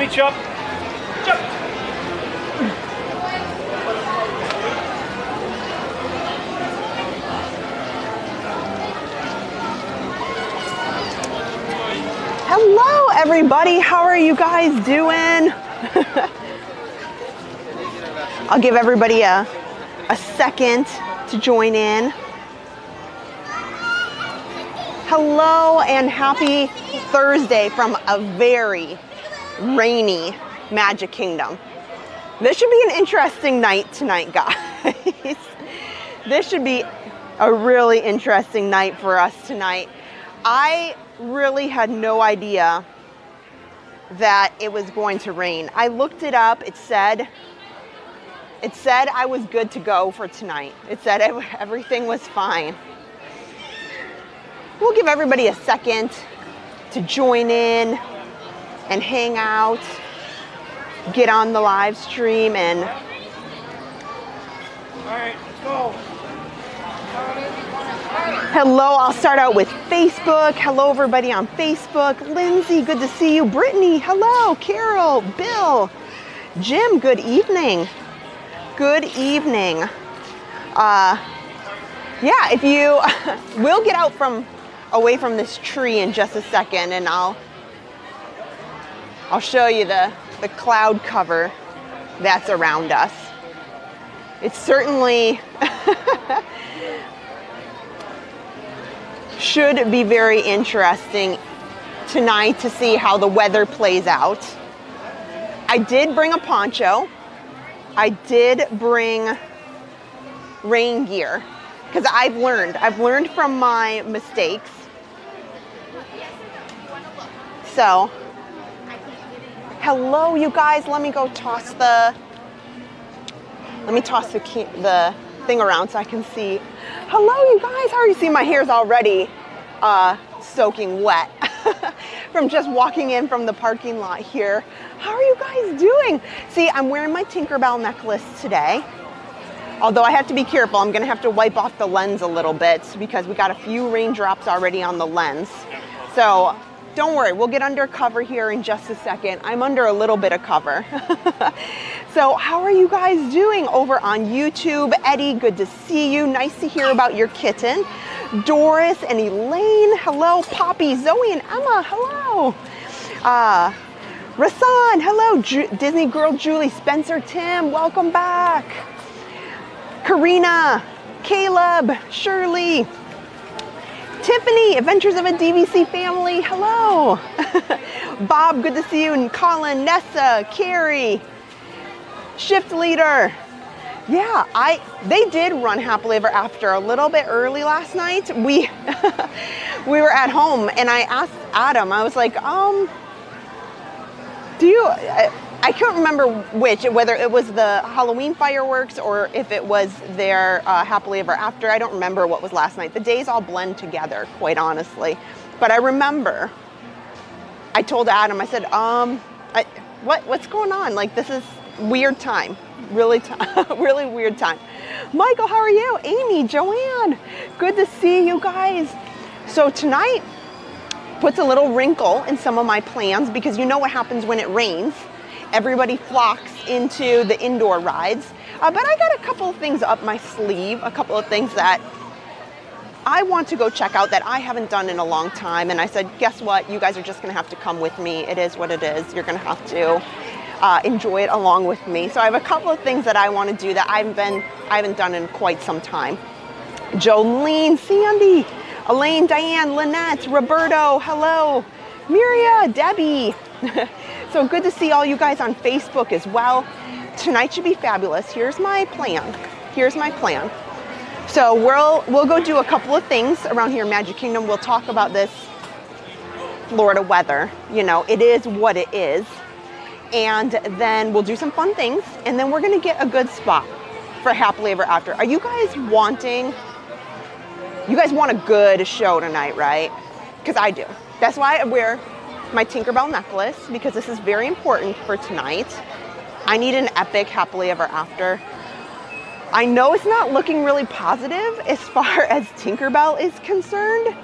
Reach up. Jump. Hello, everybody. How are you guys doing? I'll give everybody a second to join in. Hello and happy Thursday from a very rainy Magic Kingdom. This should be an interesting night tonight, guys. This should be a really interesting night for us tonight. I really had no idea that it was going to rain. I looked it up. It said I was good to go for tonight. It said everything was fine. We'll give everybody a second to join in and hang out, get on the live stream, and All right, let's go. hello, I'll start out with Facebook. Hello, everybody on Facebook. Lindsay, good to see you. Brittany, hello. Carol, Bill, Jim, good evening. Good evening. Yeah, if you, we'll get out away from this tree in just a second, and I'll show you the cloud cover that's around us. It's certainly should be very interesting tonight to see how the weather plays out. I did bring a poncho. I did bring rain gear because I've learned from my mistakes. So, hello, you guys. Let me toss the thing around so I can see. Hello, you guys. How are you? See, my hair's already soaking wet from just walking in from the parking lot here. How are you guys doing? See, I'm wearing my Tinkerbell necklace today. Although I have to be careful, I'm gonna have to wipe off the lens a little bit because we got a few raindrops already on the lens. So don't worry, we'll get under cover here in just a second. I'm under a little bit of cover. So how are you guys doing over on YouTube? Eddie, good to see you. Nice to hear about your kitten. Doris and Elaine, hello. Poppy, Zoe and Emma, hello. Rasan, hello. Disney Girl Julie, Spencer, Tim, welcome back. Karina, Caleb, Shirley, Tiffany, Adventures of a DVC Family, hello. Bob, good to see you. And Colin, Nessa, Carrie, Shift Leader. Yeah, they did run Happily Ever After a little bit early last night. We were at home and I asked Adam, I was like, I can't remember whether it was the Halloween fireworks or if it was their Happily Ever After. I don't remember what was last night. The days all blend together, quite honestly. But I remember, I told Adam, I said, what's going on? Like, this is weird time, really weird time. Michael, how are you? Amy, Joanne, good to see you guys. So tonight puts a little wrinkle in some of my plans because you know what happens when it rains. Everybody flocks into the indoor rides. But I got a couple of things up my sleeve, a couple of things that I want to go check out that I haven't done in a long time. And I said, guess what? You guys are just gonna have to come with me. It is what it is. You're gonna have to enjoy it along with me. So I have a couple of things that I want to do that I haven't done in quite some time. Jolene, Sandy, Elaine, Diane, Lynette, Roberto, hello. Miria, Debbie. So good to see all you guys on Facebook as well. Tonight should be fabulous. Here's my plan. So we'll go do a couple of things around here in Magic Kingdom. We'll talk about this Florida weather. You know, it is what it is. And then we'll do some fun things. And then we're gonna get a good spot for Happily Ever After. Are you guys want a good show tonight, right? Because I do. That's why I wear my Tinkerbell necklace, because this is very important for tonight. I need an epic Happily Ever After. I know it's not looking really positive as far as Tinkerbell is concerned,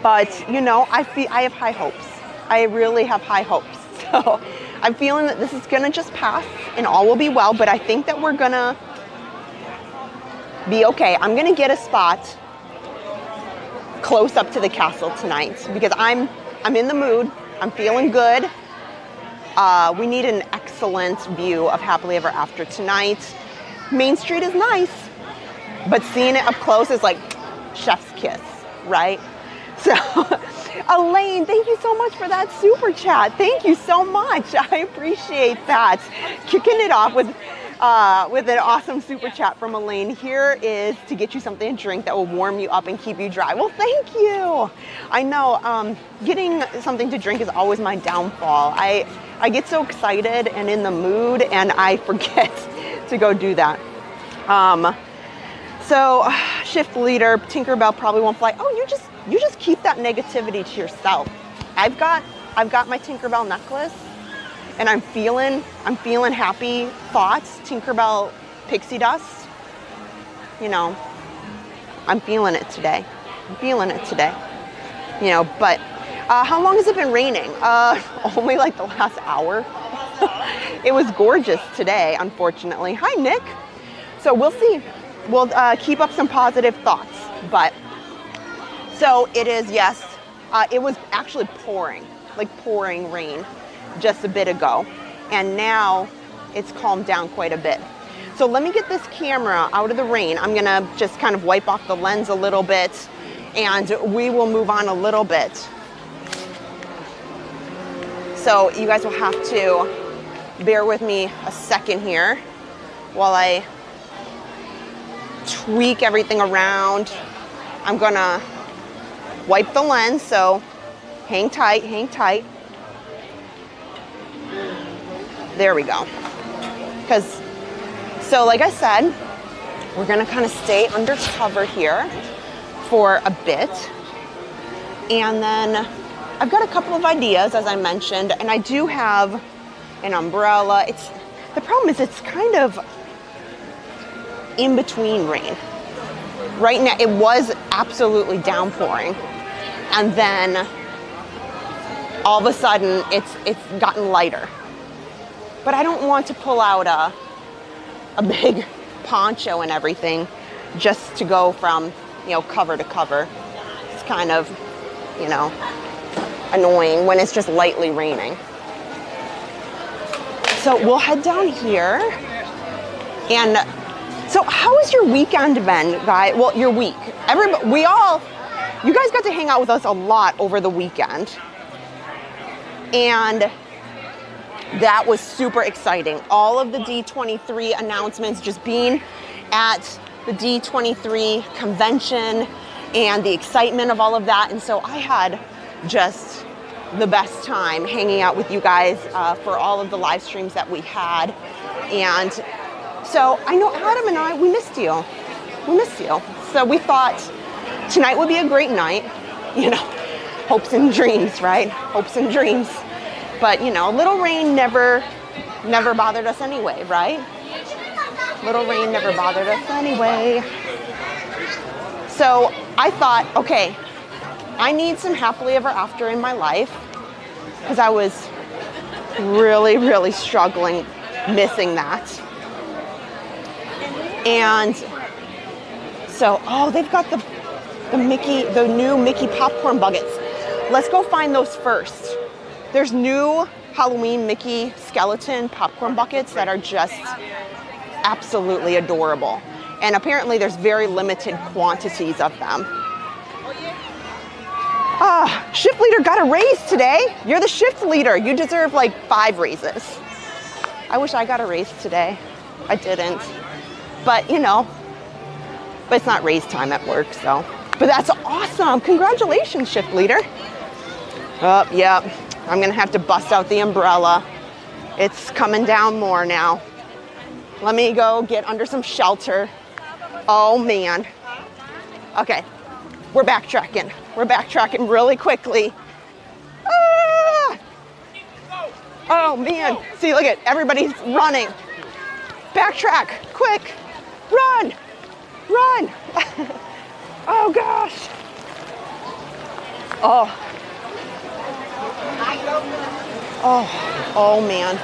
but you know, I have high hopes. I really have high hopes. So I'm feeling that this is gonna just pass and all will be well, but I think that we're gonna be okay. I'm gonna get a spot close up to the castle tonight because I'm in the mood. I'm feeling good. We need an excellent view of Happily Ever After tonight. Main Street is nice, but seeing it up close is like chef's kiss, right? So, Elaine, thank you so much for that super chat. Thank you so much. I appreciate that. Kicking it off with an awesome super chat from Elaine. Here is to get you something to drink that will warm you up and keep you dry. Well, thank you. I know getting something to drink is always my downfall. I get so excited and in the mood and I forget to go do that. So shift leader, Tinkerbell probably won't fly. Oh, you just keep that negativity to yourself. I've got my Tinkerbell necklace and I'm feeling happy thoughts, Tinkerbell pixie dust. You know, I'm feeling it today. You know, but how long has it been raining? Only like the last hour. It was gorgeous today, unfortunately. Hi, Nick. So we'll see. We'll keep up some positive thoughts. But so it is, yes. It was actually pouring rain just a bit ago. And now it's calmed down quite a bit. So let me get this camera out of the rain. I'm gonna just kind of wipe off the lens a little bit and we will move on a little bit. So you guys will have to bear with me a second here while I tweak everything around. I'm gonna wipe the lens, so hang tight. There we go. So like I said, we're gonna kind of stay under cover here for a bit. And then I've got a couple of ideas, as I mentioned, and I do have an umbrella. The problem is it's kind of in between rain. Right now, it was absolutely downpouring. And then all of a sudden it's gotten lighter. But I don't want to pull out a big poncho and everything just to go from, you know, cover to cover. It's kind of, you know, annoying when it's just lightly raining. So we'll head down here. And so how has your weekend been, guys? Well, your week. You guys got to hang out with us a lot over the weekend. And that was super exciting. All of the D23 announcements, just being at the D23 convention and the excitement of all of that. And so I had just the best time hanging out with you guys for all of the live streams that we had. And so I know Adam and I, we missed you. So we thought tonight would be a great night. You know, hopes and dreams, right? Hopes and dreams. But you know, little rain never bothered us anyway, right? Little rain never bothered us anyway. So I thought, okay, I need some Happily Ever After in my life because I was really, really struggling missing that. And so, oh, they've got the new Mickey popcorn buckets. Let's go find those first. There's new Halloween Mickey skeleton popcorn buckets that are just absolutely adorable. And apparently there's very limited quantities of them. Shift leader got a raise today. You're the shift leader. You deserve like 5 raises. I wish I got a raise today. I didn't. But you know, but it's not raise time at work, so. But that's awesome. Congratulations, shift leader. Oh, yep. I'm gonna have to bust out the umbrella. It's coming down more now. Let me go get under some shelter. Oh man. Okay, we're backtracking. We're backtracking really quickly. Ah! Oh man, see, look at everybody's running. Backtrack, quick, run, run. Oh gosh. Oh. Oh man.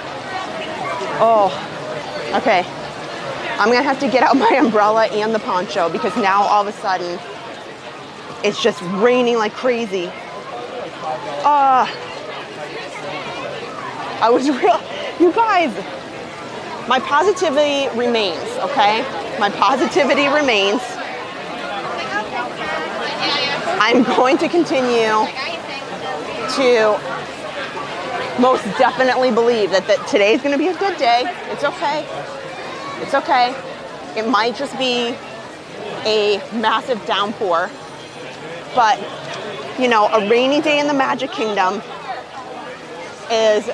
Oh, okay. I'm gonna have to get out my umbrella and the poncho because now all of a sudden it's just raining like crazy. I was you guys, my positivity remains, okay? My positivity remains. I'm going to continue to most definitely believe that today's gonna be a good day. It's okay. It's okay. It might just be a massive downpour, but you know, a rainy day in the Magic Kingdom is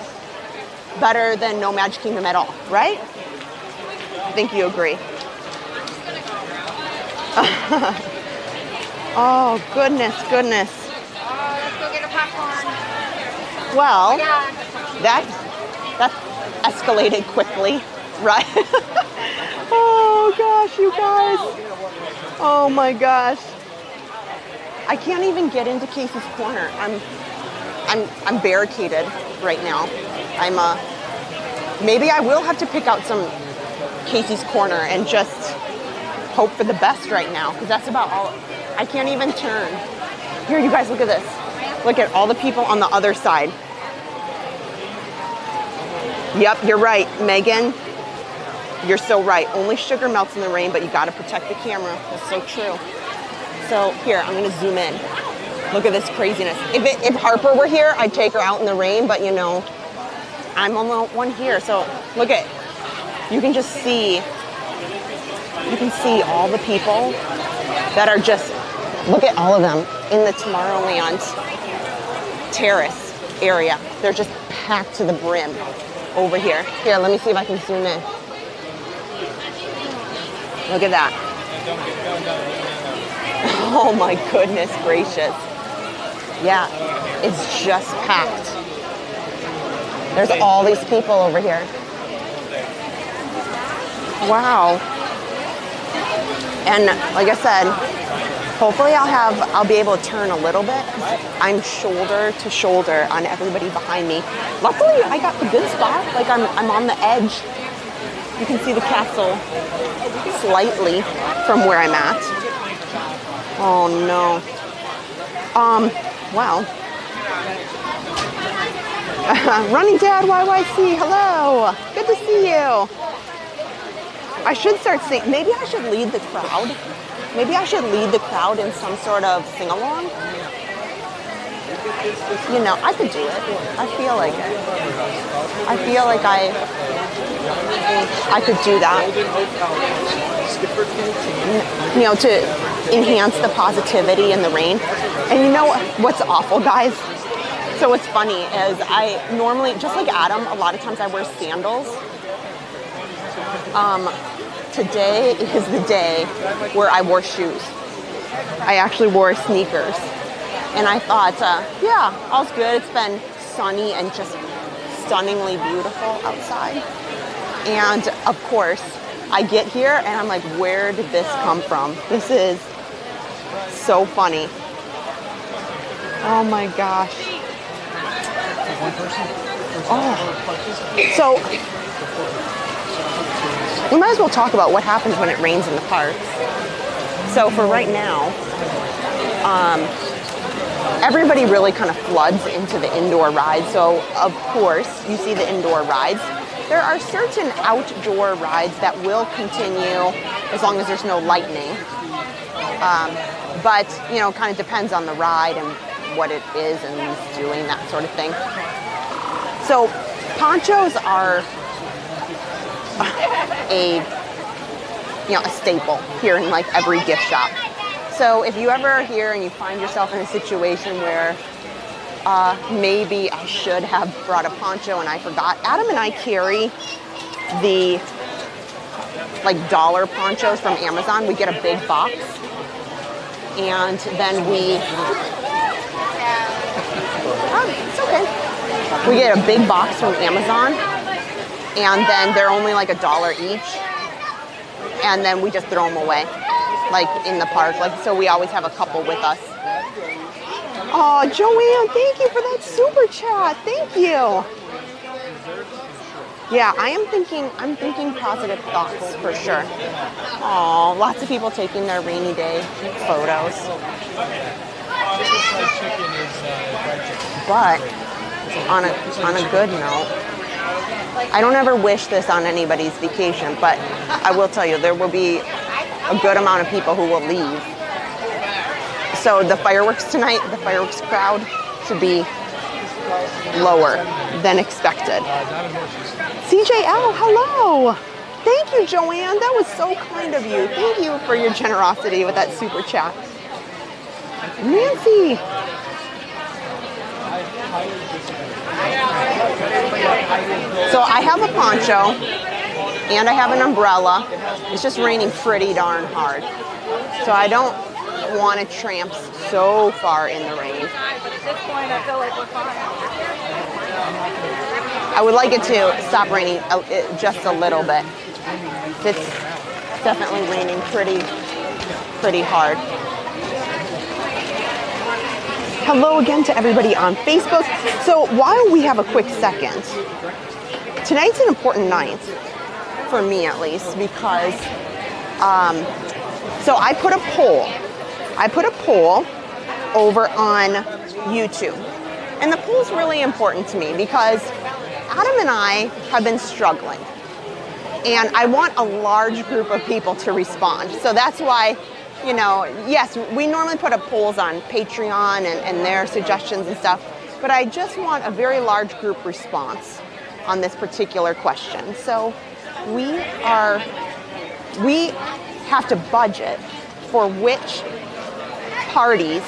better than no Magic Kingdom at all, right? I think you agree. Oh, goodness. Let's go get a popcorn. Well, Yeah. that escalated quickly, right? Oh gosh, you guys. Oh my gosh. I can't even get into Casey's Corner. I'm barricaded right now. Maybe I will have to pick out some Casey's Corner and just hope for the best right now, because that's about all. I can't even turn. Here, you guys, look at this. Look at all the people on the other side. Yep, you're right, Megan. You're so right. Only sugar melts in the rain, but you got to protect the camera. That's so true. So here, I'm going to zoom in. Look at this craziness. If Harper were here, I'd take her out in the rain, but you know, I'm on the one here. So look at, you can just see, you can see all the people that are just, look at all of them in the Tomorrowland terrace area. They're just packed to the brim over here. Here, let me see if I can zoom in. Look at that. Oh my goodness gracious. Yeah, it's just packed. There's all these people over here. Wow. And like I said, hopefully I'll be able to turn a little bit. I'm shoulder to shoulder on everybody behind me. Luckily, I got the good spot. Like I'm on the edge. You can see the castle slightly from where I'm at. Oh no. Wow. Running Dad YYC, hello. Good to see you. I should start singing. Maybe I should lead the crowd. Maybe I should lead the crowd in some sort of sing-along. You know, I could do it. I feel like it. I feel like I could do that. You know, to enhance the positivity in the rain. And you know what's awful, guys? So what's funny is I normally, just like Adam, a lot of times I wear sandals. Today is the day where I wore shoes. I actually wore sneakers. And I thought, yeah, all's good. It's been sunny and just stunningly beautiful outside. And of course, I get here and I'm like, where did this come from? This is so funny. Oh my gosh. Oh. So, we might as well talk about what happens when it rains in the parks. So for right now, everybody really kind of floods into the indoor rides. So of course, you see the indoor rides. There are certain outdoor rides that will continue as long as there's no lightning. But, you know, kind of depends on the ride and what it is and who's doing, that sort of thing. So ponchos are a staple here in like every gift shop. So if you ever are here and you find yourself in a situation where maybe I should have brought a poncho and I forgot, Adam and I carry the like dollar ponchos from Amazon. We get a big box and then it's okay. We get a big box from Amazon and then they're only like $1 each. And then we just throw them away, like in the park. Like, so we always have a couple with us. Oh, Joanne, thank you for that super chat. Thank you. Yeah, I'm thinking positive thoughts for sure. Oh, lots of people taking their rainy day photos. But on a good note, I don't ever wish this on anybody's vacation, but I will tell you there will be a good amount of people who will leave. So the fireworks tonight, the fireworks crowd should be lower than expected. CJL, hello. Thank you, Joanne. That was so kind of you. Thank you for your generosity with that super chat. Nancy. So I have a poncho and I have an umbrella. It's just raining pretty darn hard. So I don't want to tramp so far in the rain. But at this point, I feel like we're fine. I would like it to stop raining just a little bit. It's definitely raining pretty hard. Hello again to everybody on Facebook. So while we have a quick second, tonight's an important night, for me at least, because so I put a poll over on YouTube. And the poll's really important to me because Adam and I have been struggling. And I want a large group of people to respond. So that's why, you know, yes, we normally put up polls on Patreon and their suggestions and stuff, but I just want a very large group response on this particular question. So we have to budget for which parties,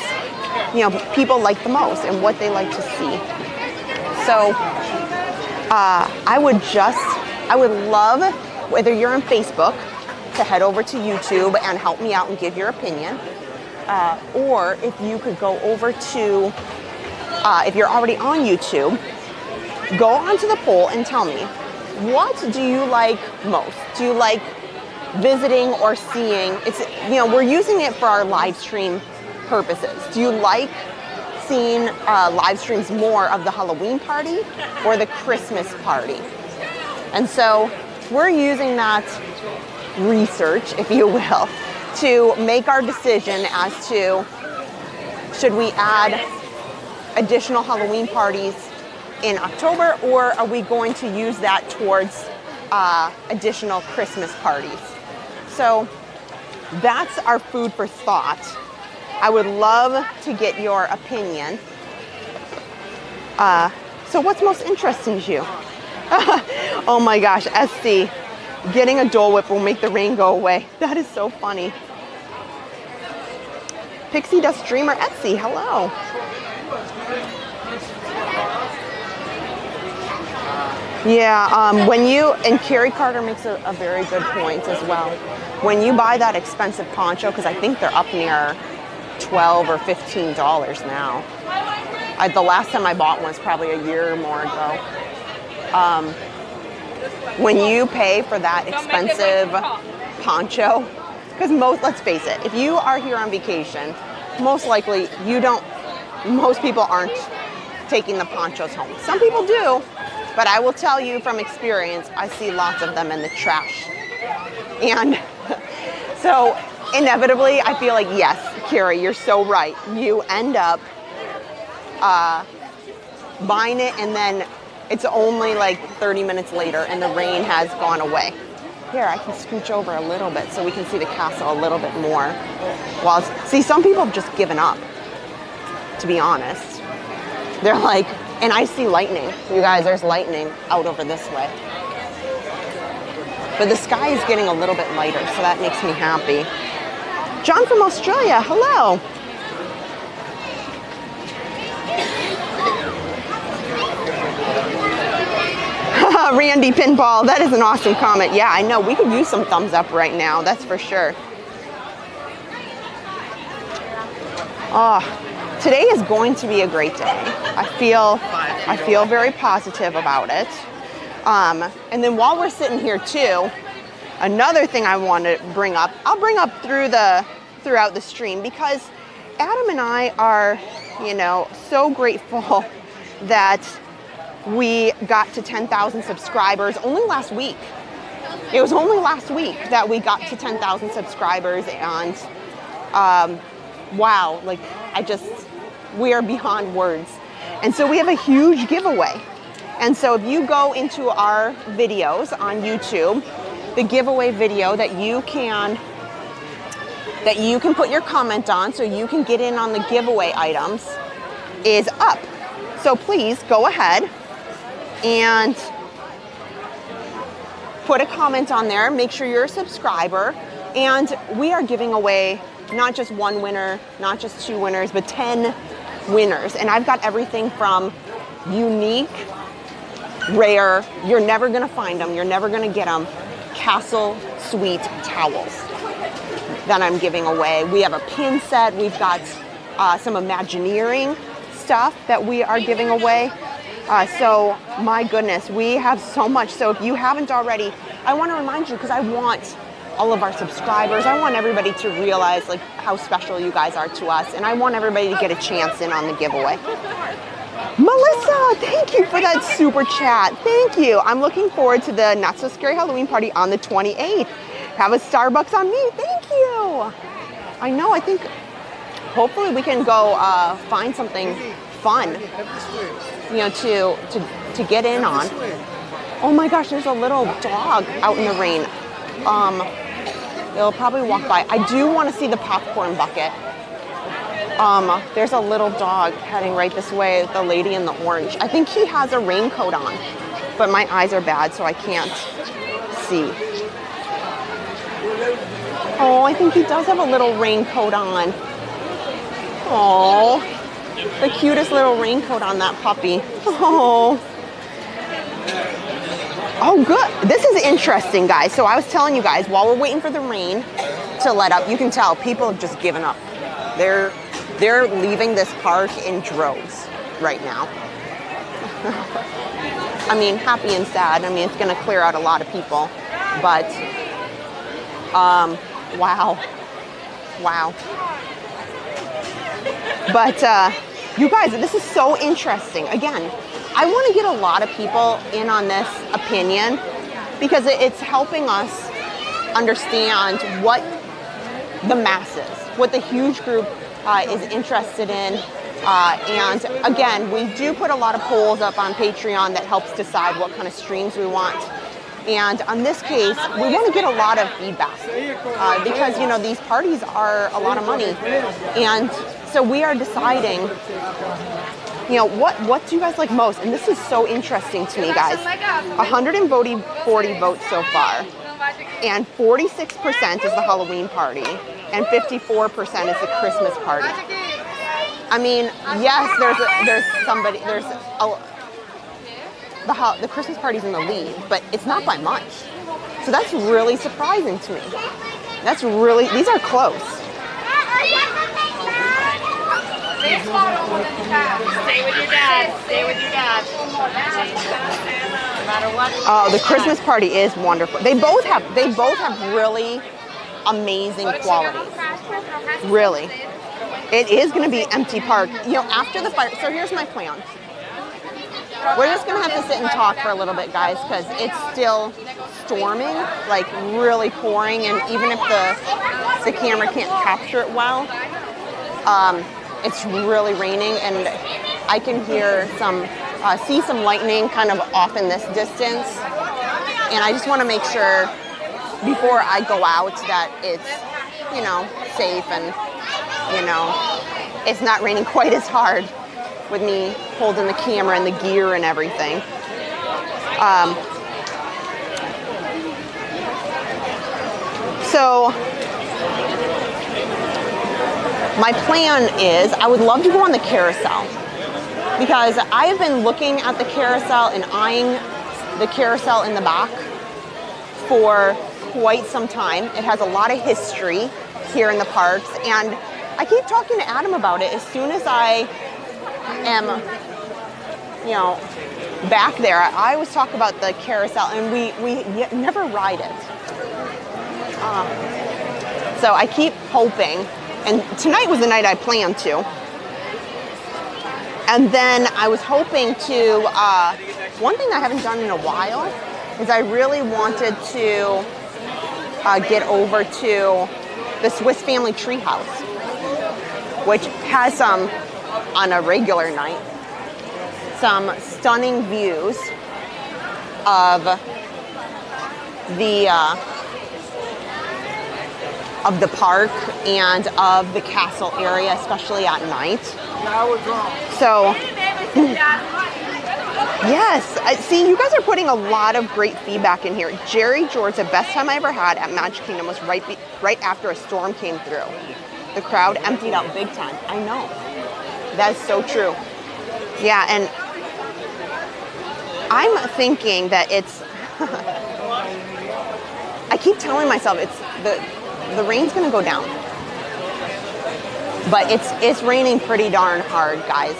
you know, people like the most and what they like to see. So I would love, whether you're on Facebook, to head over to YouTube and help me out and give your opinion. Or if you could go over to, if you're already on YouTube, go onto the poll and tell me, what do you like most? Do you like visiting or seeing? It's, you know, we're using it for our live stream purposes. Do you like seeing live streams more of the Halloween party or the Christmas party? And so we're using that research, if you will, to make our decision as to should we add additional Halloween parties in October, or are we going to use that towards additional Christmas parties? So that's our food for thought. I would love to get your opinion. So what's most interesting to you? Oh my gosh, SC, getting a Dole Whip will make the rain go away. That is so funny. Pixie Dust Dreamer Etsy, hello. Yeah, when you, and Carrie Carter makes a very good point as well. When you buy that expensive poncho, because I think they're up near $12 or $15 now. The last time I bought one was probably a year or more ago. When you pay for that expensive poncho, because let's face it, if you are here on vacation, most likely most people aren't taking the ponchos home. Some people do, but I will tell you from experience, I see lots of them in the trash. And so inevitably, I feel like, yes, Carrie, you're so right. You end up buying it, and then it's only like 30 minutes later and the rain has gone away. Here, I can scooch over a little bit so we can see the castle a little bit more. See, some people have just given up, to be honest. They're like, and I see lightning. You guys, there's lightning out over this way. But the sky is getting a little bit lighter, so that makes me happy. John from Australia, hello. Randy Pinball, that is an awesome comment. Yeah, I know, we could use some thumbs up right now, that's for sure. Today is going to be a great day. I feel very positive about it. And then while we're sitting here too, another thing I want to bring up, I'll bring up throughout the stream, because Adam and I are, you know, so grateful that we got to 10,000 subscribers only last week. It was only last week that we got to 10,000 subscribers, and wow, like we are beyond words. And so we have a huge giveaway. And so if you go into our videos on YouTube, the giveaway video that you can put your comment on so you can get in on the giveaway items is up. So please go ahead and put a comment on there. Make sure you're a subscriber. And we are giving away not just one winner, not just 2 winners, but 10 winners. And I've got everything from unique, rare, you're never gonna find them, you're never gonna get them, Castle Suite towels that I'm giving away. We have a pin set, we've got some Imagineering stuff that we are giving away. So my goodness, we have so much. So if you haven't already, I want to remind you, because I want all of our subscribers, I want everybody to realize like how special you guys are to us, and I want everybody to get a chance in on the giveaway. Melissa, thank you for that super chat. Thank you. I'm looking forward to the Not So Scary Halloween party on the 28th. Have a Starbucks on me. Thank you. I know, I think hopefully we can go find something fun, you know, to get in on. Oh my gosh, there's a little dog out in the rain. They'll probably walk by. I do want to see the popcorn bucket. There's a little dog heading right this way, the lady in the orange. I think he has a raincoat on, but my eyes are bad, so I can't see. Oh, I think he does have a little raincoat on. Oh, the cutest little raincoat on that puppy. Oh. Oh, good. This is interesting, guys. So I was telling you guys, while we're waiting for the rain to let up, you can tell people have just given up. They're leaving this park in droves right now. I mean, happy and sad. I mean, it's going to clear out a lot of people, but wow. But you guys, this is so interesting. Again, I want to get a lot of people in on this opinion because it's helping us understand what the masses, what the huge group is interested in. And again, we do put a lot of polls up on Patreon that helps decide what kind of streams we want. And on this case, we want to get a lot of feedback because, you know, these parties are a lot of money. And so we are deciding, you know, what do you guys like most? And this is so interesting to me, guys. 140 votes so far. And 46% is the Halloween party. And 54% is the Christmas party. I mean, yes, the Christmas party's in the lead, but it's not by much. So that's really surprising to me. These are close. Stay with your dad. Stay with your dad. No matter what. Oh, the Christmas party is wonderful. They both have really amazing qualities. Really. It is going to be empty park. You know, after the fire. So here's my plan. We're just going to have to sit and talk for a little bit, guys, because it's still storming, like really pouring, and even if the camera can't capture it well, it's really raining, and I can hear see some lightning kind of off in this distance, and I just want to make sure before I go out that it's, you know, safe and, you know, it's not raining quite as hard with me holding the camera and the gear and everything. So my plan is I would love to go on the carousel because I have been looking at the carousel and eyeing the carousel in the back for quite some time. It has a lot of history here in the parks, and I keep talking to Adam about it. As soon as I am, you know, back there, I always talk about the carousel, and we never ride it. So I keep hoping, and tonight was the night I planned to. And then I was hoping to One thing I haven't done in a while is I really wanted to get over to the Swiss Family Treehouse, which has some, on a regular night, some stunning views of the park and of the castle area, especially at night. So, yes, see, you guys are putting a lot of great feedback in here. Jerry George, the best time I ever had at Magic Kingdom was right after a storm came through. The crowd emptied out big time. I know. That's so true. Yeah, and I'm thinking that it's, I keep telling myself it's the rain's gonna go down. But it's raining pretty darn hard, guys.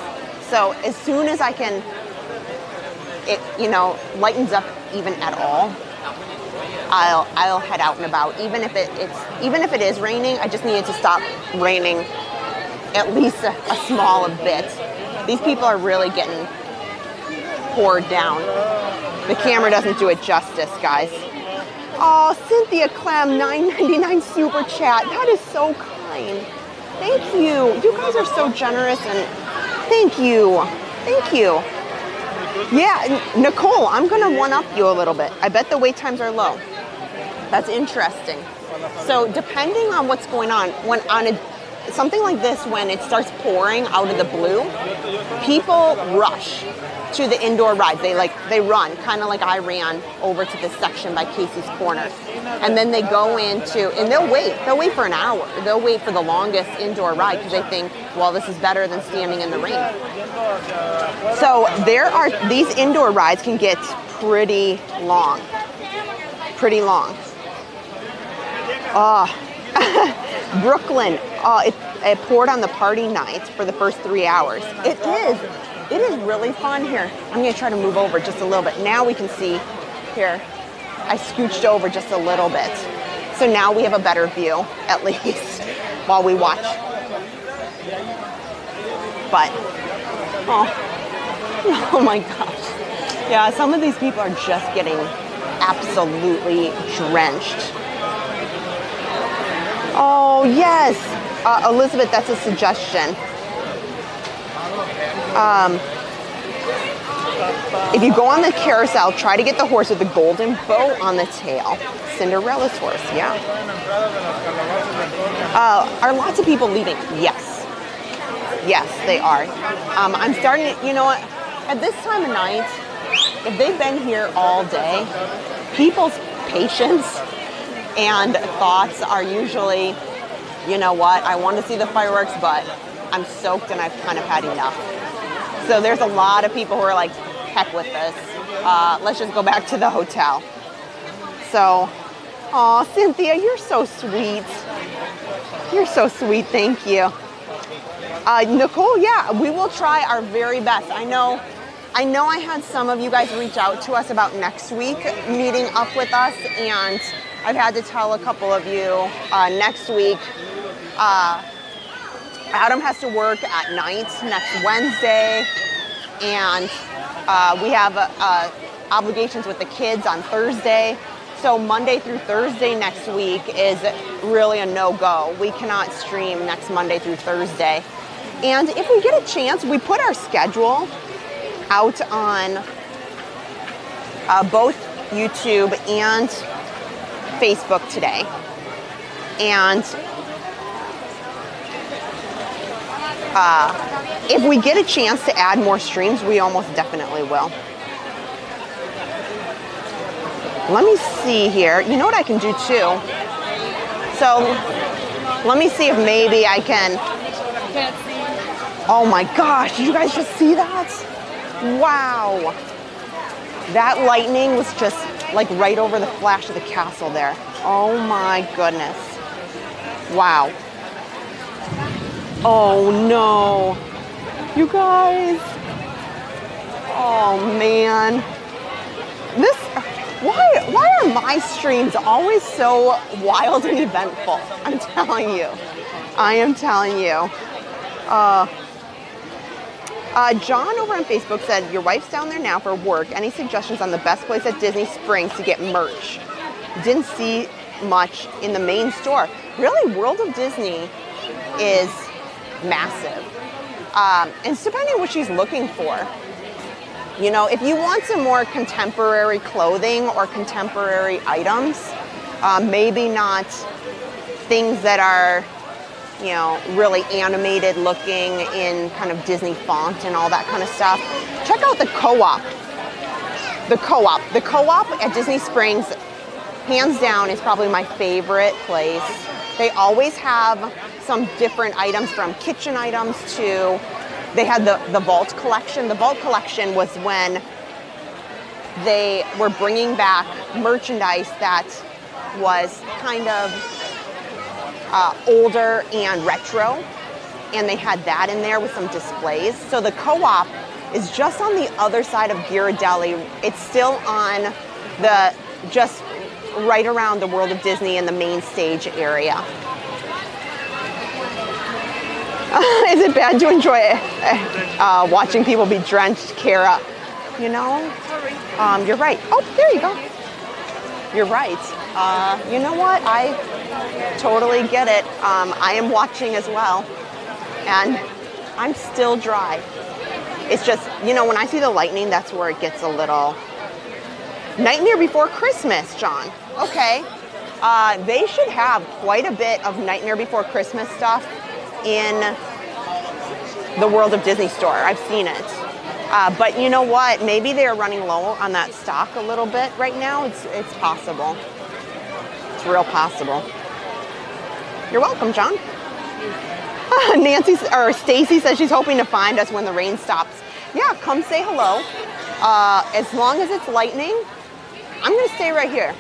So as soon as I can, it lightens up even at all, I'll head out and about. Even if it is raining, I just need it to stop raining at least a small bit. These people are really getting poured down. The camera doesn't do it justice, guys. Oh, Cynthia Clem, $9.99 super chat. That is so kind. Thank you. You guys are so generous, and thank you. Thank you. Yeah, Nicole, I'm gonna one-up you a little bit. I bet the wait times are low. That's interesting. So depending on what's going on, when on something like this, when it starts pouring out of the blue, people rush to the indoor rides. They run, kind of like I ran over to this section by Casey's Corner. And then they go into, and they'll wait for an hour. They'll wait for the longest indoor ride because they think, well, this is better than standing in the rain. So these indoor rides can get pretty long. Pretty long. Brooklyn, it poured on the party night for the first 3 hours. It is really fun here. I'm gonna try to move over just a little bit. Now we can see here. I scooched over just a little bit. So now we have a better view, at least, while we watch. But, oh my gosh. Yeah, some of these people are just getting absolutely drenched. Oh, yes. Elizabeth, that's a suggestion. If you go on the carousel, try to get the horse with the golden bow on the tail. Cinderella's horse, yeah. Are lots of people leaving? Yes. Yes, they are. I'm starting to, you know what? At this time of night, if they've been here all day, people's patience and thoughts are usually, you know what, I want to see the fireworks, but I'm soaked and I've kind of had enough. So there's a lot of people who are like, heck with this. Let's just go back to the hotel. So, oh, Cynthia, you're so sweet. You're so sweet, thank you. Nicole, yeah, we will try our very best. I know I had some of you guys reach out to us about next week meeting up with us, and I've had to tell a couple of you next week, Adam has to work at night next Wednesday, and we have obligations with the kids on Thursday. So Monday through Thursday next week is really a no-go. We cannot stream next Monday through Thursday. And if we get a chance, we put our schedule out on both YouTube and Facebook today. And if we get a chance to add more streams, we almost definitely will. Let me see here. You know what I can do too? So let me see if maybe I can. Oh my gosh, did you guys just see that? Wow. That lightning was just like right over the flash of the castle there. Oh my goodness. Wow. Oh no. You guys. Oh man. Why are my streams always so wild and eventful? I'm telling you. I am telling you. John over on Facebook said, your wife's down there now for work. Any suggestions on the best place at Disney Springs to get merch? Didn't see much in the main store. Really, World of Disney is massive. And it's depending on what she's looking for. You know, if you want some more contemporary clothing or contemporary items, maybe not things that are, you know, really animated looking in kind of Disney font and all that kind of stuff. Check out the Co-op. The Co-op at Disney Springs, hands down, is probably my favorite place. They always have some different items, from kitchen items to, they had the Vault collection. The Vault collection was when they were bringing back merchandise that was kind of older and retro, and they had that in there with some displays. So the Co-op is just on the other side of Ghirardelli. It's still on the, just right around the World of Disney in the main stage area. Is it bad to enjoy watching people be drenched, Kara? You know, you're right. Oh, there you go. You're right. You know what? I totally get it. I am watching as well, and I'm still dry. It's just, you know, when I see the lightning, that's where it gets a little... Nightmare Before Christmas, John. Okay. They should have quite a bit of Nightmare Before Christmas stuff in the World of Disney store. I've seen it. But you know what? Maybe they're running low on that stock a little bit right now. It's possible. It's real possible. You're welcome, John. Stacy says she's hoping to find us when the rain stops. Yeah, come say hello. As long as it's lightning, I'm gonna stay right here.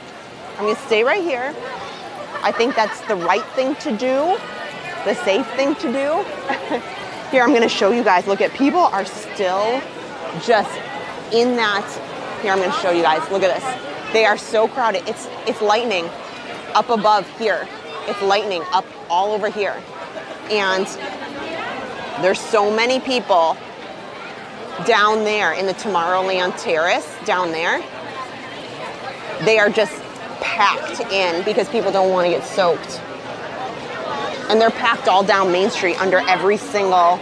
I'm gonna stay right here. I think that's the right thing to do, the safe thing to do. Here, I'm gonna show you guys. Look at, people are still just in that. Here, I'm gonna show you guys. Look at this. They are so crowded. It's lightning up above here. It's lightning up all over here. And there's so many people down there in the Tomorrowland Terrace down there. They are just packed in because people don't want to get soaked. And they're packed all down Main Street under every single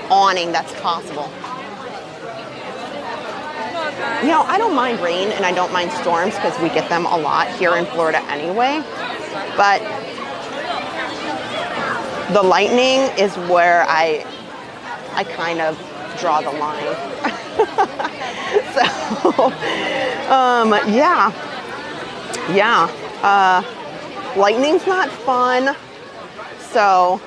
awning that's possible. You know, I don't mind rain and I don't mind storms because we get them a lot here in Florida anyway. But the lightning is where I kind of draw the line. So, lightning's not fun. So,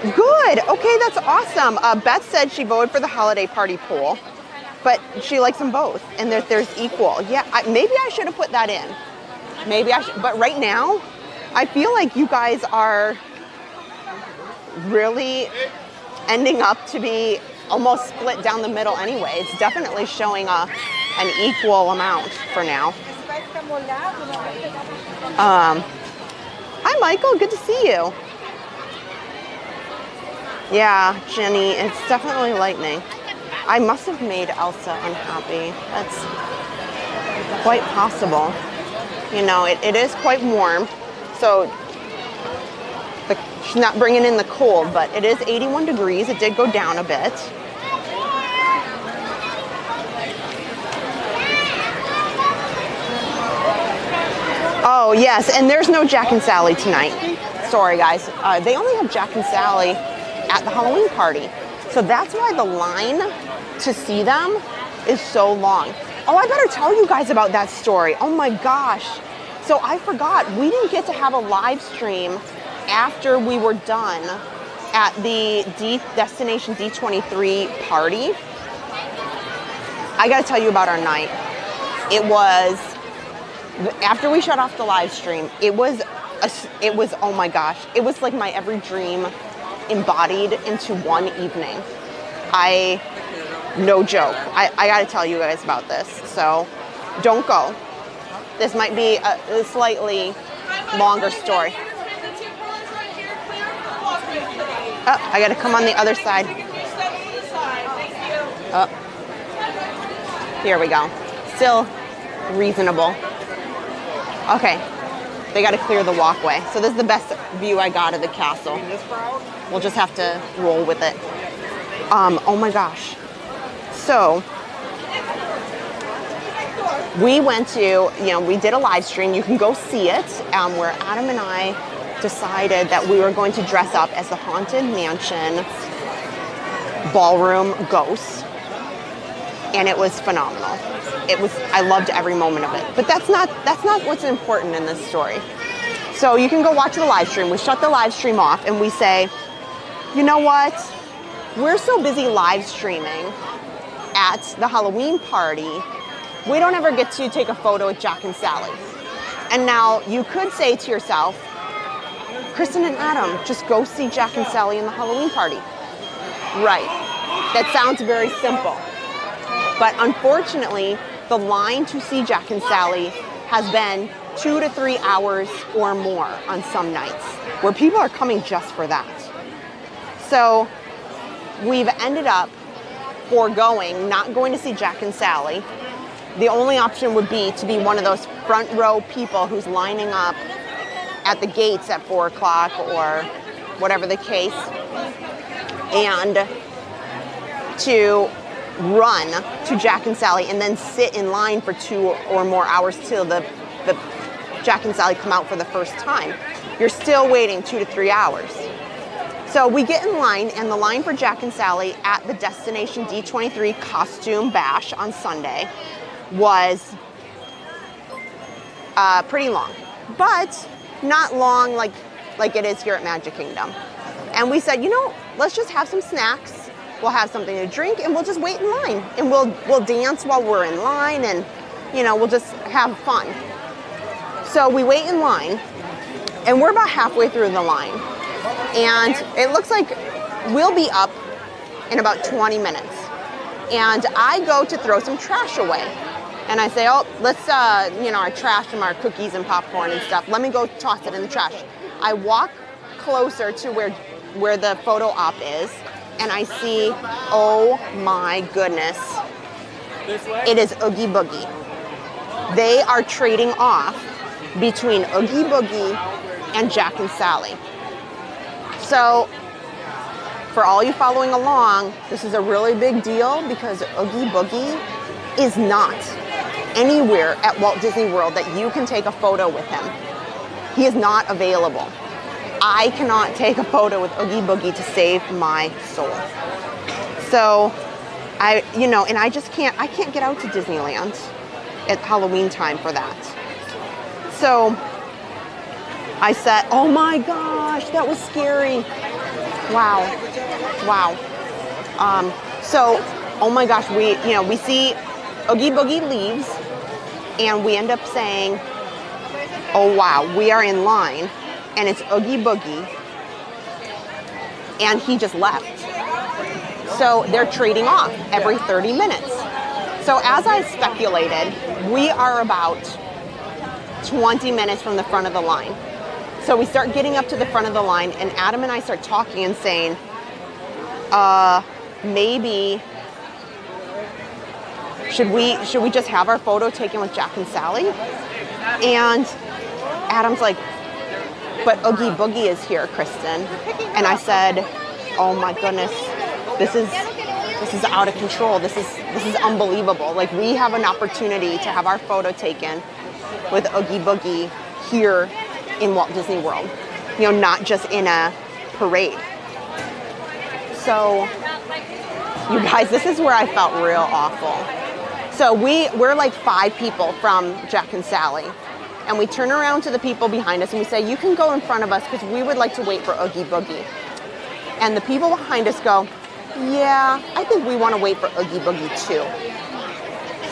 good. Okay, that's awesome. Beth said she voted for the holiday party pool, but she likes them both, and there's equal. Yeah, maybe I should have put that in. Maybe I should, but right now, I feel like you guys are really ending up to be almost split down the middle anyway. It's definitely showing an equal amount for now. Hi, Michael. Good to see you. Yeah, Jenny, it's definitely lightning. I must have made Elsa unhappy. That's quite possible. You know, it is quite warm, so she's not bringing in the cold, but it is 81 degrees. It did go down a bit. Oh, yes, and there's no Jack and Sally tonight. Sorry, guys. They only have Jack and Sally at the Halloween party. So that's why the line to see them is so long. Oh, I better tell you guys about that story. Oh my gosh. So I forgot, we didn't get to have a live stream after we were done at the Destination D23 party. I gotta tell you about our night. It was, after we shut off the live stream, it was, oh my gosh, it was like my every dream embodied into one evening. No joke. I gotta tell you guys about this, so don't go. This might be a slightly longer story. Oh, I gotta come on the other side. Oh, here we go. Still reasonable. Okay, they got to clear the walkway. So this is the best view I got of the castle. We'll just have to roll with it. Oh my gosh. So we went to, we did a live stream. You can go see it, where Adam and I decided that we were going to dress up as the Haunted Mansion ballroom ghosts. And it was phenomenal. I loved every moment of it. But that's not what's important in this story. So you can go watch the live stream. We shut the live stream off and we say, you know what? We're so busy live streaming at the Halloween party, we don't ever get to take a photo with Jack and Sally. And now you could say to yourself, Kristen and Adam, just go see Jack and Sally in the Halloween party. Right. That sounds very simple. But unfortunately, the line to see Jack and Sally has been 2 to 3 hours or more on some nights, where people are coming just for that. So we've ended up foregoing, not going to see Jack and Sally. The only option would be to be one of those front row people who's lining up at the gates at 4 o'clock or whatever the case, and to run to Jack and Sally and then sit in line for 2 or more hours till the Jack and Sally come out for the first time. You're still waiting 2 to 3 hours. So we get in line, and the line for Jack and Sally at the Destination D23 Costume Bash on Sunday was pretty long, but not long like it is here at Magic Kingdom. And we said, let's just have some snacks. We'll have something to drink, and we'll just wait in line, and we'll dance while we're in line, and we'll just have fun. So we wait in line, and we're about halfway through the line, and it looks like we'll be up in about 20 minutes. And I go to throw some trash away, and I say, oh, let's our trash from our cookies and popcorn and stuff, let me go toss it in the trash. I walk closer to where the photo op is, and I see, oh my goodness, it is Oogie Boogie. They are trading off between Oogie Boogie and Jack and Sally. So for all you following along, this is a really big deal because Oogie Boogie is not anywhere at Walt Disney World that you can take a photo with him. He is not available. I cannot take a photo with Oogie Boogie to save my soul. So and I can't get out to Disneyland at Halloween time for that. So I said, oh my gosh, that was scary. Wow. So, oh my gosh, we see Oogie Boogie leaves, and we end up saying, oh wow, we are in line, and it's Oogie Boogie, and he just left. So they're trading off every 30 minutes. So as I speculated, we are about 20 minutes from the front of the line. So we start getting up to the front of the line, and Adam and I start talking and saying, maybe, should we just have our photo taken with Jack and Sally? And Adam's like, but Oogie Boogie is here, Kristen. And I said, oh my goodness, this is out of control. This is unbelievable. Like, we have an opportunity to have our photo taken with Oogie Boogie here in Walt Disney World, not just in a parade. So, you guys, this is where I felt real awful. So we're like 5 people from Jack and Sally, and we turn around to the people behind us and we say, you can go in front of us because we would like to wait for Oogie Boogie. And the people behind us go, yeah, I think we want to wait for Oogie Boogie too.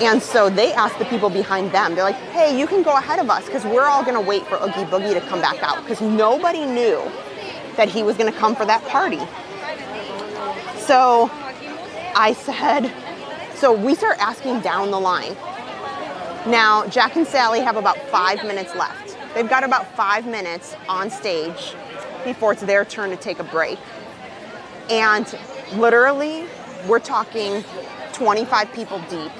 And so they asked the people behind them, they're like, hey, you can go ahead of us because we're all going to wait for Oogie Boogie to come back out, because nobody knew that he was going to come for that party. So I said, so we start asking down the line. Now, Jack and Sally have about 5 minutes left. They've got about 5 minutes on stage before it's their turn to take a break. And literally, we're talking 25 people deep.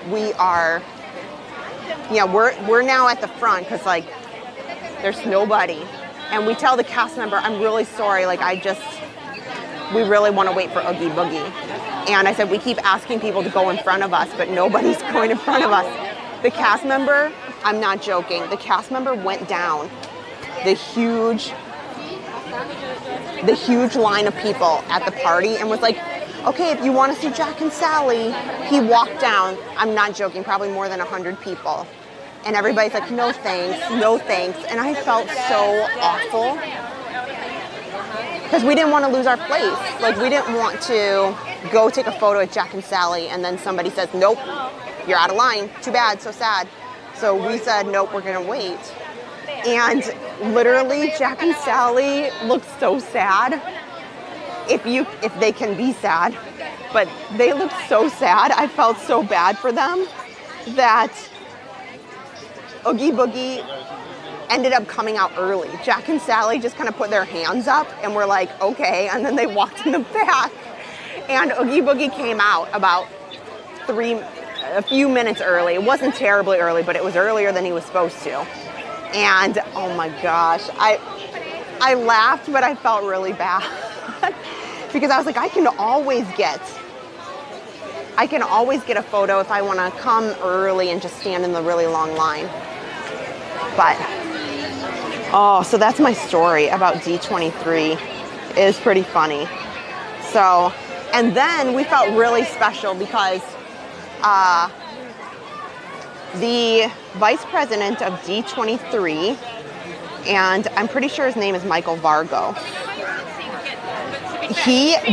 We are, yeah, we're now at the front because like there's nobody. And we tell the cast member, I'm really sorry, like we really want to wait for Oogie Boogie. And I said, we keep asking people to go in front of us, but nobody's going in front of us. The cast member, I'm not joking, the cast member went down the huge line of people at the party and was like, okay, if you want to see Jack and Sally, he walked down, I'm not joking, probably more than 100 people. And everybody's like, no thanks, no thanks. And I felt so awful because we didn't want to lose our place. Like we didn't want to go take a photo with Jack and Sally and then somebody says, nope, you're out of line. Too bad, so sad. So we said, nope, we're gonna wait. And literally Jack and Sally looked so sad. If they can be sad, but they looked so sad. I felt so bad for them that Oogie Boogie ended up coming out early. Jack and Sally just kind of put their hands up and were like, okay, and then they walked in the back. And Oogie Boogie came out about a few minutes early. It wasn't terribly early, but it was earlier than he was supposed to. And oh my gosh, I laughed, but I felt really bad because I was like, I can always get a photo if I want to come early and just stand in the really long line. But, oh, so that's my story about D23. It is pretty funny. So, and then we felt really special because the vice president of D23, and I'm pretty sure his name is Michael Vargo,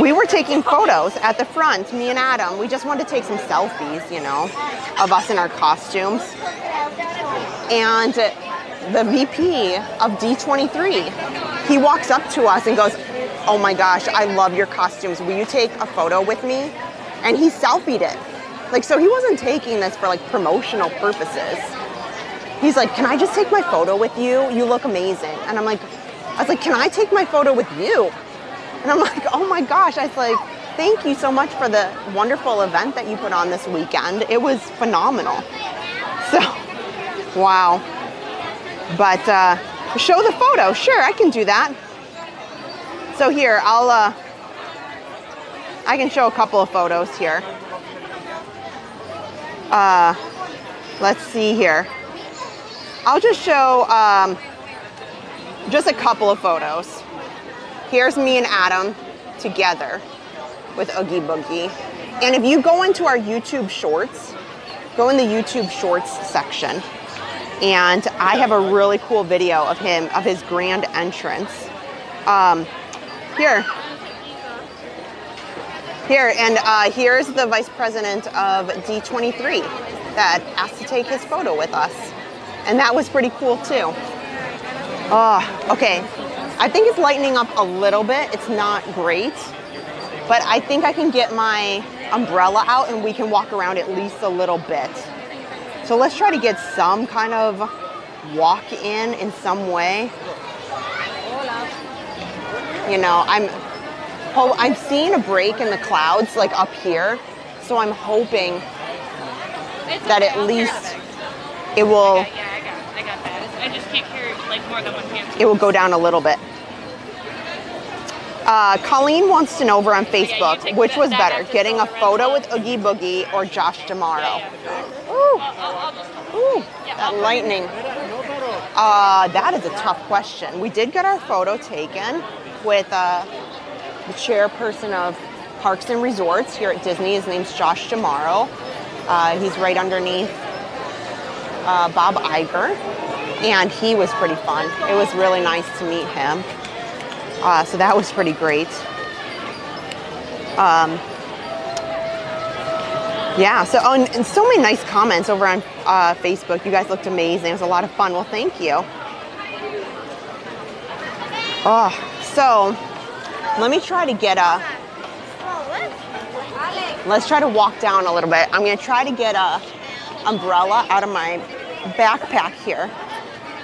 we were taking photos at the front, me and Adam. We just wanted to take some selfies, you know, of us in our costumes. And the VP of D23, he walks up to us and goes, oh my gosh, I love your costumes. Will you take a photo with me? And he selfied it. Like, so he wasn't taking this for like promotional purposes. He's like, can I just take my photo with you? You look amazing. And I was like, can I take my photo with you? And I'm like, oh my gosh. I was like, thank you so much for the wonderful event that you put on this weekend. It was phenomenal. So, wow. But show the photo. Sure, I can do that. So here, I can show a couple of photos here. Let's see here. I'll just show just a couple of photos. Here's me and Adam together with Oogie Boogie. And if you go into our YouTube Shorts, go in the YouTube Shorts section, and I have a really cool video of his grand entrance. Here, and here's the vice president of D23 that asked to take his photo with us. And that was pretty cool too. Oh, okay. I think it's lightening up a little bit. It's not great, but I think I can get my umbrella out and we can walk around at least a little bit. So let's try to get some kind of walk in some way. You know, I'm seeing a break in the clouds like up here, so I'm hoping that at least it will. I got that. I just can't carry like more than one hand. It will go down a little bit. Colleen wants to know over on Facebook, which was better, getting a photo with Oogie Boogie or Josh tomorrow? Ooh, that lightning. That is a tough question. We did get our photo taken with the chairperson of Parks and Resorts here at Disney. His name's Josh Jamaro. He's right underneath Bob Iger, and he was pretty fun. It was really nice to meet him. So that was pretty great. Yeah, so and so many nice comments over on Facebook. You guys looked amazing. It was a lot of fun. Well, thank you. So let me try to get let's try to walk down a little bit. I'm gonna try to get a umbrella out of my backpack here.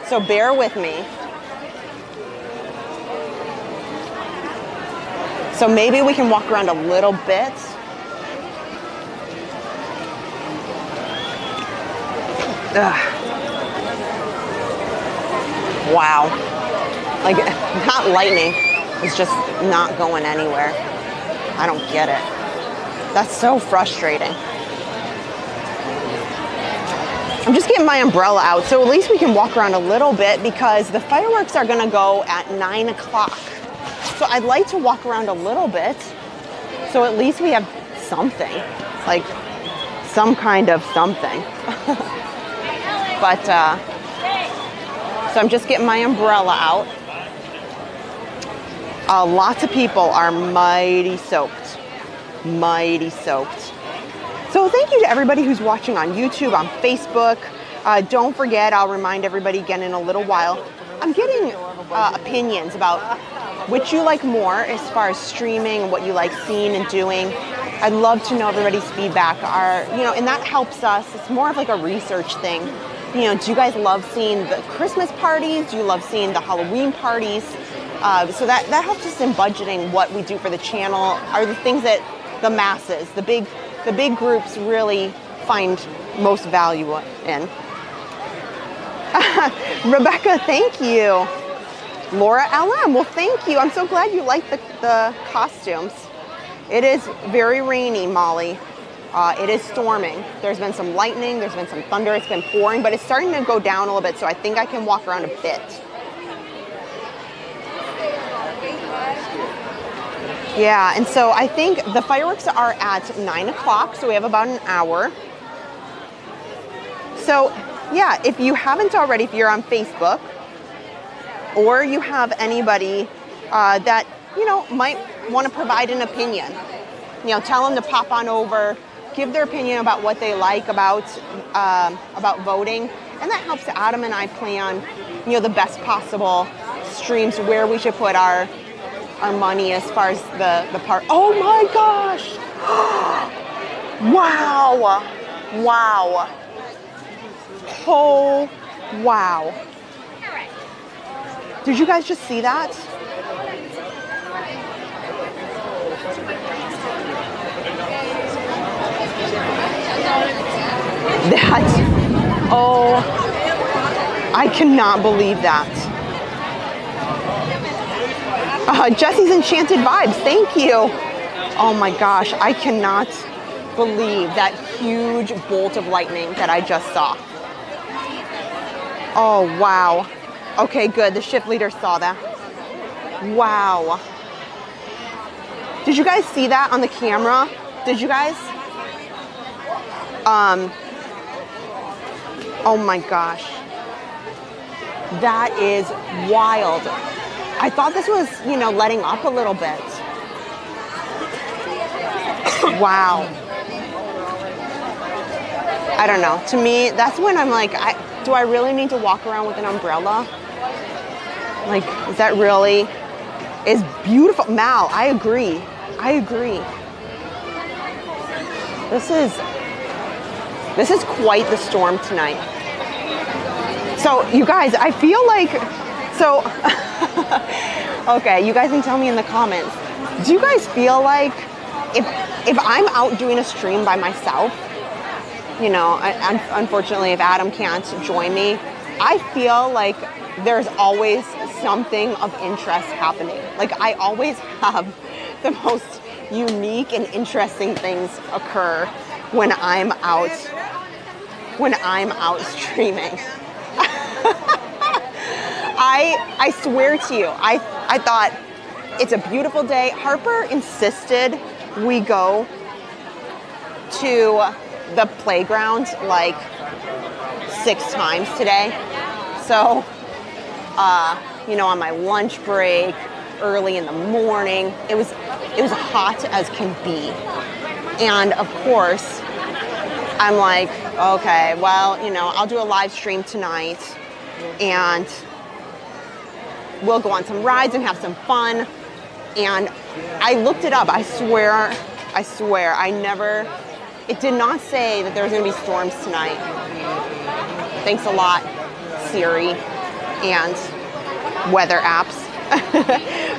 So bear with me. So maybe we can walk around a little bit. Wow. Like, that lightning is just not going anywhere. I don't get it. That's so frustrating. I'm just getting my umbrella out, so at least we can walk around a little bit because the fireworks are gonna go at 9 o'clock. So I'd like to walk around a little bit, so at least we have something, like some kind of something. But, so I'm just getting my umbrella out. Lots of people are mighty soaked, mighty soaked. So thank you to everybody who's watching on YouTube, on Facebook. Don't forget, I'll remind everybody again in a little while, I'm getting opinions about which you like more as far as streaming and what you like seeing and doing. I'd love to know everybody's feedback. And that helps us. It's more of like a research thing. Do you guys love seeing the Christmas parties? Do you love seeing the Halloween parties? So that helps us in budgeting what we do for the channel, are the things that the masses, the big groups really find most value in. Rebecca, thank you. Laura LM, well, thank you. I'm so glad you like the costumes. It is very rainy, Molly. It is storming. There's been some lightning, there's been some thunder, it's been pouring, but it's starting to go down a little bit, so I think I can walk around a bit. Yeah, and so I think the fireworks are at 9 o'clock, so we have about an hour. So yeah, if you haven't already, if you're on Facebook, or you have anybody that, might want to provide an opinion, tell them to pop on over, give their opinion about what they like about voting, and that helps Adam and I plan, the best possible streams where we should put our money as far as the part. Oh my gosh! Wow! Wow! Oh, wow! Did you guys just see that? Oh, I cannot believe that. Jesse's Enchanted Vibes, thank you. Oh my gosh, I cannot believe that huge bolt of lightning that I just saw. Oh, wow. Okay, good, the shift leader saw that. Wow. Did you guys see that on the camera? Did you guys? Oh my gosh. That is wild. I thought this was, letting up a little bit. Wow. I don't know. To me, that's when I'm like, do I really need to walk around with an umbrella? Like, is that really, is beautiful. Mal, I agree. I agree. This is quite the storm tonight. So you guys, I feel like, okay, you guys can tell me in the comments, do you guys feel like if I'm out doing a stream by myself, unfortunately if Adam can't join me, I feel like there's always something of interest happening. Like I always have the most unique and interesting things occur when I'm out streaming. I swear to you, I thought it's a beautiful day. Harper insisted we go to the playground like 6 times today. So, on my lunch break, early in the morning, it was hot as can be. And of course, I'm like, okay, well, I'll do a live stream tonight and we'll go on some rides and have some fun. And I looked it up. I swear, it did not say that there was going to be storms tonight. Thanks a lot, Siri and weather apps.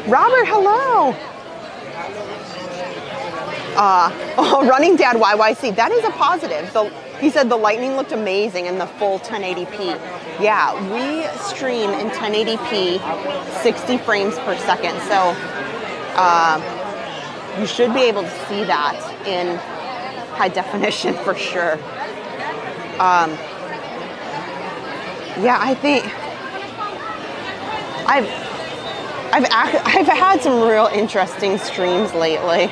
Robert, hello. Running Dad YYC, that is a positive. He said the lightning looked amazing in the full 1080p. Yeah, we stream in 1080p, 60 frames per second. So you should be able to see that in high definition for sure. Yeah, I think I've had some real interesting streams lately.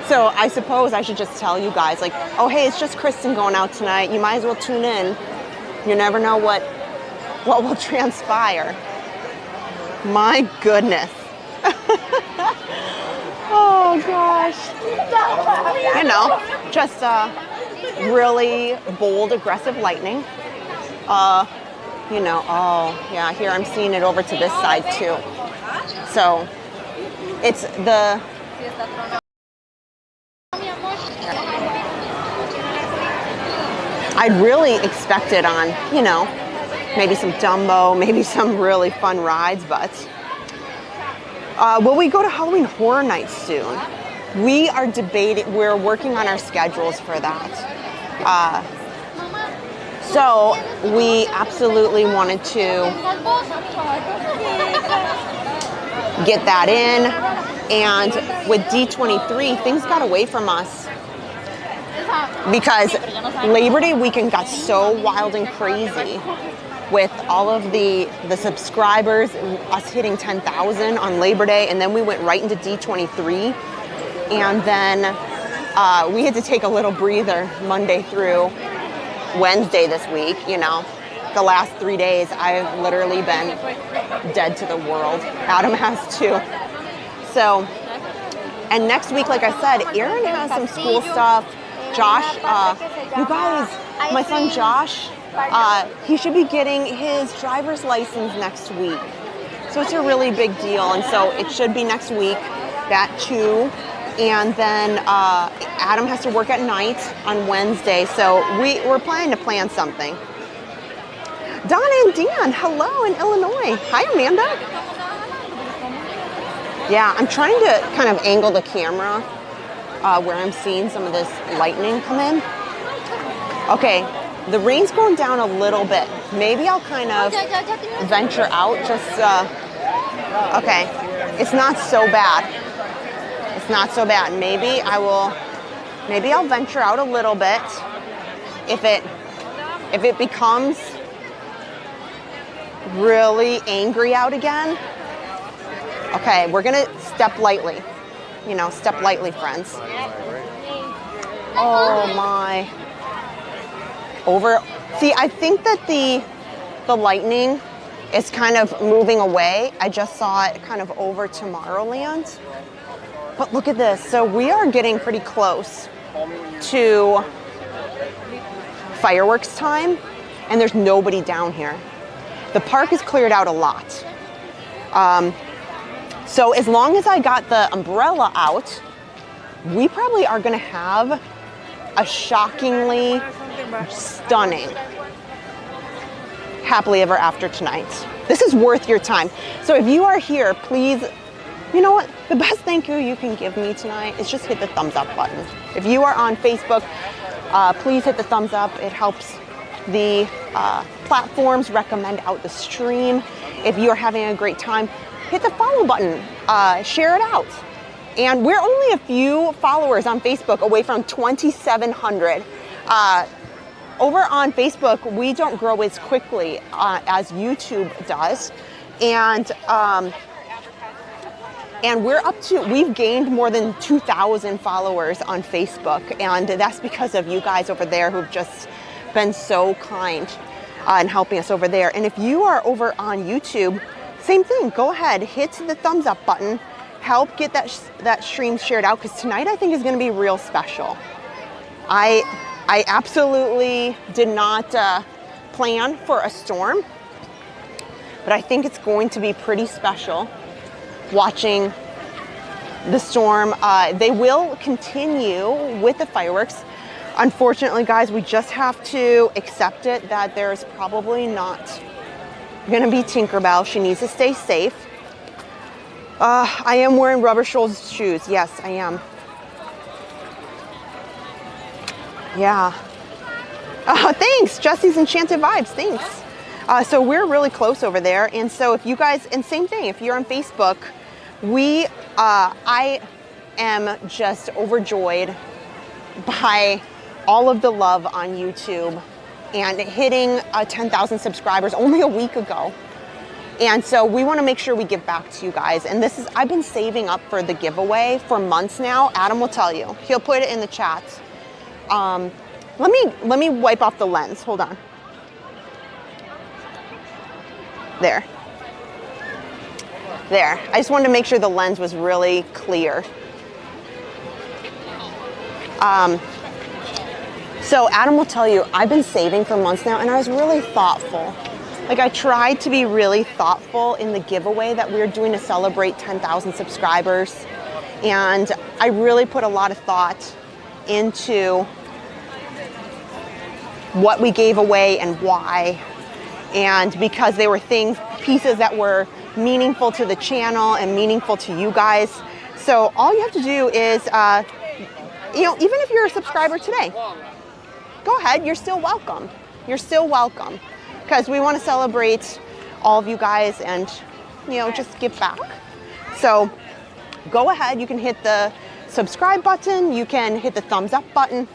So I suppose I should just tell you guys, like, oh hey, it's just Kristen going out tonight. You might as well tune in. You never know what will transpire. My goodness. Oh gosh. You know, just really bold, aggressive lightning. You know, oh yeah, here I'm seeing it over to this side too. So it's the I'd really expected on, you know, maybe some Dumbo, maybe some really fun rides, but will we go to Halloween Horror Nights soon? We are debating, we're working on our schedules for that. So we absolutely wanted to get that in, and with D23, things got away from us because Labor Day weekend got so wild and crazy with all of the subscribers, us hitting 10,000 on Labor Day, and then we went right into D23, and then we had to take a little breather Monday through Wednesday this week. You know, the last 3 days I've literally been dead to the world. Adam has too. So, and next week, like I said, Aaron has some school stuff. Josh, you guys, my son Josh, he should be getting his driver's license next week. So it's a really big deal, and so it should be next week, that too. And then Adam has to work at night on Wednesday, so we're planning to plan something. Donna and Dan, hello in Illinois. Hi, Amanda. Yeah, I'm trying to kind of angle the camera where I'm seeing some of this lightning come in. Okay, the rain's going down a little bit. Maybe I'll kind of venture out, just, okay, it's not so bad. It's not so bad. Maybe I'll venture out a little bit. If it becomes really angry out again, okay, we're gonna step lightly. You know, step lightly, friends. Oh my. See, I think that the lightning is kind of moving away. I just saw it kind of over Tomorrowland. But look at this. So we are getting pretty close to fireworks time, and there's nobody down here. The park is cleared out a lot. So as long as I got the umbrella out, we probably are gonna have a shockingly stunning happily ever after tonight. This is worth your time. So if you are here, please, you know what? The best thank you you can give me tonight is just hit the thumbs up button. If you are on Facebook, please hit the thumbs up. It helps the platforms recommend out the stream. If you are having a great time, hit the follow button, share it out. And we're only a few followers on Facebook away from 2,700. Over on Facebook, we don't grow as quickly as YouTube does. And we've gained more than 2,000 followers on Facebook. And that's because of you guys over there who've just been so kind in helping us over there. And if you are over on YouTube, same thing, go ahead, hit the thumbs up button, help get that stream shared out, because tonight I think is gonna be real special. I absolutely did not plan for a storm, but I think it's going to be pretty special watching the storm. They will continue with the fireworks. Unfortunately, guys, we just have to accept it that there's probably not gonna be Tinkerbell. She needs to stay safe. I am wearing rubber-soled shoes. Yes, I am. Yeah. Thanks, Jesse's Enchanted Vibes, thanks. So we're really close over there, and so if you guys, and same thing, if you're on Facebook, I am just overjoyed by all of the love on YouTube and hitting 10,000 subscribers only a week ago. And so we want to make sure we give back to you guys. And this is, I've been saving up for the giveaway for months now. Adam will tell you. He'll put it in the chat. Let me wipe off the lens. Hold on. There. There. I just wanted to make sure the lens was really clear. So Adam will tell you, I've been saving for months now, and I was really thoughtful. Like, I tried to be really thoughtful in the giveaway that we were doing to celebrate 10,000 subscribers. And I really put a lot of thought into what we gave away and why. And because they were pieces that were meaningful to the channel and meaningful to you guys. So all you have to do is, even if you're a subscriber today, go ahead, you're still welcome. You're still welcome. Because we want to celebrate all of you guys and, just give back. So go ahead, you can hit the subscribe button, you can hit the thumbs up button.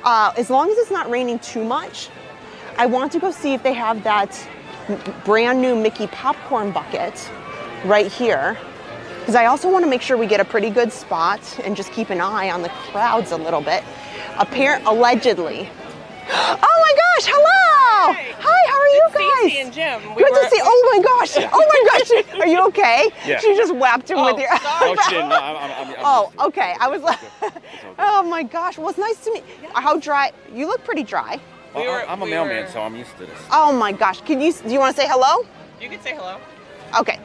As long as it's not raining too much, I want to go see if they have that brand new Mickey popcorn bucket right here. Because I also want to make sure we get a pretty good spot and just keep an eye on the crowds a little bit. Allegedly. Oh my gosh, hello! Hi, how are you guys? Stacey and Jim. Good to see. Oh my gosh! Oh my gosh! Are you okay? Yeah. She just whapped him with your. No, she didn't. No, I'm Oh, okay. I was like, oh my gosh. Well, it's nice to meet. How dry? You look pretty dry. I'm a mailman, so I'm used to this. Oh my gosh. Do you want to say hello? You can say hello. Okay.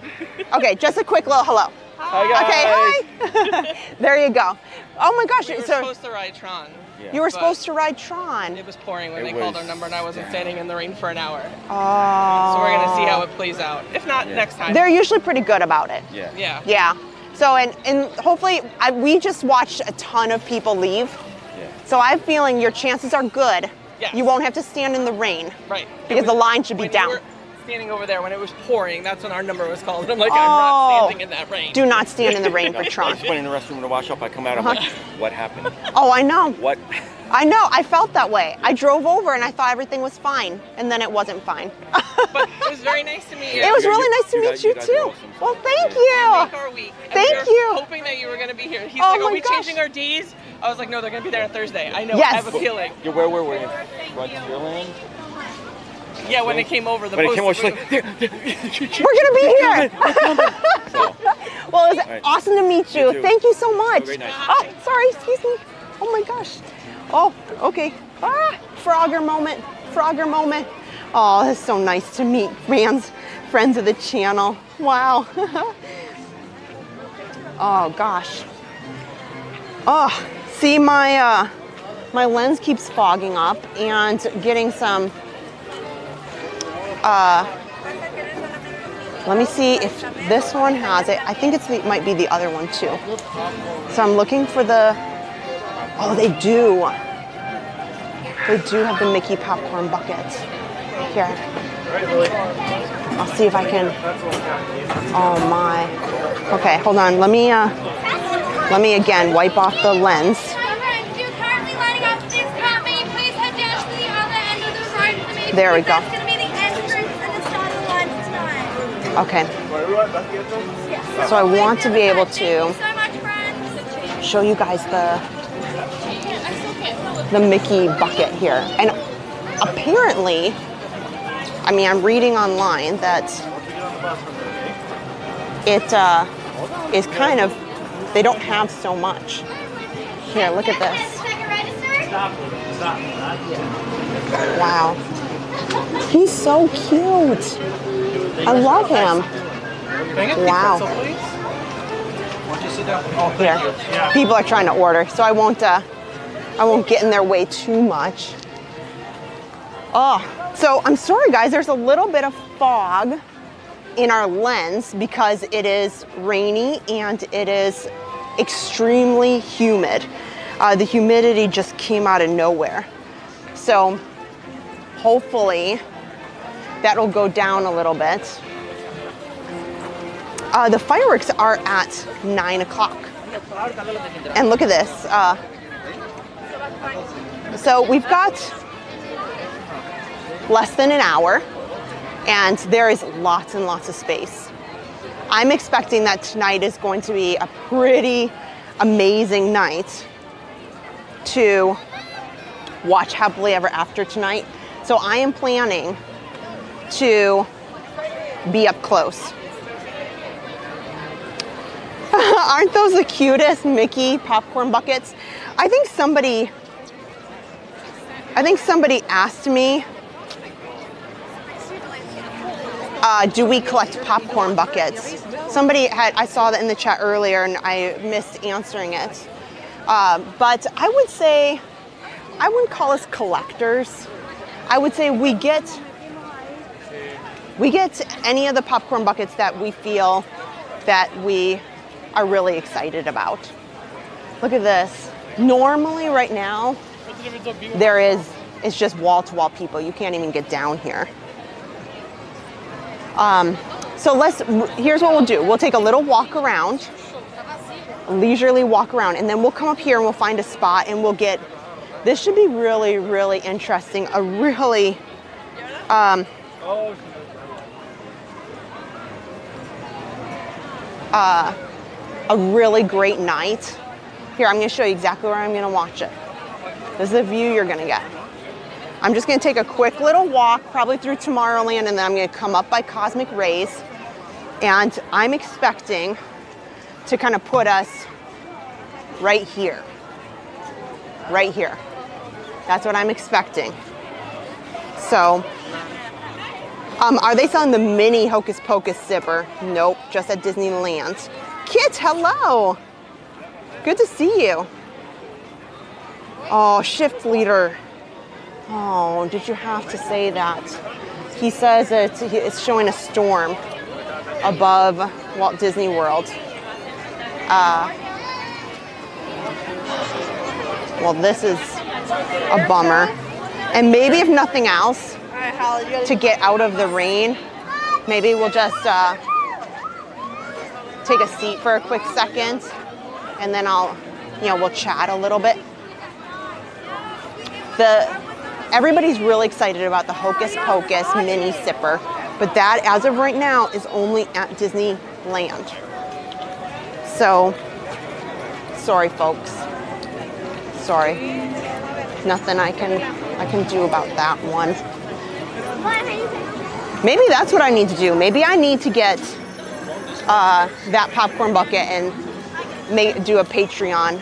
Okay. Just a quick little hello. Hi, guys. Okay. Hi. There you go. Oh my gosh. We were supposed to ride Tron. Yeah. You were supposed to ride Tron. It was pouring when they called our number, and I wasn't standing in the rain for an hour. Oh. So we're gonna see how it plays out. If not, next time. They're usually pretty good about it. Yeah. Yeah. Yeah. So, and hopefully, we just watched a ton of people leave. Yeah. So I'm feeling your chances are good. Yes. You won't have to stand in the rain. Right. Because the line should be down. We were standing over there when it was pouring, that's when our number was called. I'm like, I'm not standing in that rain. Do not stand in the rain for I Tron. just went in the restroom to wash up. I come out, I'm like, what happened? Oh, I know. What? I know. I felt that way. I drove over and I thought everything was fine, and then it wasn't fine. But it was very nice to meet you. It was really nice to meet you guys too. are awesome. Well, thank You you. make our week. And Thank we were you. hoping that you were going to be here. He's Oh like, my are we gosh. changing our days? I was like, no, they're going to be there on Thursday. I know. Yes. I have a feeling. Yeah, where were we? Frontierland? Yeah, when it came over, the When it post. came over, she's like, We're gonna be here. So, Well, it was right. awesome to meet you. You too. Thank you so much. Very nice. Oh, sorry. Excuse me. Oh my gosh. Oh, okay. Ah, Frogger moment. Frogger moment. Oh, it's so nice to meet friends of the channel. Wow. Oh gosh. Oh, see my my lens keeps fogging up and getting some. Let me see if this one has it. I think it might be the other one too. So I'm looking for the. Oh, they do. They do have the Mickey popcorn bucket. Here. I'll see if I can. Oh my. Okay, hold on. Let me again wipe off the lens. There we go. Okay. So I want to be able to show you guys the Mickey bucket here. And apparently, I mean, I'm reading online that it is kind of, they don't have so much. Here, look at this. Wow. He's so cute. I love him. Wow. Here. People are trying to order, so I won't get in their way too much. Oh, so I'm sorry guys, there's a little bit of fog in our lens because it is rainy and it is extremely humid. The humidity just came out of nowhere. So hopefully that'll go down a little bit. The fireworks are at 9 o'clock. And look at this. So we've got less than an hour, and there is lots and lots of space. I'm expecting that tonight is going to be a pretty amazing night to watch Happily Ever After tonight. So I am planning to be up close. Aren't those the cutest Mickey popcorn buckets? I think somebody asked me, do we collect popcorn buckets? I saw that in the chat earlier and I missed answering it. But I would say, I wouldn't call us collectors. I would say we get any of the popcorn buckets that we feel that we are really excited about. Look at this. Normally right now, it's just wall-to-wall people. You can't even get down here. So here's what we'll do. We'll take a little walk around, a leisurely walk around, and then we'll come up here and we'll find a spot and we'll get, this should be really, really interesting. A really, a really great night. Here, I'm gonna show you exactly where I'm gonna watch it. This is the view you're gonna get. I'm just gonna take a quick little walk, probably through Tomorrowland, and then I'm gonna come up by Cosmic Rays. And I'm expecting to kind of put us right here. Right here. That's what I'm expecting. So, are they selling the mini Hocus Pocus zipper? Nope, just at Disneyland. Kit, hello. Good to see you. Oh, shift leader. Oh, did you have to say that? He says it's showing a storm above Walt Disney World. Well, this is a bummer. And maybe if nothing else, to get out of the rain, maybe we'll just take a seat for a quick second, and then we'll chat a little bit. Everybody's really excited about the Hocus Pocus mini zipper, but that, as of right now, is only at Disneyland. So, sorry, folks. Sorry. Nothing I can do about that one. Maybe that's what I need to do. Maybe I need to get that popcorn bucket and do a Patreon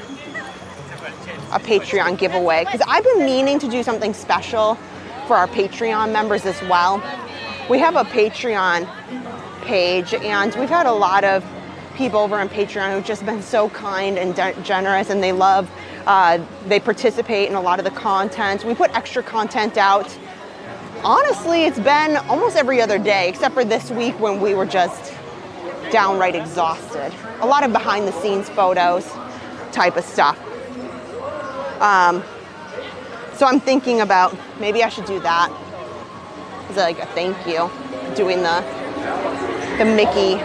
giveaway, because I've been meaning to do something special for our Patreon members as well. We have a Patreon page, and we've had a lot of people over on Patreon who've just been so kind and generous, and they participate in a lot of the content. We put extra content out. Honestly, it's been almost every other day, except for this week when we were just downright exhausted. A lot of behind the scenes photos type of stuff. So I'm thinking about, maybe I should do that as like a thank you, doing the Mickey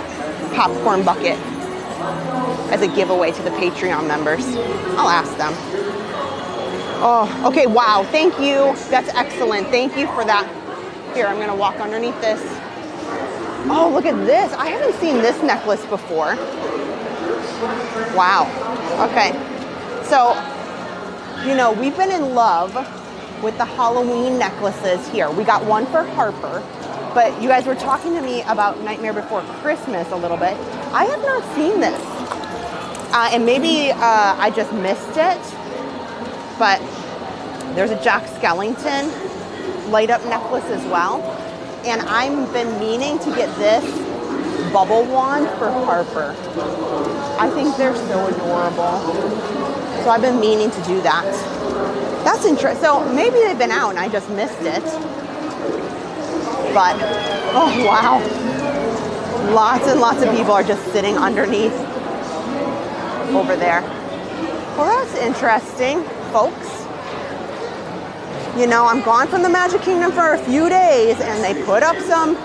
popcorn bucket as a giveaway to the Patreon members. I'll ask them. Oh, okay, wow, thank you. That's excellent. Thank you for that. Here, I'm gonna walk underneath this. Oh, look at this. I haven't seen this necklace before. Wow, okay. So, we've been in love with the Halloween necklaces here. We got one for Harper, but you guys were talking to me about Nightmare Before Christmas a little bit. I have not seen this. And maybe I just missed it, but there's a Jack Skellington light up necklace as well. And I've been meaning to get this bubble wand for Harper. I think they're so adorable. So I've been meaning to do that. That's interesting. So maybe they've been out and I just missed it. But, oh wow. Lots and lots of people are just sitting underneath over there. Well, that's interesting, folks. You know, I'm gone from the Magic Kingdom for a few days and they put up some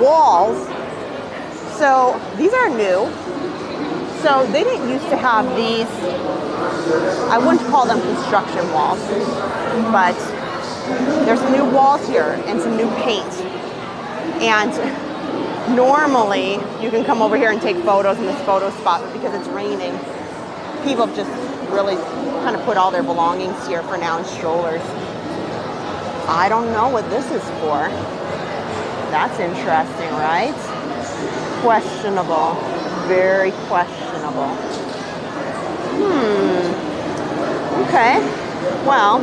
walls. So these are new. So they didn't used to have these, I wouldn't call them construction walls, but there's some new walls here and some new paint. And normally you can come over here and take photos in this photo spot, but because it's raining, people have just really kind of put all their belongings here for now in strollers. I don't know what this is for. That's interesting, right? Questionable. Very questionable. Okay. Well,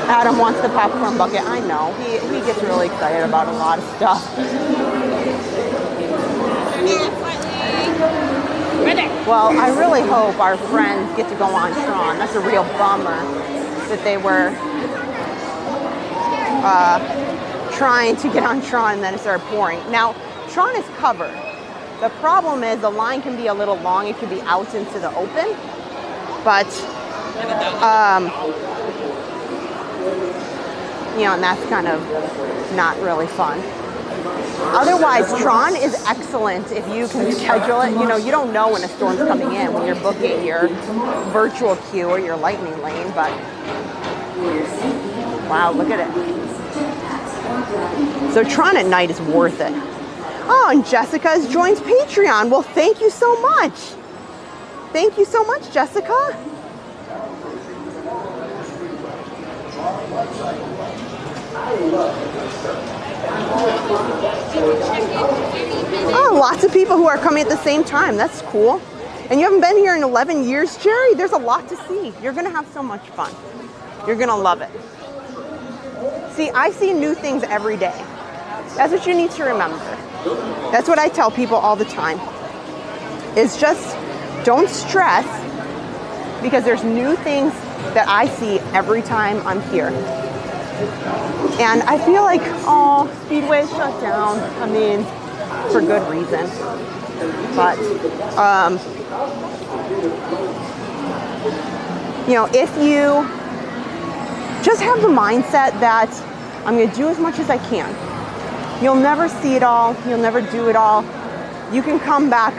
Adam wants the popcorn bucket. I know. He gets really excited about a lot of stuff. Well, I really hope our friends get to go on Tron. That's a real bummer that they were trying to get on Tron and then it started pouring. Now, Tron is covered. The problem is the line can be a little long. It could be out into the open, but you know, and that's kind of not really fun. Otherwise, Tron is excellent if you can schedule it. You know, you don't know when a storm's coming in when you're booking your virtual queue or your lightning lane, but wow, look at it. So Tron at night is worth it. Oh, and Jessica has joined Patreon. Well, thank you so much. Thank you so much, Jessica. Oh, lots of people who are coming at the same time. That's cool. And you haven't been here in 11 years, Jerry? There's a lot to see. You're going to have so much fun. You're going to love it. See, I see new things every day. That's what you need to remember. That's what I tell people all the time. Is just don't stress because there's new things that I see every time I'm here. And I feel like, oh, Speedway shut down. I mean, for good reason. But, you know, if you just have the mindset that I'm going to do as much as I can. You'll never see it all. You'll never do it all. You can come back.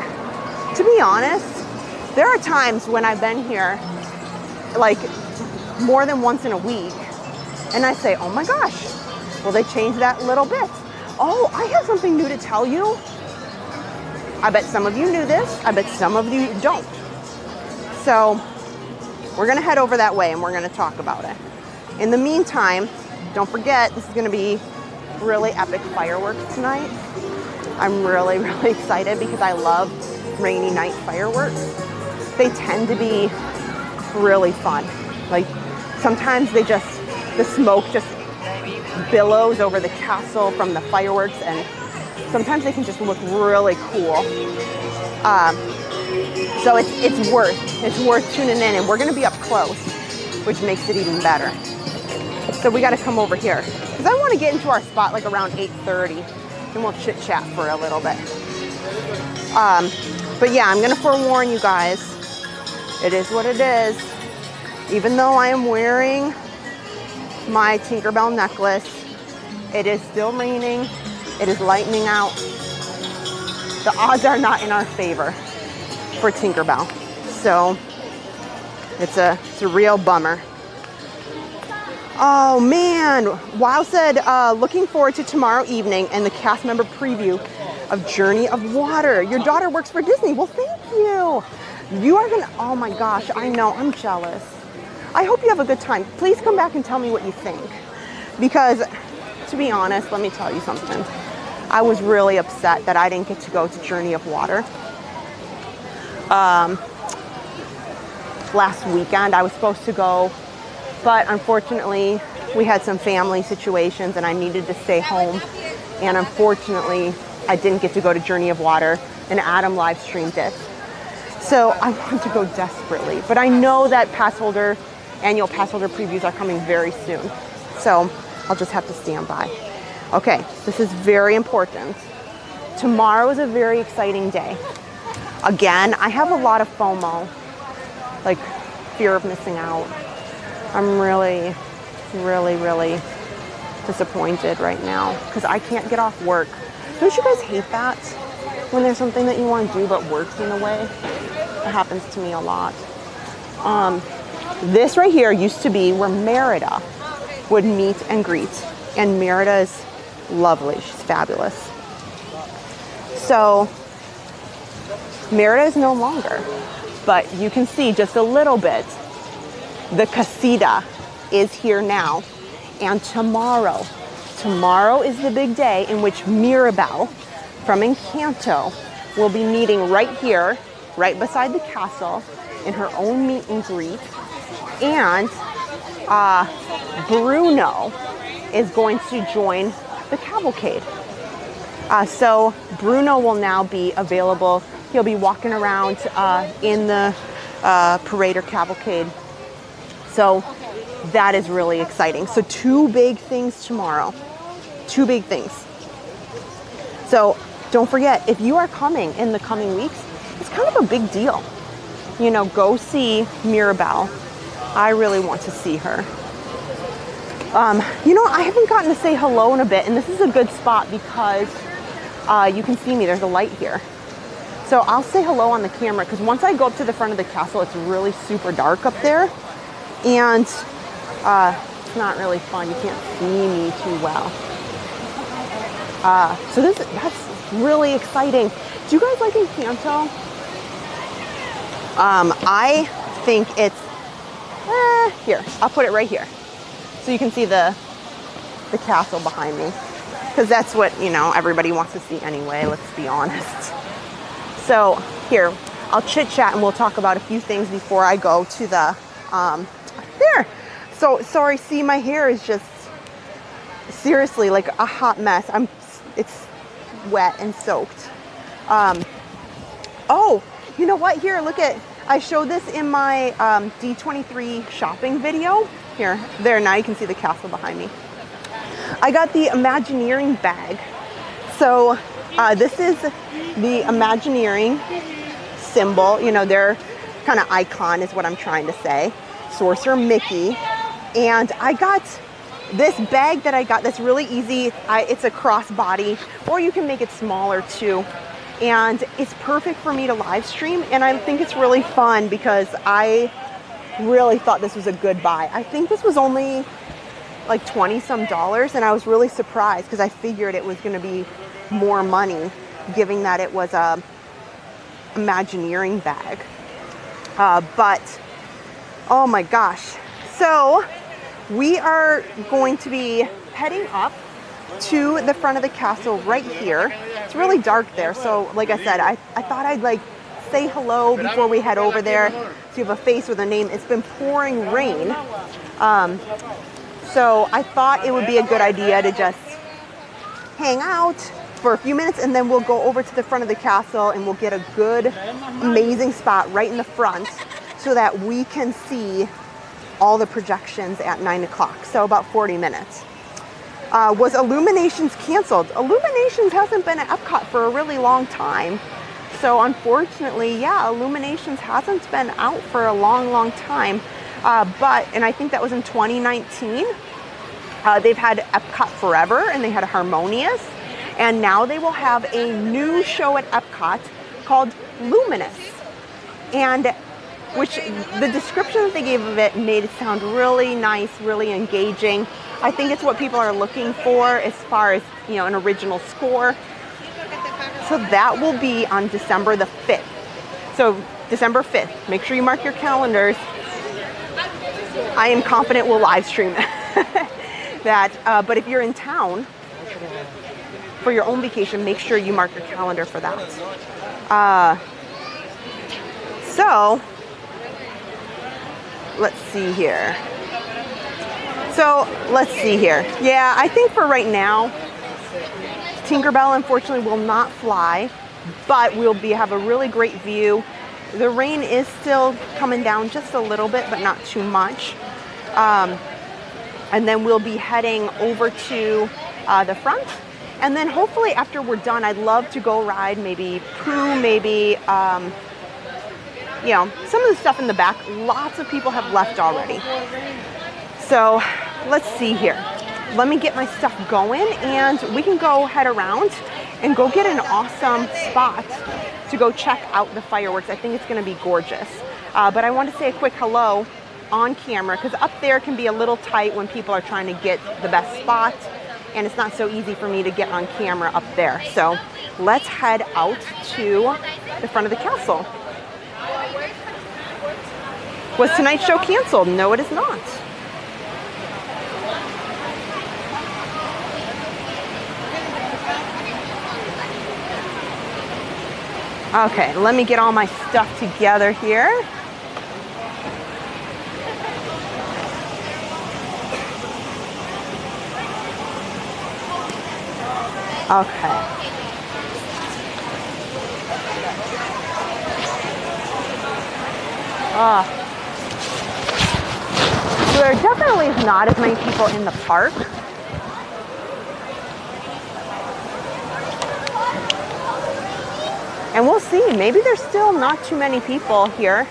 To be honest, there are times when I've been here like more than once in a week and I say, oh my gosh, will they change that little bit? Oh, I have something new to tell you. I bet some of you knew this. I bet some of you don't. So we're going to head over that way and we're going to talk about it. In the meantime, don't forget, this is going to be really epic fireworks tonight. I'm really, really excited because I love rainy night fireworks. They tend to be really fun. Like sometimes the smoke just billows over the castle from the fireworks and sometimes they can just look really cool. So it's worth tuning in and we're gonna be up close, which makes it even better. So we gotta come over here because I wanna get into our spot like around 8:30 and we'll chit chat for a little bit. But yeah, I'm gonna forewarn you guys, it is what it is. Even though I am wearing my Tinkerbell necklace, it is still raining, it is lightning out. The odds are not in our favor for Tinkerbell. So it's a real bummer. Oh man, Wow said, looking forward to tomorrow evening and the cast member preview of Journey of Water. Your daughter works for Disney. Well, thank you. You are gonna, oh my gosh, I know, I'm jealous. I hope you have a good time. Please come back and tell me what you think. Because to be honest, let me tell you something. I was really upset that I didn't get to go to Journey of Water. Last weekend I was supposed to go, but unfortunately we had some family situations and I needed to stay home. And unfortunately, I didn't get to go to Journey of Water and Adam live streamed it. So I want to go desperately, but I know that annual pass holder previews are coming very soon. So I'll just have to stand by. Okay, this is very important. Tomorrow is a very exciting day. Again, I have a lot of FOMO, like fear of missing out. I'm really really, really disappointed right now because I can't get off work. Don't you guys hate that? When there's something that you want to do but work's in the way? It happens to me a lot. This right here used to be where Merida would meet and greet. And Merida is lovely. She's fabulous. So Merida is no longer, but you can see just a little bit. The casita is here now. And tomorrow is the big day in which Mirabelle from Encanto will be meeting right here, right beside the castle, in her own meet and greet. And Bruno is going to join the cavalcade. So Bruno will now be available. He'll be walking around in the parade or cavalcade. So that is really exciting. So 2 big things tomorrow. 2 big things. So don't forget, if you are coming in the coming weeks, it's kind of a big deal. You know, go see Mirabelle. I really want to see her. You know, I haven't gotten to say hello in a bit, and this is a good spot because you can see me. There's a light here. So I'll say hello on the camera because once I go up to the front of the castle, it's really super dark up there. And it's not really fun. You can't see me too well. So that's really exciting. Do you guys like Encanto? I think it's, here, I'll put it right here. So you can see the castle behind me. Because that's what, you know, everybody wants to see anyway, let's be honest. So here, I'll chit chat and we'll talk about a few things before I go to the, there. So sorry, see, my hair is just seriously like a hot mess. It's wet and soaked. Oh, you know what? Here, look at, I showed this in my D23 shopping video. Here, there, now you can see the castle behind me. I got the Imagineering bag. So this is the Imagineering symbol. You know, their kind of icon is what I'm trying to say. Sorcerer Mickey. And I got this bag that I got that's really easy. It's a crossbody, or you can make it smaller too. And it's perfect for me to live stream. And I think it's really fun because I really thought this was a good buy. I think this was only like $20-some, and I was really surprised because I figured it was going to be more money, given that it was a Imagineering bag. But oh my gosh! So we are going to be heading up to the front of the castle right here. It's really dark there, so like I said, I thought I'd like say hello before we head over there. So you have a face with a name. It's been pouring rain. So I thought it would be a good idea to just hang out for a few minutes and then we'll go over to the front of the castle and we'll get a good, amazing spot right in the front so that we can see all the projections at 9 o'clock. So about 40 minutes. Was Illuminations canceled? Illuminations hasn't been at Epcot for a really long time. So unfortunately, yeah, Illuminations hasn't been out for a long time. And I think that was in 2019. They've had Epcot Forever and they had Harmonious. And now they will have a new show at Epcot called Luminous. And which the description that they gave of it made it sound really nice, really engaging. I think it's what people are looking for as far as, you know, an original score. So that will be on December the 5th. So December 5th, make sure you mark your calendars. I am confident we'll live stream that. But if you're in town for your own vacation, make sure you mark your calendar for that. So let's see here. Yeah, I think for right now, Tinkerbell unfortunately will not fly, but we'll have a really great view. The rain is still coming down just a little bit, but not too much. And then we'll be heading over to the front. And then hopefully after we're done, I'd love to go ride maybe Pooh, maybe, you know, some of the stuff in the back. Lots of people have left already. So let's see here. Let me get my stuff going and we can go head around and go get an awesome spot to go check out the fireworks. I think it's gonna be gorgeous. But I want to say a quick hello on camera because up there can be a little tight when people are trying to get the best spot, and it's not so easy for me to get on camera up there. So let's head out to the front of the castle. Was tonight's show canceled? No, it is not. Okay, let me get all my stuff together here. Okay. So there definitely is not as many people in the park. And we'll see, maybe there's still not too many people here.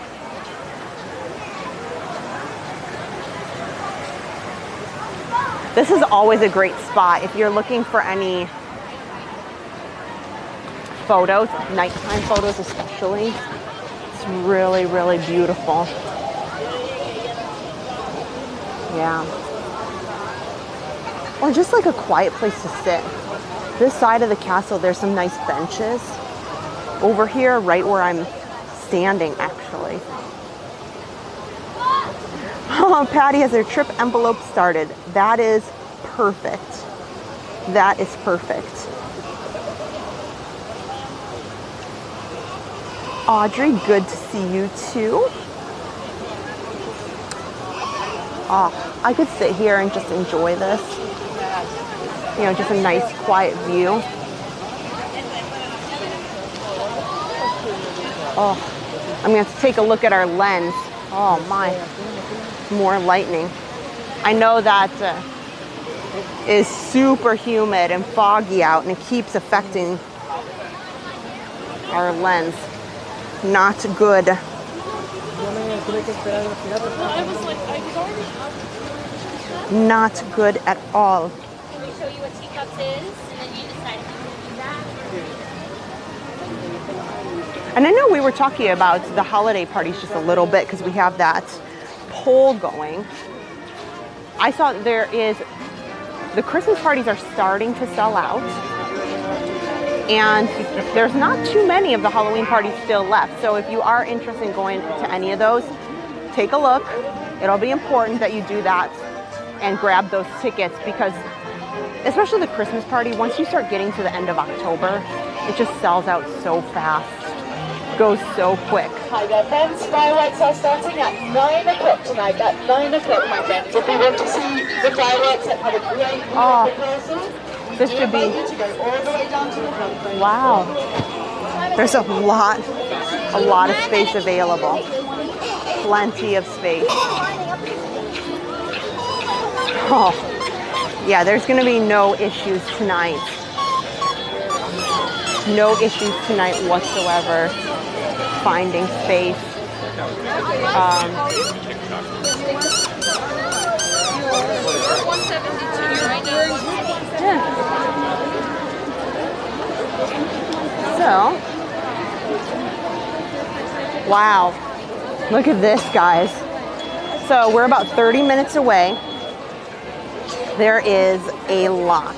This is always a great spot if you're looking for any photos, nighttime photos especially. It's really, really beautiful. Yeah. Or just like a quiet place to sit. This side of the castle, there's some nice benches. Over here, right where I'm standing, actually. Oh, Patty has her trip envelope started. That is perfect. That is perfect. Audrey, good to see you too. Oh, I could sit here and just enjoy this. You know, just a nice quiet view. Oh, I'm gonna have to take a look at our lens. Oh my, more lightning. I know that is super humid and foggy out and it keeps affecting our lens. Not good. Not good at all. Can we show you what teacups is and then you decide if you want to do that? And I know we were talking about the holiday parties just a little bit because we have that poll going. I saw there is, the Christmas parties are starting to sell out. And there's not too many of the Halloween parties still left. So if you are interested in going to any of those, take a look. It'll be important that you do that and grab those tickets because especially the Christmas party, once you start getting to the end of October, it just sells out so fast. Goes so quick. Hi there friends, fireworks are starting at 9 o'clock tonight. At 9 o'clock, my friends. If you want to see the fireworks and have a great view of the castle, this should be, to go all the way down to the front. wow. There's a lot of space available. Plenty of space. Oh, yeah, there's gonna be no issues tonight. No issues tonight whatsoever. Finding space. Yeah. So, wow, look at this, guys. So we're about 30 minutes away. There is a lot,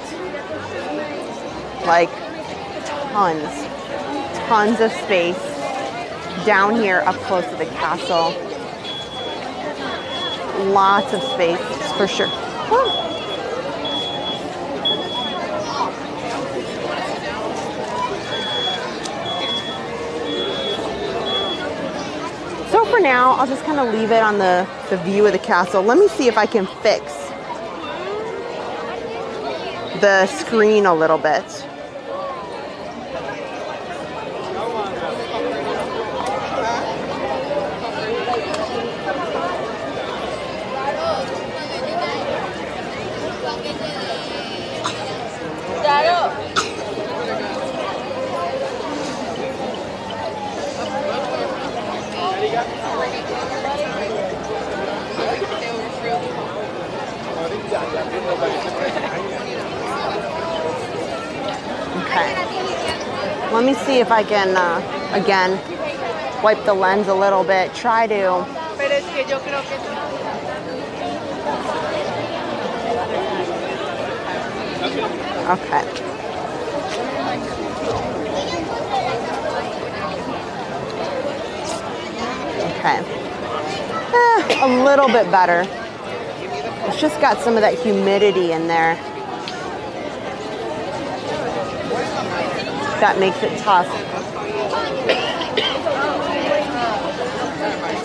like tons of space down here up close to the castle. Lots of space for sure. Oh. So for now, I'll just kind of leave it on the view of the castle. Let me see if I can fix the screen a little bit. Okay. Let me see if I can, again, wipe the lens a little bit. Try to. Okay. Okay. A little bit better. It's just got some of that humidity in there. That makes it tough.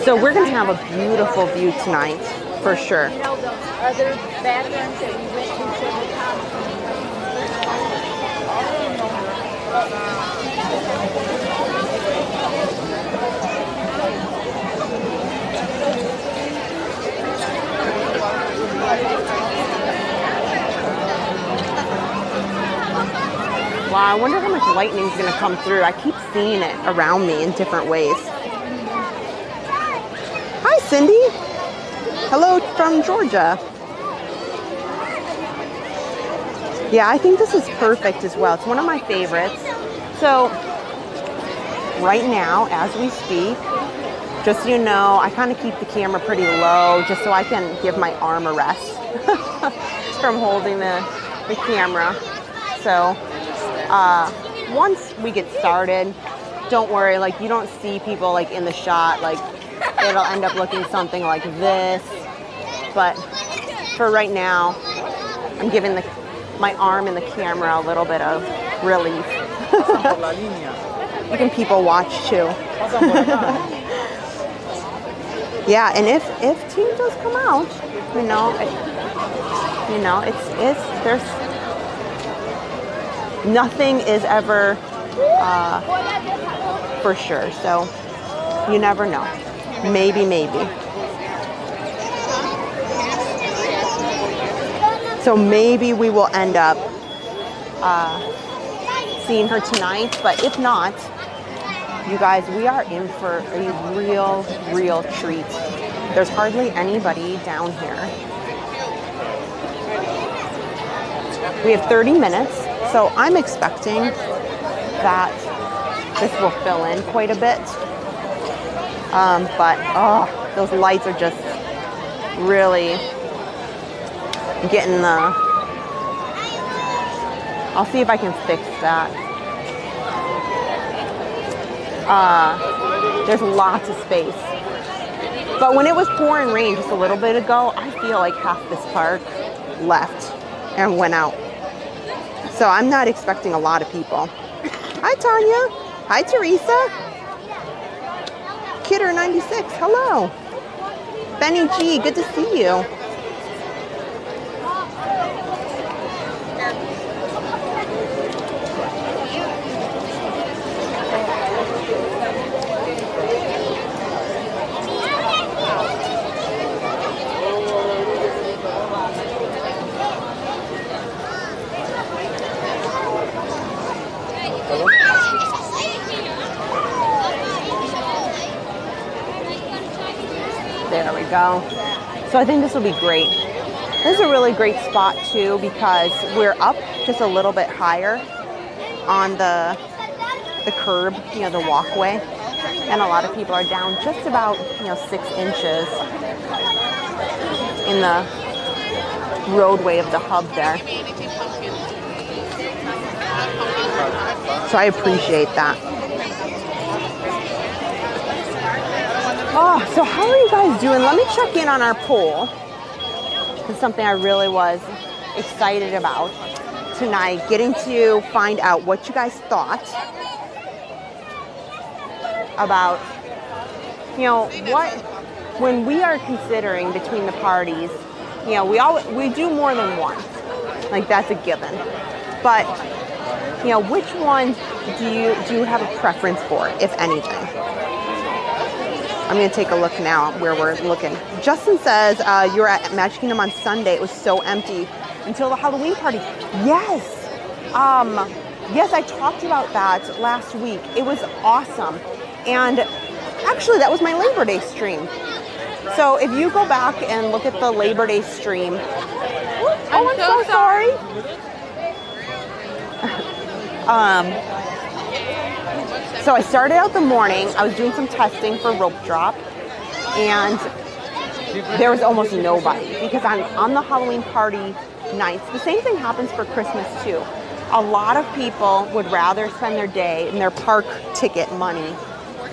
So we're gonna have a beautiful view tonight, for sure. Other bathrooms that we went to several times. Wow, I wonder how much lightning's gonna come through. I keep seeing it around me in different ways. Hi, Cindy. Hello from Georgia. Yeah, I think this is perfect as well. It's one of my favorites. So, right now, as we speak, just so you know, I kind of keep the camera pretty low just so I can give my arm a rest from holding the camera. So, once we get started, don't worry, like you don't see people like in the shot, like it'll end up looking something like this. But for right now, I'm giving my arm and the camera a little bit of relief. You can people watch too. Yeah, and if team does come out, there's nothing is ever for sure. So you never know. Maybe. So maybe we will end up seeing her tonight, but if not, you guys, we are in for a real treat. There's hardly anybody down here. We have 30 minutes, so I'm expecting that this will fill in quite a bit. But those lights are just really getting the... I'll see if I can fix that. There's lots of space. But when it was pouring rain just a little bit ago, I feel like half this park left and went out. So I'm not expecting a lot of people. Hi, Tanya. Hi, Teresa. Kidder96, hello. Benny G, good to see you. There we go. So I think this will be great. This is a really great spot too because we're up just a little bit higher on the curb, the walkway, and a lot of people are down just about 6 inches in the roadway of the hub there. So I appreciate that. Oh, so how are you guys doing? Let me check in on our poll. It's something I really was excited about tonight, getting to find out what you guys thought about, when we are considering between the parties, we do more than one. Like that's a given. But, which one do you have a preference for, if anything? I'm going to take a look now where we're looking. Justin says, you were at Magic Kingdom on Sunday. It was so empty until the Halloween party. Yes. Yes, I talked about that last week. It was awesome. And actually, that was my Labor Day stream. So if you go back and look at the Labor Day stream, I'm so sorry. So I started out the morning. I was doing some testing for rope drop, and there was almost nobody because on the Halloween party nights, the same thing happens for Christmas too. A lot of people would rather spend their day in their park ticket money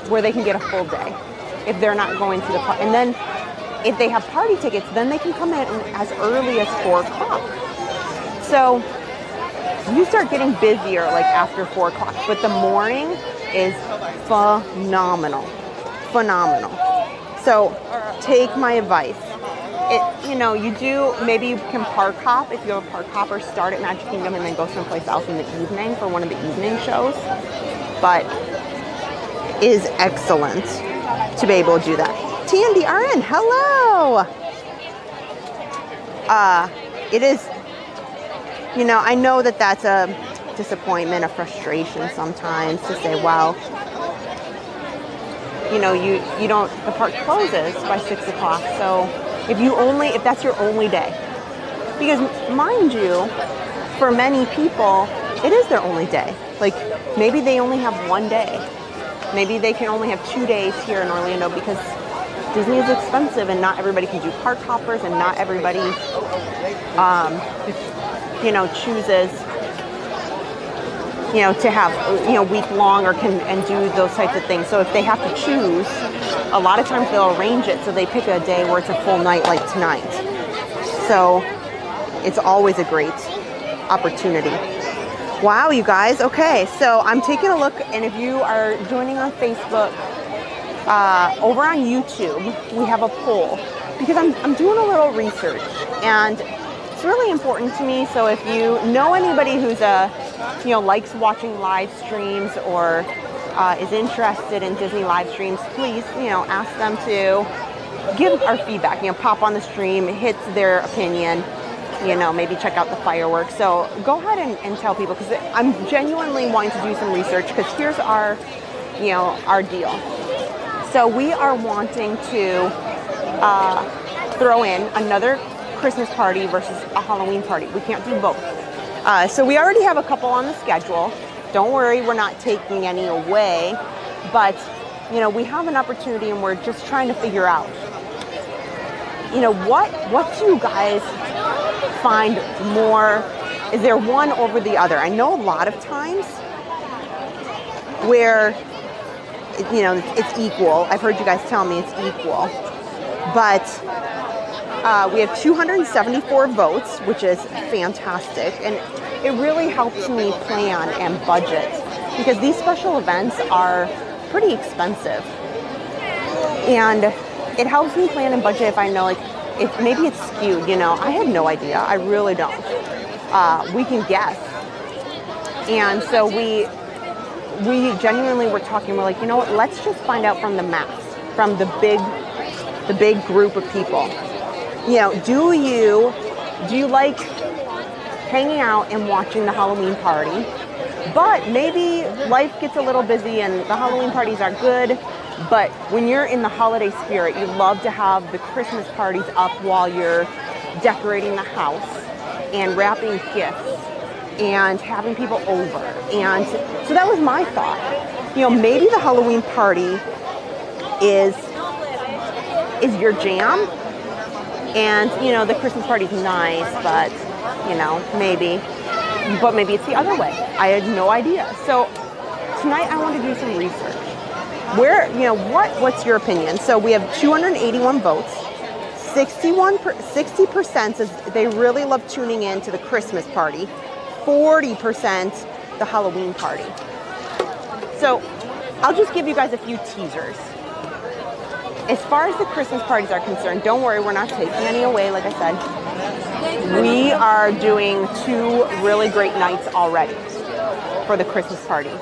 where they can get a full day if they're not going to the park. And then if they have party tickets, then they can come in as early as 4 o'clock. So you start getting busier like after 4 o'clock, but the morning is phenomenal, phenomenal. So take my advice. You do, maybe you can park hop if you have a park hop, or start at Magic Kingdom and then go someplace else in the evening for one of the evening shows. But it is excellent to be able to do that. TNDRN, hello. It is, I know that that's a disappointment, a frustration sometimes to say, well, you don't, the park closes by 6 o'clock. So if that's your only day, because mind you, for many people, it is their only day. Like maybe they only have one day. Maybe they can only have 2 days here in Orlando because Disney is expensive and not everybody can do park hoppers, and not everybody, chooses, to have, week long or and do those types of things. So if they have to choose, a lot of times they'll arrange it so they pick a day where it's a full night like tonight. So it's always a great opportunity. Wow, you guys. Okay, so I'm taking a look, and if you are joining on Facebook, over on YouTube, we have a poll because I'm doing a little research, and it's really important to me. So if you know anybody who's likes watching live streams or is interested in Disney live streams, please, ask them to give our feedback. Pop on the stream, hit their opinion. Maybe check out the fireworks. So go ahead and tell people, because I'm genuinely wanting to do some research, because here's our deal. So we are wanting to throw in another Christmas party versus a Halloween party. We can't do both. So we already have a couple on the schedule. Don't worry, we're not taking any away, but we have an opportunity, and we're just trying to figure out, what do you guys find more? Is there one over the other? I know a lot of times where it's equal. I've heard you guys tell me it's equal, but we have 274 votes, which is fantastic, and it really helps me plan and budget, because these special events are pretty expensive, and it helps me plan and budget if I know, if maybe it's skewed. I had no idea. I really don't. We can guess, and so we genuinely were talking. We're like, what? Let's just find out from the mass, from the big group of people. Do you like hanging out and watching the Halloween party? But maybe life gets a little busy and the Halloween parties are good, but when you're in the holiday spirit, you love to have the Christmas parties up while you're decorating the house and wrapping gifts and having people over. And so that was my thought. Maybe the Halloween party is your jam, and the Christmas party's nice, but maybe it's the other way. I had no idea. So tonight I want to do some research. What's your opinion? So we have 281 votes. 60% says they really love tuning in to the Christmas party. 40% the Halloween party. So I'll just give you guys a few teasers. As far as the Christmas parties are concerned, don't worry, we're not taking any away, like I said. We are doing 2 really great nights already for the Christmas party.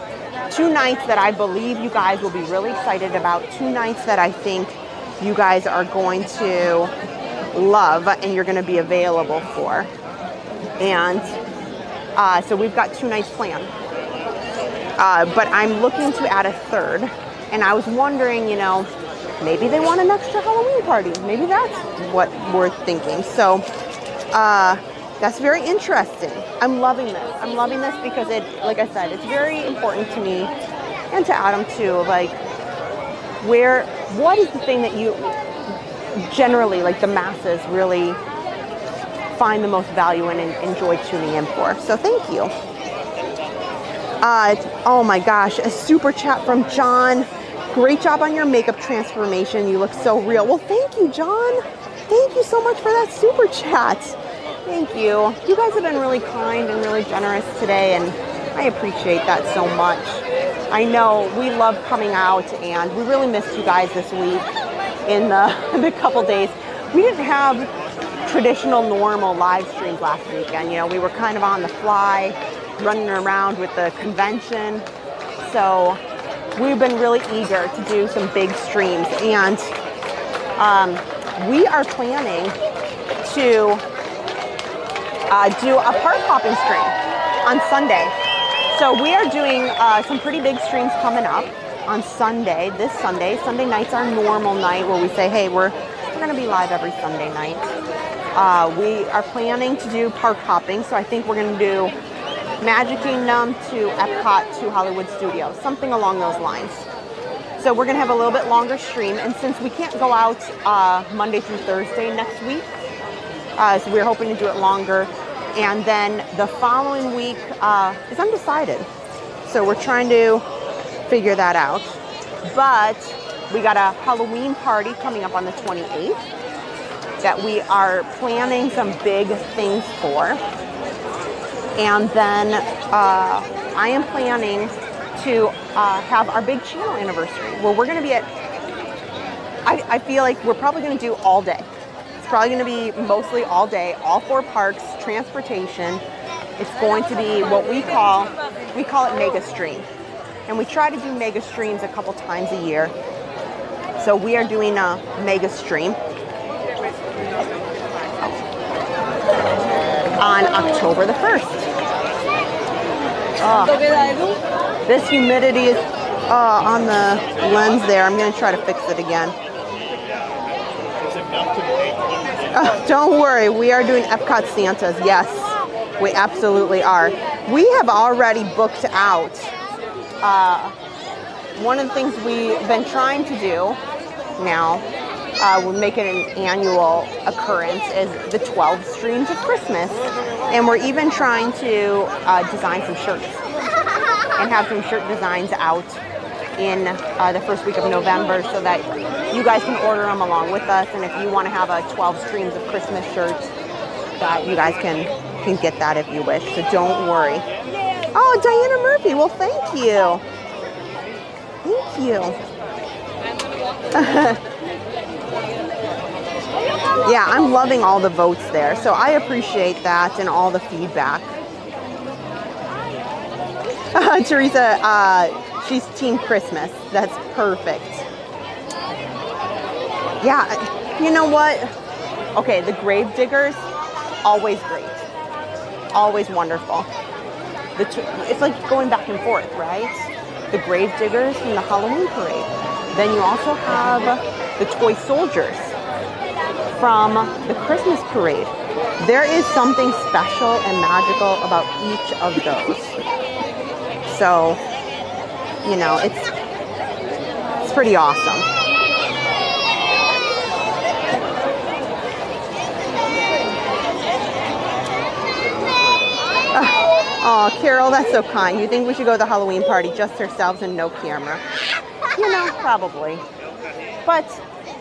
2 nights that I believe you guys will be really excited about. 2 nights that I think you guys are going to love and you're going to be available for. And so we've got 2 nights planned. But I'm looking to add a 3rd. And I was wondering, maybe they want an extra Halloween party. Maybe that's what we're thinking. So That's very interesting. I'm loving this. I'm loving this because it, like I said, it's very important to me and to Adam too. Like, what is the thing that you generally, like the masses, really find the most value in and enjoy tuning in for? So thank you. Oh my gosh, a super chat from John. Great job on your makeup transformation. You look so real. Well, thank you, John. Thank you so much for that super chat. Thank you. You guys have been really kind and really generous today, and I appreciate that so much. I know we love coming out, and we really missed you guys this week in the couple days. We didn't have traditional, normal live streams last weekend. You know, we were kind of on the fly, running around with the convention. So we've been really eager to do some big streams, and we are planning to do a park hopping stream on Sunday. So we are doing some pretty big streams coming up on Sunday, this Sunday. Sunday night's our normal night where we say, hey, we're going to be live every Sunday night. We are planning to do park hopping, so I think we're going to do Magic Kingdom to Epcot to Hollywood Studios, something along those lines. So we're going to have a little bit longer stream, and since we can't go out Monday through Thursday next week, so we're hoping to do it longer. And then the following week is undecided. So we're trying to figure that out. But we got a Halloween party coming up on the 28th that we are planning some big things for. And then I am planning to have our big channel anniversary where we're going to be at, I feel like we're probably going to do all day. It's probably going to be mostly all day, all 4 parks, transportation. It's going to be what we call it mega stream. And we try to do mega streams a couple times a year. So we are doing a mega stream on October the 1st. This humidity is on the lens there. I'm going to try to fix it again. Don't worry, we are doing Epcot Santas. Yes, we absolutely are. We have already booked out. One of the things we've been trying to do now, we'll make it an annual occurrence, is the 12 streams of Christmas. And we're even trying to design some shirts and have some shirt designs out in the first week of November so that you guys can order them along with us. And if you want to have a 12 streams of Christmas shirts, that you guys can get that if you wish. So don't worry. Oh, Diana Murphy. Well, thank you. Thank you. Yeah, I'm loving all the votes there. So I appreciate that and all the feedback. Teresa, she's Team Christmas. That's perfect. Yeah, you know what? Okay, the grave diggers, always great. Always wonderful. It's like going back and forth, right? The grave diggers from the Halloween parade. Then you also have the toy soldiers from the Christmas parade. There is something special and magical about each of those. So, you know, it's pretty awesome. Oh, Carol, that's so kind. You think we should go to the Halloween party just ourselves and no camera? You know, probably. But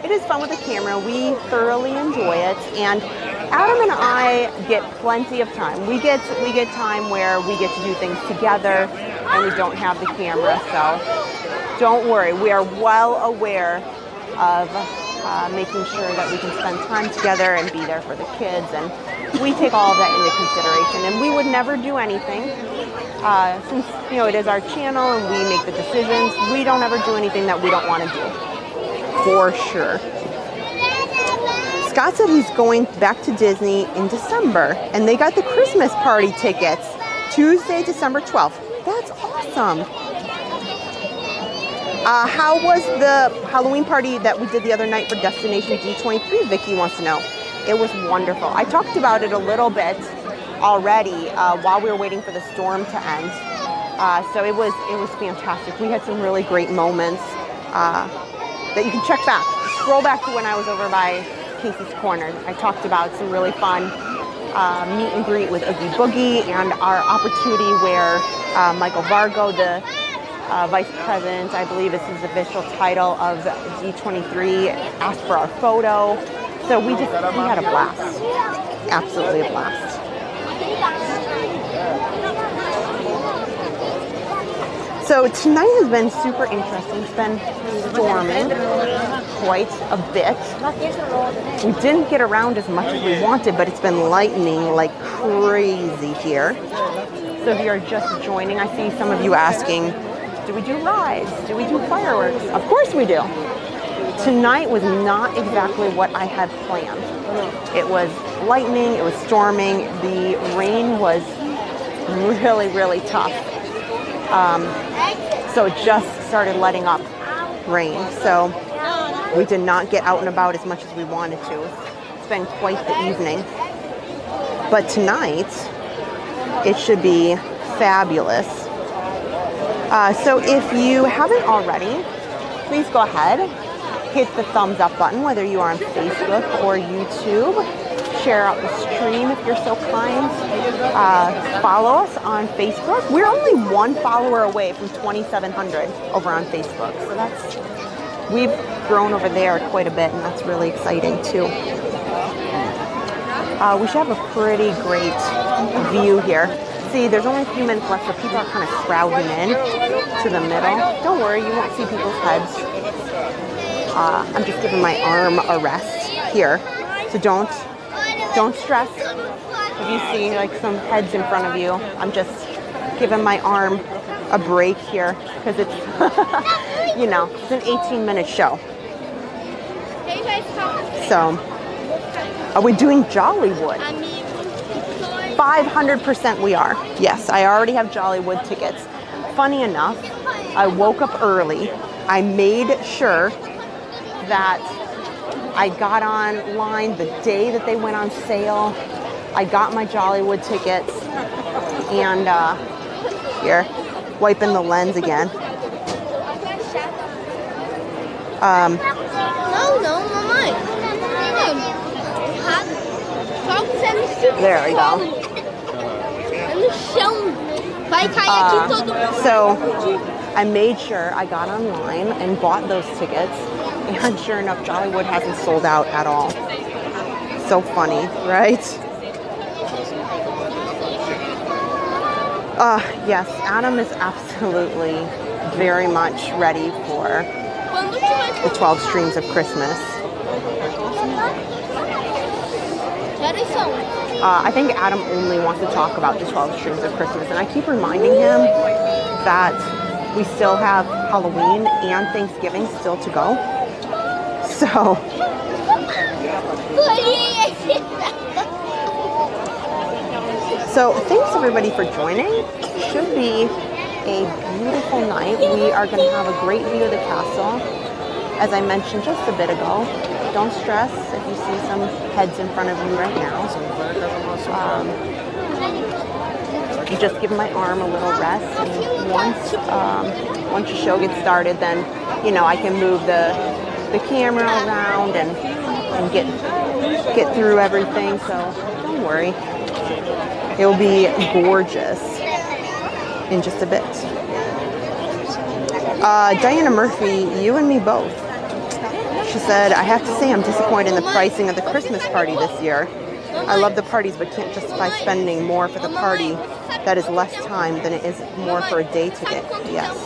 it is fun with a camera. We thoroughly enjoy it. And Adam and I get plenty of time. We get time where we get to do things together and we don't have the camera. So don't worry. We are well aware of making sure that we can spend time together and be there for the kids. And we take all of that into consideration. And we would never do anything, since, you know, it is our channel and we make the decisions. We don't ever do anything that we don't want to do. For sure. Scott said he's going back to Disney in December, and they got the Christmas party tickets Tuesday, December 12th. That's awesome. How was the Halloween party that we did the other night for Destination D23? Vicky wants to know. It was wonderful. I talked about it a little bit already while we were waiting for the storm to end. So it was fantastic. We had some really great moments that you can check back. Scroll back to when I was over by Casey's Corner. I talked about some really fun meet and greet with Oogie Boogie and our opportunity where Michael Vargo, the Vice President, I believe is his official title of D23, asked for our photo. So we had a blast. Absolutely a blast. So tonight has been super interesting. It's been storming quite a bit. We didn't get around as much as we wanted, but it's been lightning like crazy here. So if you're just joining, I see some of you asking, do we do rides? Do we do fireworks? Of course we do. Tonight was not exactly what I had planned. It was lightning, it was storming, the rain was really, really tough. So it just started letting up rain. So we did not get out and about as much as we wanted to. It's been quite the evening. But tonight, it should be fabulous. So if you haven't already, please go ahead, hit the thumbs up button, whether you are on Facebook or YouTube. Share out the stream if you're so kind. Follow us on Facebook. We're only one follower away from 2,700 over on Facebook. So we've grown over there quite a bit, and that's really exciting too. We should have a pretty great view here. See, there's only a few minutes left, so people are kind of crowding in to the middle. Don't worry, you won't see people's heads. I'm just giving my arm a rest here, so don't stress if you see like some heads in front of you. I'm just giving my arm a break here because it's, you know, it's an 18-minute show. So, are we doing Jollywood? 500% we are. Yes, I already have Jollywood tickets. Funny enough, I woke up early. I made sure that I got online the day that they went on sale. I got my Jollywood tickets, and here, wiping the lens again. There we go. So I made sure I got online and bought those tickets, and sure enough, Jollywood hasn't sold out at all. So funny, right? Yes, Adam is absolutely very much ready for the 12 Streams of Christmas. I think Adam only wants to talk about the 12 Streams of Christmas, and I keep reminding him that we still have Halloween and Thanksgiving still to go. So, thanks everybody for joining. Should be a beautiful night. We are going to have a great view of the castle, as I mentioned just a bit ago. Don't stress if you see some heads in front of you right now. Just give my arm a little rest, and once the show gets started, then you know I can move the camera around and get through everything. So don't worry, it will be gorgeous in just a bit. Diana Murphy, you and me both. She said, I have to say I'm disappointed in the pricing of the Christmas party this year. I love the parties, but can't justify spending more for the party. That is less time than it is more for a day ticket. Yes.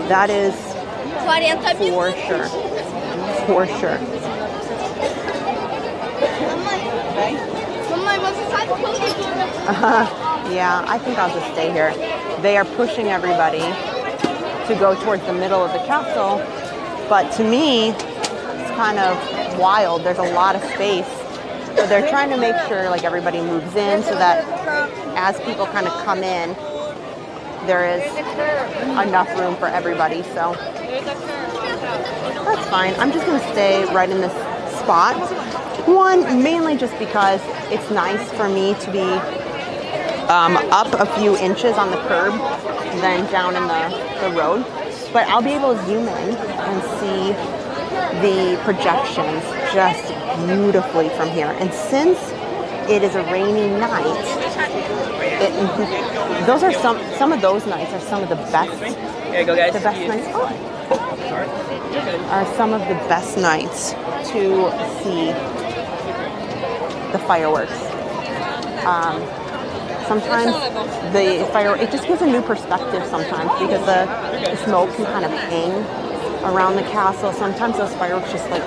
That is for sure. For sure. Yeah, I think I'll just stay here. They are pushing everybody to go towards the middle of the castle, but to me, it's kind of wild. There's a lot of space. So they're trying to make sure like everybody moves in so that as people kind of come in, there is enough room for everybody. So that's fine. I'm just going to stay right in this spot One, mainly just because it's nice for me to be up a few inches on the curb than down in the road. But I'll be able to zoom in and see the projections just beautifully from here. And since it is a rainy night, those are some of those nights are some of the best. Here you go, guys. The best nights. Are some of the best nights to see the fireworks. Sometimes the it just gives a new perspective sometimes because the smoke can kind of hang around the castle. Sometimes those fireworks just like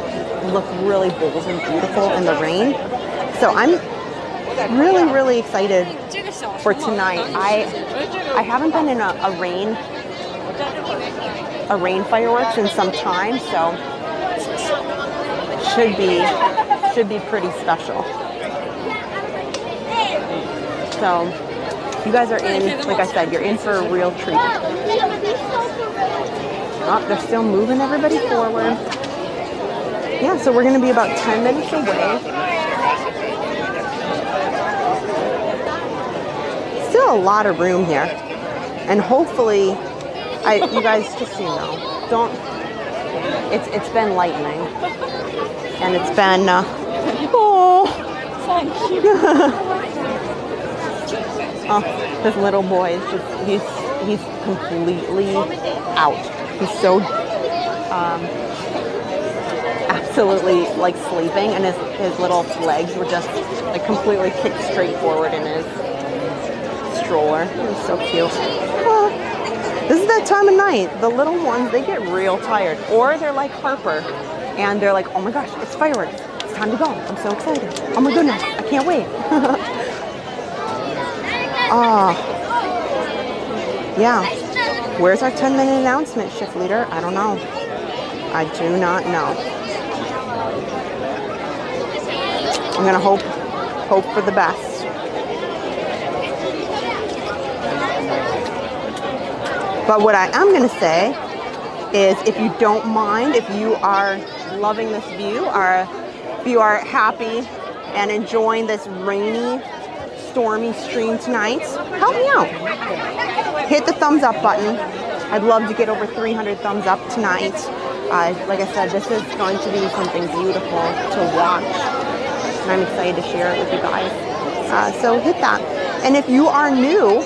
look really bold and beautiful in the rain. So I'm really, really excited for tonight. I haven't been in a rain fireworks in some time, so should be pretty special. So you guys are in, like I said, you're in for a real treat. Oh, they're still moving everybody forward. Yeah, so we're going to be about 10 minutes away. Still a lot of room here. And hopefully, you guys, just so you know, it's been lightning. And it's been, oh, this little boy is just, he's completely out. He's so absolutely like sleeping, and his little legs were just like completely kicked straight forward in his stroller. He's so cute. Oh, this is that time of night. The little ones, they get real tired. Or they're like Harper, and they're like, oh my gosh, it's fireworks. It's time to go. I'm so excited. Oh my goodness, I can't wait. Yeah. Where's our 10-minute announcement, shift leader? I don't know. I do not know. I'm gonna hope for the best. But what I am gonna say is, if you don't mind, if you are loving this view, or if you are happy and enjoying this rainy, stormy stream tonight, help me out. Hit the thumbs up button. I'd love to get over 300 thumbs up tonight. Like I said, this is going to be something beautiful to watch, and I'm excited to share it with you guys. So hit that. And if you are new,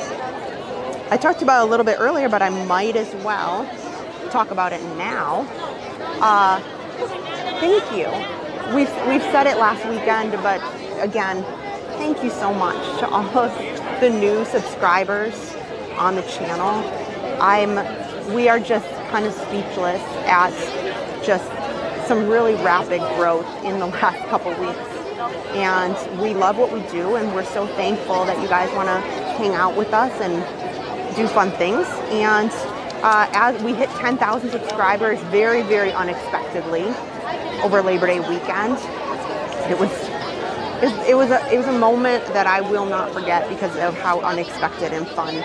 I talked about it a little bit earlier, but I might as well talk about it now. Thank you. We've said it last weekend, but again, thank you so much to all of the new subscribers on the channel. We are just kind of speechless at just some really rapid growth in the last couple weeks. And we love what we do, and we're so thankful that you guys want to hang out with us and do fun things. And as we hit 10,000 subscribers very, very unexpectedly over Labor Day weekend, it was a moment that I will not forget because of how unexpected and fun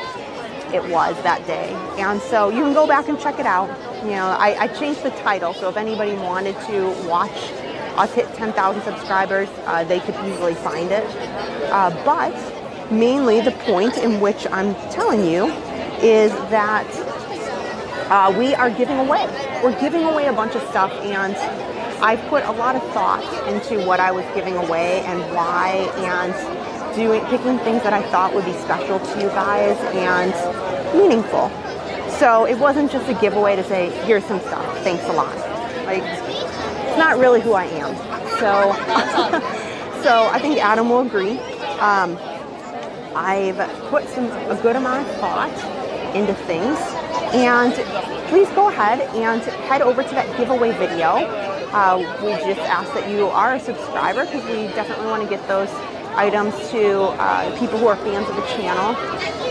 it was that day. And so you can go back and check it out. You know, I changed the title, so if anybody wanted to watch us hit 10,000 subscribers, they could easily find it. But mainly the point in which I'm telling you is that we are giving away. We're giving away a bunch of stuff, and I put a lot of thought into what I was giving away and why, and picking things that I thought would be special to you guys and meaningful. So it wasn't just a giveaway to say, here's some stuff, thanks a lot. Like, it's not really who I am. So, so I think Adam will agree. I've put a good amount of thought into things, and please go ahead and head over to that giveaway video. We just ask that you are a subscriber, because we definitely want to get those items to people who are fans of the channel,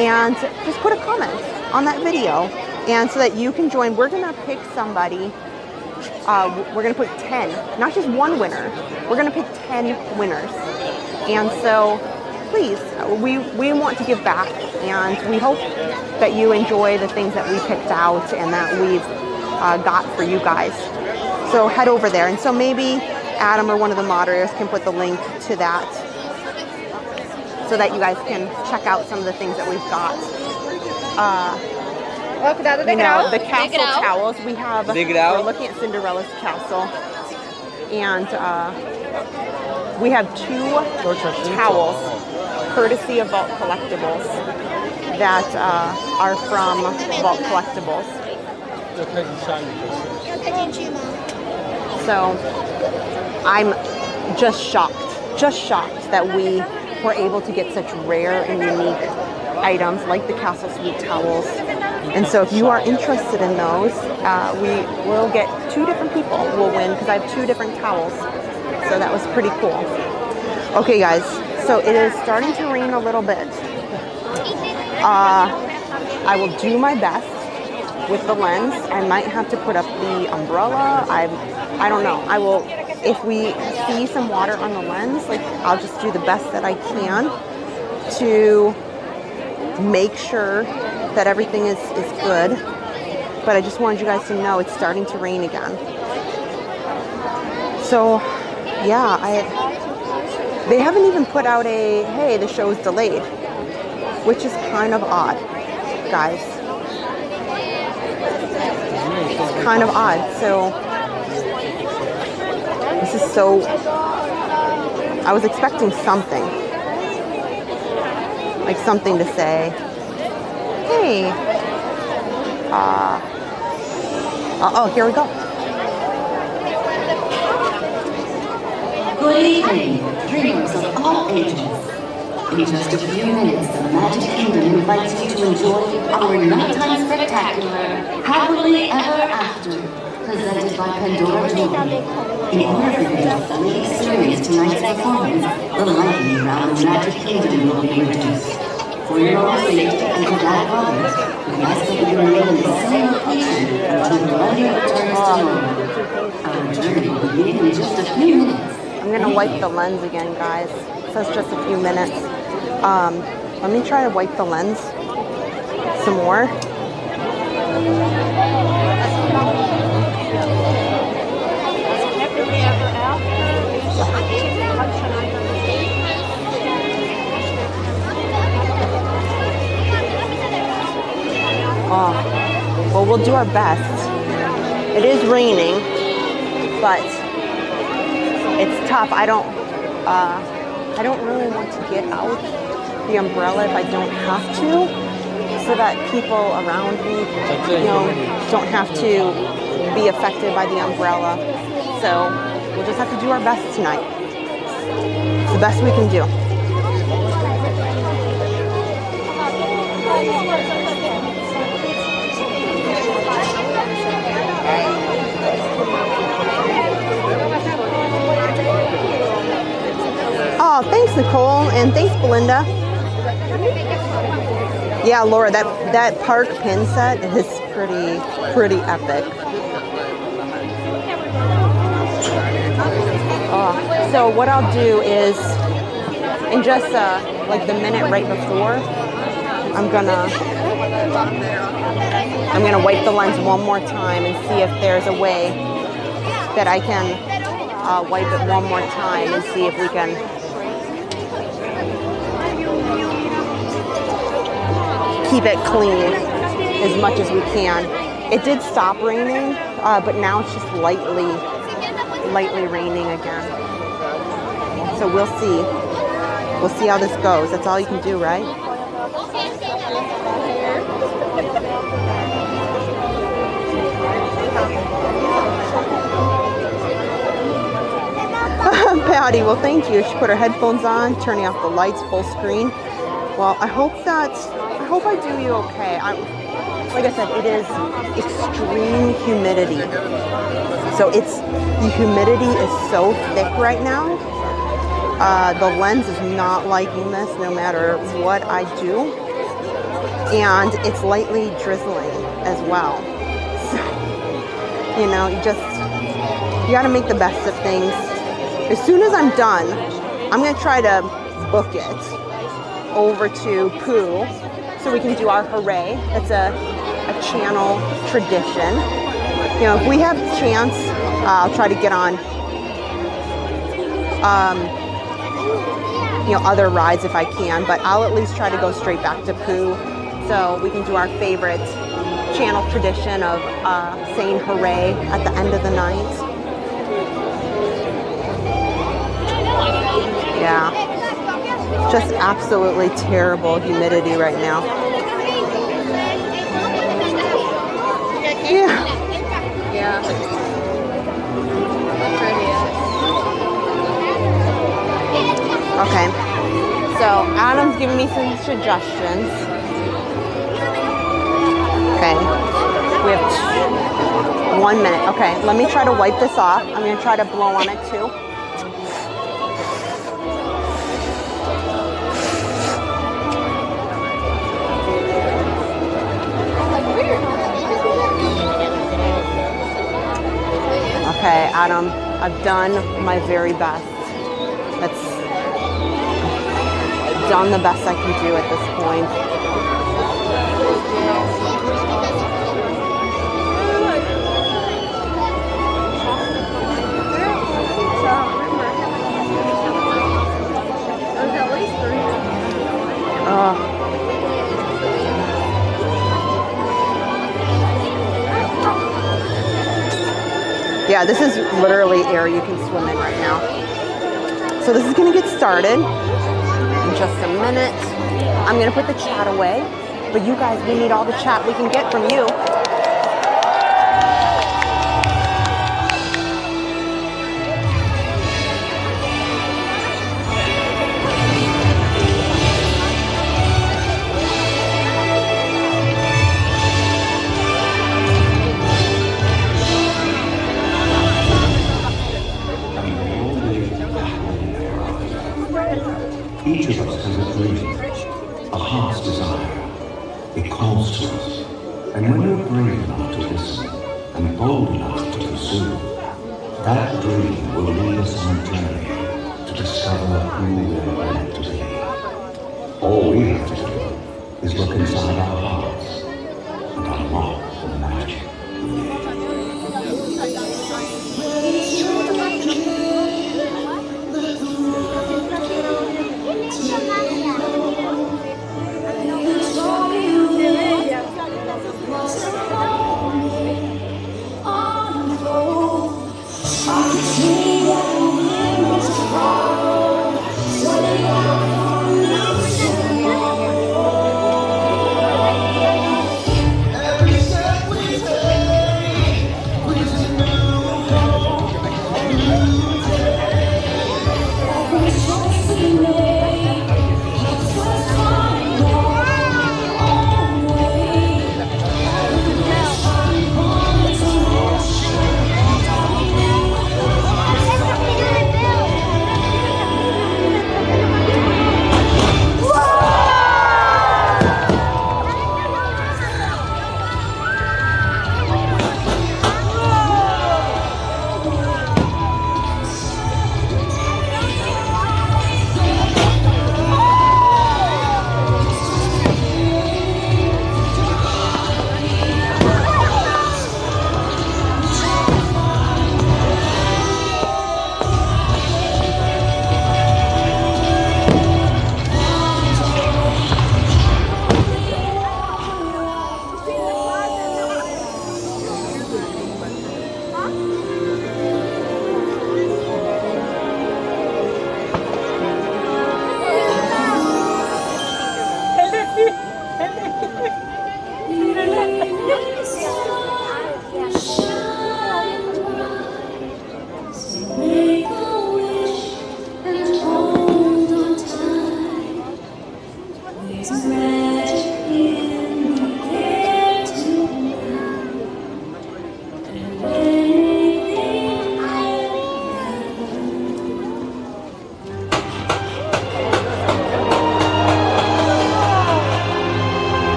and just put a comment on that video, and so that you can join. We're gonna pick somebody. We're gonna put 10, not just one winner. We're gonna pick 10 winners, and so please, we want to give back, and we hope that you enjoy the things that we picked out and that we've got for you guys. So head over there. And so maybe Adam or one of the moderators can put the link to that so that you guys can check out some of the things that we've got. You know, the castle towels we have. We're looking at Cinderella's castle, and we have 2 towels, courtesy of Vault Collectibles, that are from Vault Collectibles. So I'm just shocked that we were able to get such rare and unique items like the Castle Suite towels. And so if you are interested in those, we will get 2 different people will win, because I have 2 different towels. So that was pretty cool. Okay guys, so it is starting to rain a little bit. I will do my best with the lens. I might have to put up the umbrella. I don't know. I will, if we see some water on the lens, like I'll just do the best that I can to make sure that everything is good. But I just wanted you guys to know it's starting to rain again. So yeah, they haven't even put out a, hey, the show's delayed, which is kind of odd, guys. It's kind of odd. So this is so, I was expecting something, like something to say, hey, oh, here we go. Good evening, dreamers of all ages. In just a few minutes, the Magic Kingdom invites you to enjoy our nighttime spectacular, Happily Ever After, presented by Pandora Jewelry. In order for you to fully experience tonight's performance, the lighting around the Magic Kingdom will be reduced. For your own safety and for that of others, we ask that you remain in the same location until the weather returns to normal. Our journey will begin in just a few minutes. I'm gonna wipe the lens again, guys. It says just a few minutes. Let me try to wipe the lens some more. Oh, well, we'll do our best. It is raining, but it's tough. I don't really want to get out the umbrella if I don't have to, so that people around me, don't have to be affected by the umbrella. So we'll just have to do our best tonight. It's the best we can do. Oh, thanks, Nicole, and thanks, Belinda. Yeah, Laura, that park pin set is pretty epic. So what I'll do is, in just like the minute right before, I'm gonna wipe the lens one more time and see if there's a way that I can wipe it one more time and see if we can keep it clean as much as we can. It did stop raining, but now it's just lightly raining again. So we'll see. We'll see how this goes. That's all you can do, right? Patty, well, thank you. She put her headphones on, turning off the lights, full screen. Well, I hope I do you okay. Like I said, it is extreme humidity. So the humidity is so thick right now. The lens is not liking this no matter what I do. And it's lightly drizzling as well. So, you gotta make the best of things. As soon as I'm done, I'm gonna try to book it over to Pooh so we can do our hooray. It's a channel tradition. If we have a chance, I'll try to get on you know, other rides if I can, but I'll at least try to go straight back to Pooh so we can do our favorite channel tradition of saying hooray at the end of the night. Yeah, just absolutely terrible humidity right now. Yeah. Yeah. Okay, so Adam's giving me some suggestions. Okay, we have 1 minute. Okay, let me try to wipe this off. I'm gonna try to blow on it too. Okay, Adam, I've done my very best. I've done the best I can do at this point. Yeah, this is literally air you can swim in right now. So this is gonna get started in just a minute. I'm gonna put the chat away, but you guys, we need all the chat we can get from you. Each of us has a dream, a heart's desire. It calls to us. And when we're brave enough to listen and bold enough to pursue, that dream will lead us on a journey to discover who we're meant to be. All we have to do is look inside our hearts and unlock the magic.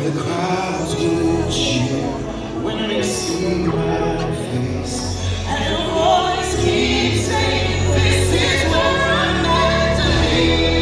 the crowds will cheer when they see my face. And the voice keeps saying, this is where I'm meant to be.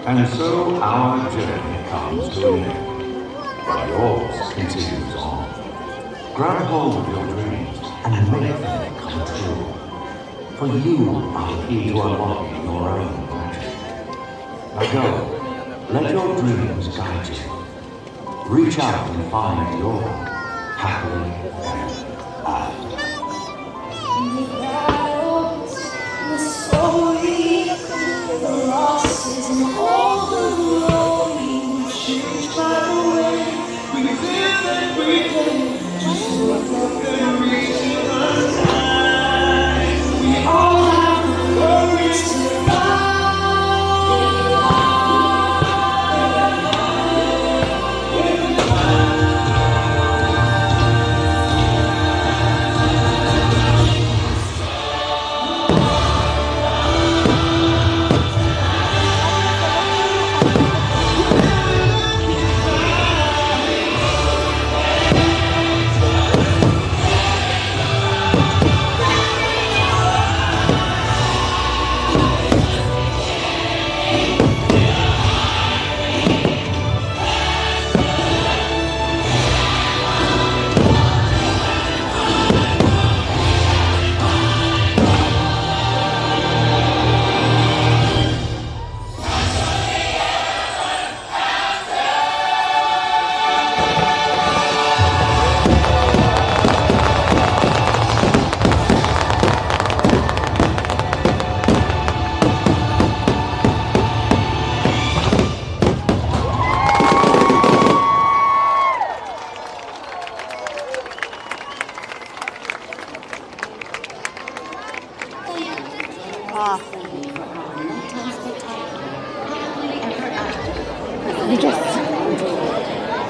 And so our journey comes to an end, but yours continues on. Grab hold of your dreams and make them come true. For you are the key to unlocking your own magic. Now go, let your dreams guide you. Reach out and find your happily ever after. The losses and all the glory changed by the way we live every day. Just look up and reach the sky. We all have the courage to fly.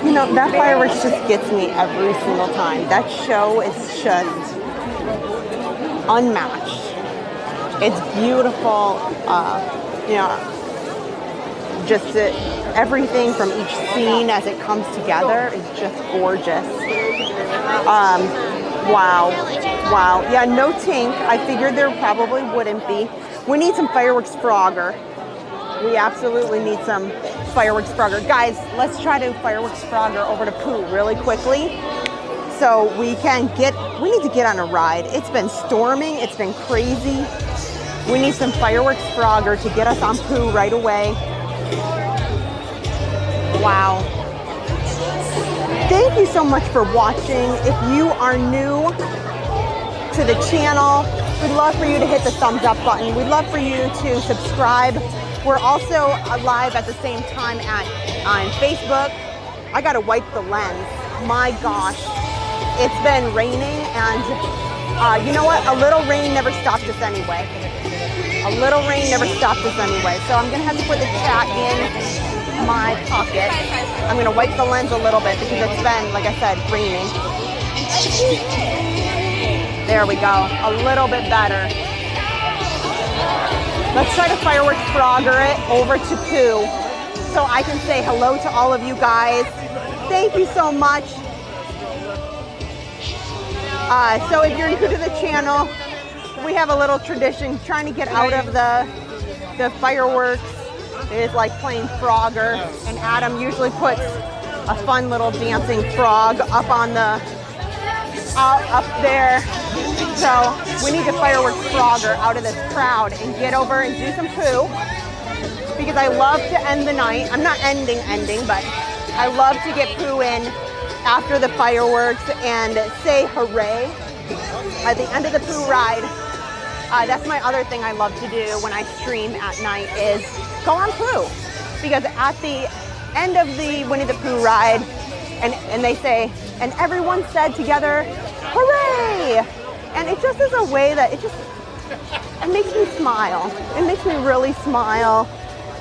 You know, that fireworks just gets me every single time. That show is just unmatched. It's beautiful. You know, just everything from each scene as it comes together is just gorgeous. Wow. Wow. Yeah, no Tink. I figured there probably wouldn't be. We need some fireworks Frogger. We absolutely need some fireworks Frogger. Guys, let's try to fireworks Frogger over to Pooh really quickly. So we need to get on a ride. It's been storming, it's been crazy. We need some fireworks Frogger to get us on Pooh right away. Wow. Thank you so much for watching. If you are new to the channel, we'd love for you to hit the thumbs up button. We'd love for you to subscribe. We're also live at the same time on Facebook. I gotta wipe the lens. My gosh, it's been raining, and you know what? A little rain never stopped us anyway. A little rain never stopped us anyway. So I'm gonna have to put the chat in my pocket. I'm gonna wipe the lens a little bit because it's been, like I said, raining. There we go, a little bit better. Let's try to fireworks Frogger it over to Pooh so I can say hello to all of you guys. Thank you so much. So if you're new to the channel, we have a little tradition trying to get out of the fireworks. It is like playing Frogger, and Adam usually puts a fun little dancing frog up on the up there. So we need to fireworks Frogger out of this crowd and get over and do some Pooh, because I love to end the night. I'm not ending, but I love to get Pooh in after the fireworks and say hooray at the end of the Pooh ride. That's my other thing I love to do when I stream at night is go on Pooh, because at the end of the Winnie the Pooh ride, and they say, and everyone said together, hooray! And it just is a way that it makes me smile. It makes me really smile.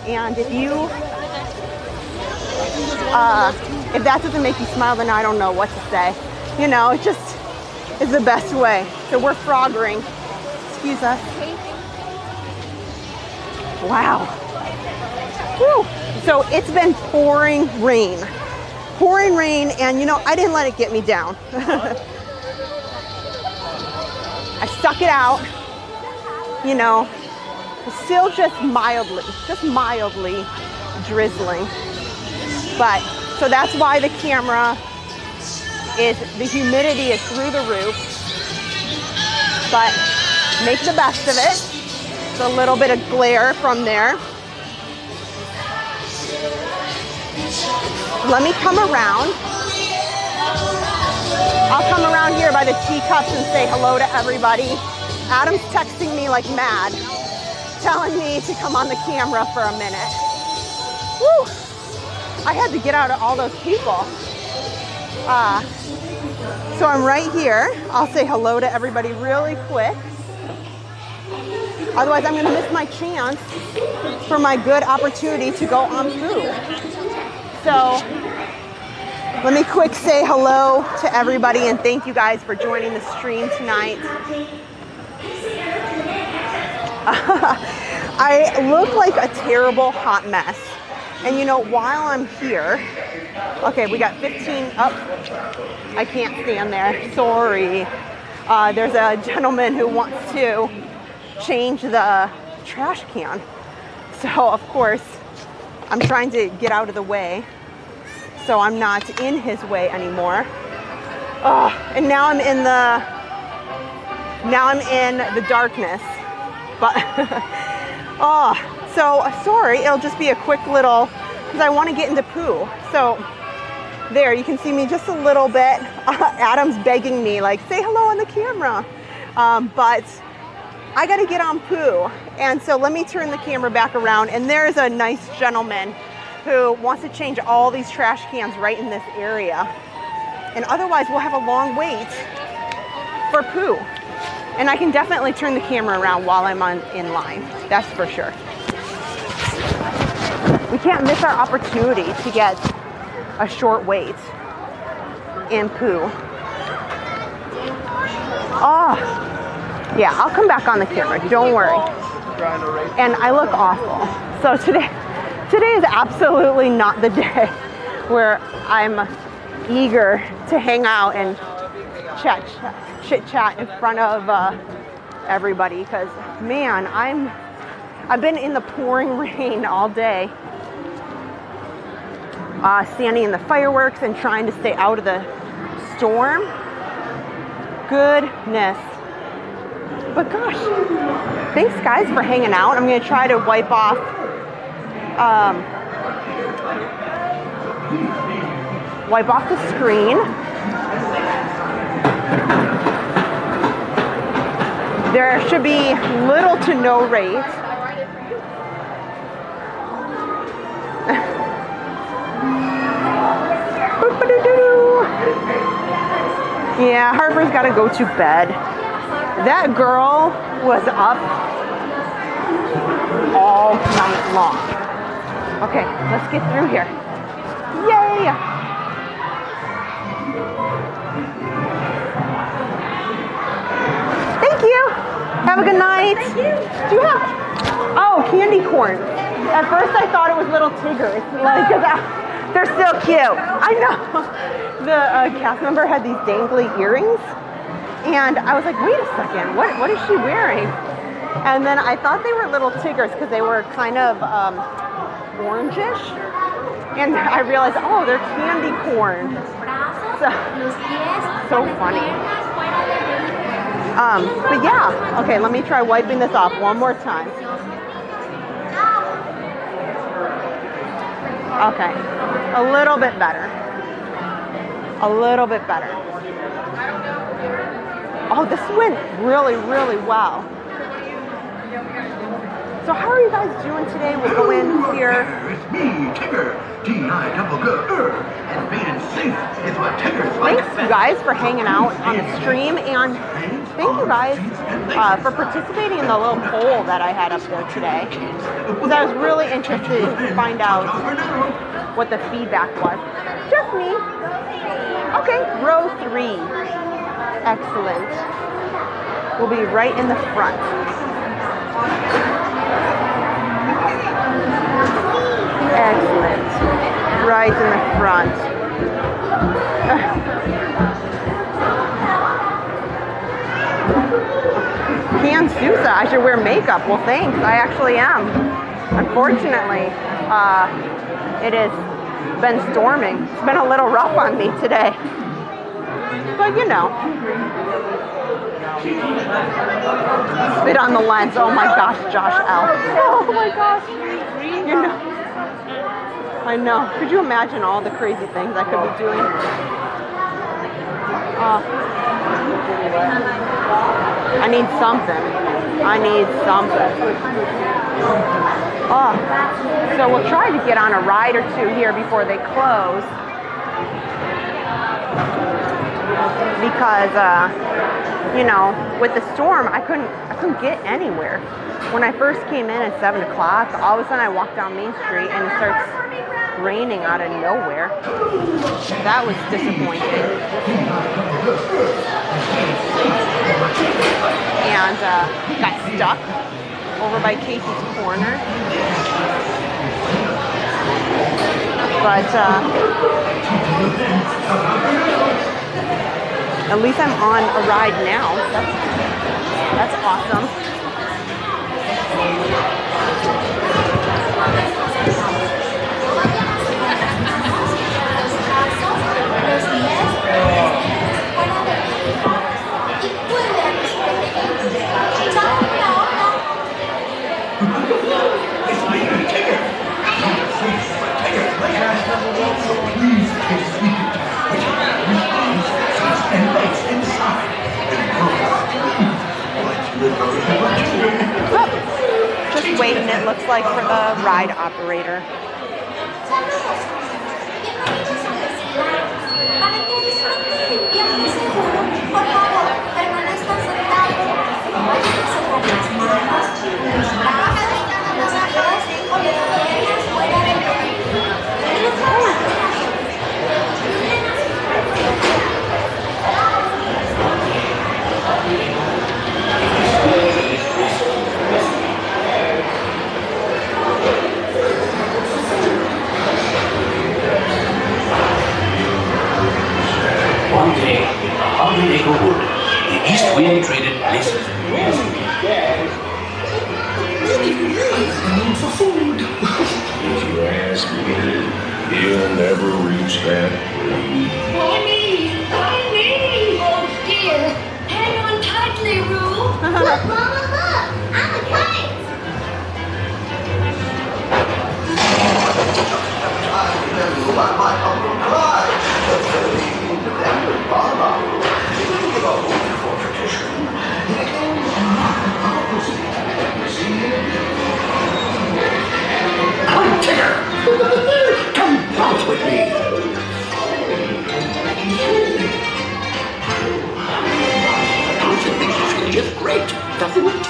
And if that doesn't make you smile, then I don't know what to say. You know, it just is the best way. So we're froggering. Excuse us. Wow. Whew. So it's been pouring rain, and you know, I didn't let it get me down. I stuck it out, you know, still just mildly drizzling. But, so that's why the camera the humidity is through the roof, but make the best of it. It's a little bit of glare from there. Let me come around. I'll come around here by the teacups and say hello to everybody. Adam's texting me like mad, telling me to come on the camera for a minute. Woo! I had to get out of all those people. So I'm right here. I'll say hello to everybody really quick. Otherwise, I'm gonna miss my chance for my good opportunity to go on Pooh. So let me quick say hello to everybody and thank you guys for joining the stream tonight. I look like a terrible hot mess. And you know, while I'm here, okay, we got 15 up. I can't stand there, sorry. There's a gentleman who wants to change the trash can. So of course, I'm trying to get out of the way so I'm not in his way anymore. Oh, and now I'm in the darkness. But oh, so sorry, it'll just be a quick little, because I want to get into Pooh. So there, you can see me just a little bit. Adam's begging me, like, say hello on the camera. But I got to get on Pooh. And so let me turn the camera back around. And there's a nice gentleman who wants to change all these trash cans right in this area. And otherwise, we'll have a long wait for Pooh. And I can definitely turn the camera around while I'm in line. That's for sure. We can't miss our opportunity to get a short wait in Pooh. Oh, yeah, I'll come back on the camera, don't worry. And I look awful. So today is absolutely not the day where I'm eager to hang out and chit chat in front of everybody, because man, I've been in the pouring rain all day, standing in the fireworks and trying to stay out of the storm. Goodness. But gosh, thanks guys for hanging out. I'm gonna try to wipe off the screen. There should be little to no rate. Yeah, Harper's got to go to bed. That girl was up all night long. Okay, let's get through here. Yay! Thank you. Have a good night. Thank you. Oh, candy corn. At first I thought it was little tigers, like, 'cause they're still cute. I know. The cast member had these dangly earrings, and I was like, wait a second, what is she wearing? And then I thought they were little tigers because they were kind of orangish, and I realized, oh, they're candy corn. So funny. But yeah, okay, let me try wiping this off one more time. Okay, a little bit better. A little bit better. Oh, this went really, really well. So how are you guys doing today? We'll go in here. It's me, Tigger. T-I-double-G-R. And being safe is what Tiggers like. Thanks, you guys, for hanging out on the stream, and thank you guys for participating in the little poll that I had up there today. Because I was really interested to find out what the feedback was. Just me. Okay, row 3. Excellent. We'll be right in the front. Excellent. Right in the front. Can Sousa, I should wear makeup. Well, thanks. I actually am. Unfortunately, it has been storming. It's been a little rough on me today. But you know. Spit on the lens. Oh my gosh, Josh L. Oh my gosh. You know. I know. Could you imagine all the crazy things I could be doing? I need something. I need something. Oh. So we'll try to get on a ride or two here before they close. Because you know, with the storm, I couldn't get anywhere. When I first came in at 7 o'clock, all of a sudden I walked down Main Street and it starts raining out of nowhere. That was disappointing. And got stuck over by Casey's Corner. But at least I'm on a ride now. That's awesome. Please take sneakers, which and legs inside. Just waiting, it looks like, for the ride operator. One day, in a 100-acre wood, the east wind traded places. If you ask me, he'll never reach that grade. Honey! Oh dear! Hang on tightly, Roo! Look, Mama, look! I'm a kite! Come, Tigger! Come bounce with me! Don't you think you feel just great, doesn't it?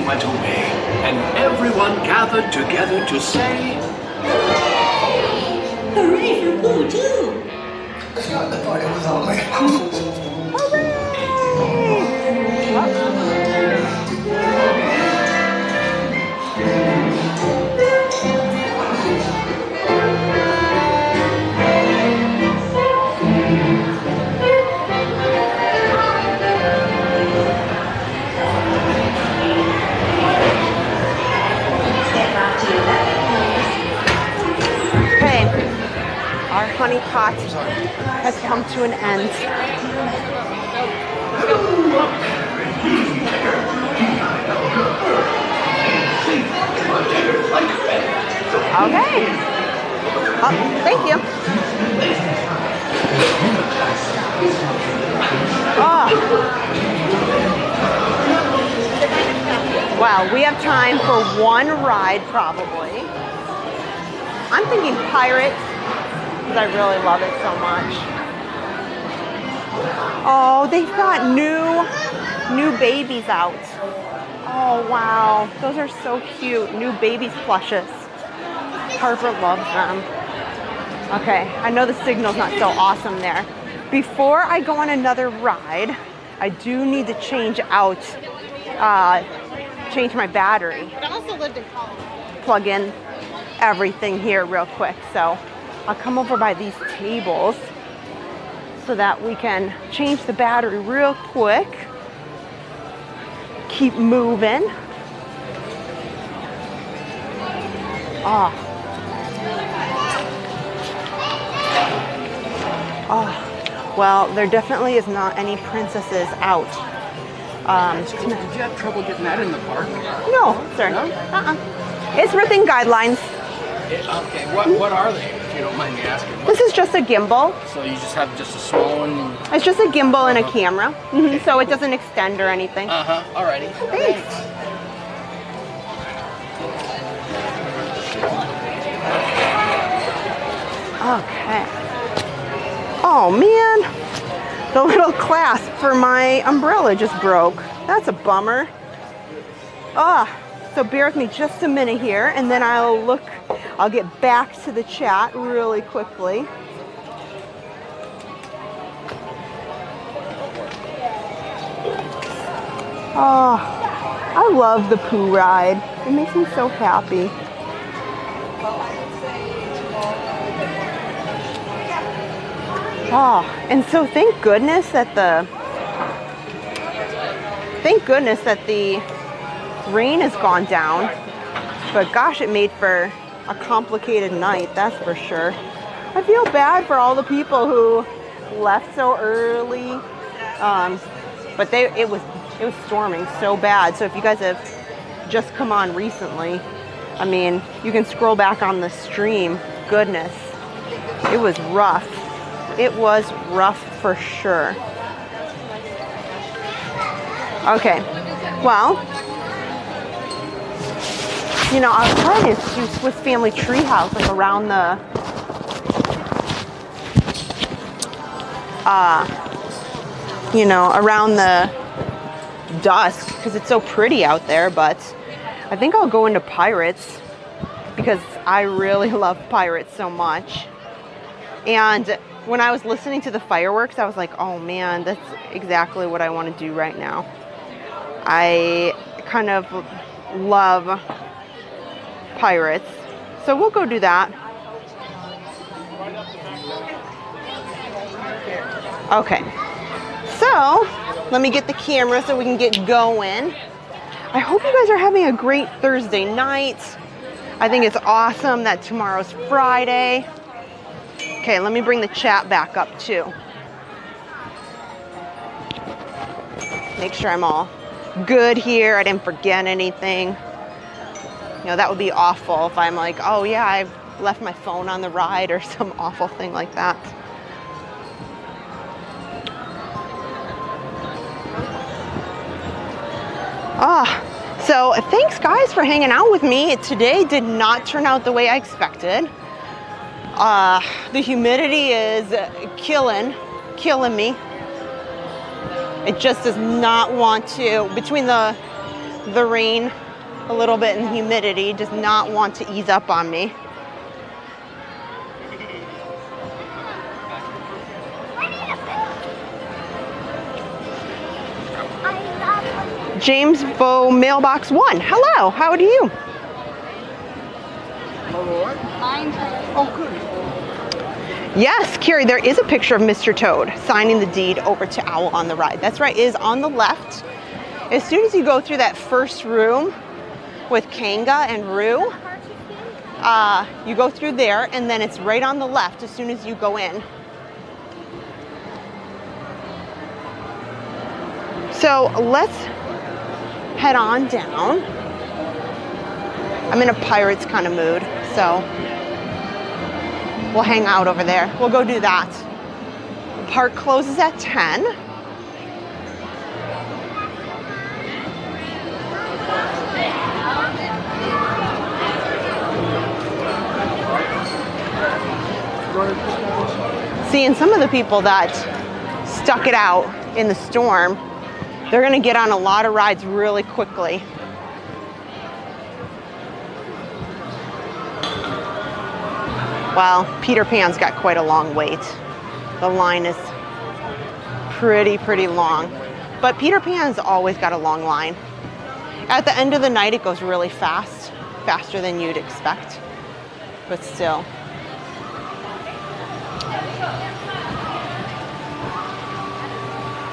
Went away, and everyone gathered together to say, Hooray for Boo, too! I thought it was over. Okay, our honey pot has come to an end. Okay. Oh, thank you. Oh. Wow, we have time for one ride probably. I'm thinking Pirates, because I really love it so much. Oh, they've got new babies out. Oh, wow. Those are so cute. New babies plushes. Harper loves them. Okay, I know the signal's not so awesome there. Before I go on another ride, I do need to change my battery. But I also lived in college. Plug in everything here real quick. So I'll come over by these tables so that we can change the battery real quick. Keep moving. Oh. Oh. Well, there definitely is not any princesses out. Did you have trouble getting that in the park? No, sir. No? It's within guidelines. Okay, what are they, if you don't mind me asking? This is just a gimbal. So you just have just a small one? It's just a gimbal and a camera, so it doesn't extend or anything. Alrighty. Thanks. Okay. Oh man, the little clasp for my umbrella just broke. That's a bummer. So bear with me just a minute here, and then I'll get back to the chat really quickly. Oh, I love the Pooh ride. It makes me so happy. Oh, and so thank goodness that the rain has gone down. But gosh, it made for a complicated night, that's for sure. I feel bad for all the people who left so early. But it was storming so bad. So if you guys have just come on recently, I mean, you can scroll back on the stream. Goodness, it was rough. It was rough for sure. Okay, well, you know, I was trying to do Swiss Family Treehouse like around the around the dusk because it's so pretty out there, but I think I'll go into Pirates because I really love Pirates so much. And when I was listening to the fireworks, I was like, oh man, that's exactly what I want to do right now. I kind of love pirates. So we'll go do that. Okay. So let me get the camera so we can get going. I hope you guys are having a great Thursday night. I think it's awesome that tomorrow's Friday. Okay, let me bring the chat back up too. Make sure I'm all good here. I didn't forget anything. You know, that would be awful if I'm like, oh yeah, I left my phone on the ride or some awful thing like that. So thanks guys for hanging out with me. Today did not turn out the way I expected. The humidity is killing me. It just does not want to, between the rain a little bit and the humidity, does not want to ease up on me. James Bow Mailbox 1. Hello, how are you? Oh, good. Yes, Carrie, there is a picture of Mr. Toad signing the deed over to Owl on the Ride. That's right, it is on the left. As soon as you go through that first room with Kanga and Roo, you go through there and then it's right on the left as soon as you go in. So let's head on down. I'm in a Pirates kind of mood, so we'll hang out over there. We'll go do that. Park closes at 10. Seeing some of the people that stuck it out in the storm, they're gonna get on a lot of rides really quickly. Well, Peter Pan's got quite a long wait. The line is pretty long. But Peter Pan's always got a long line. At the end of the night, it goes really fast, faster than you'd expect, but still.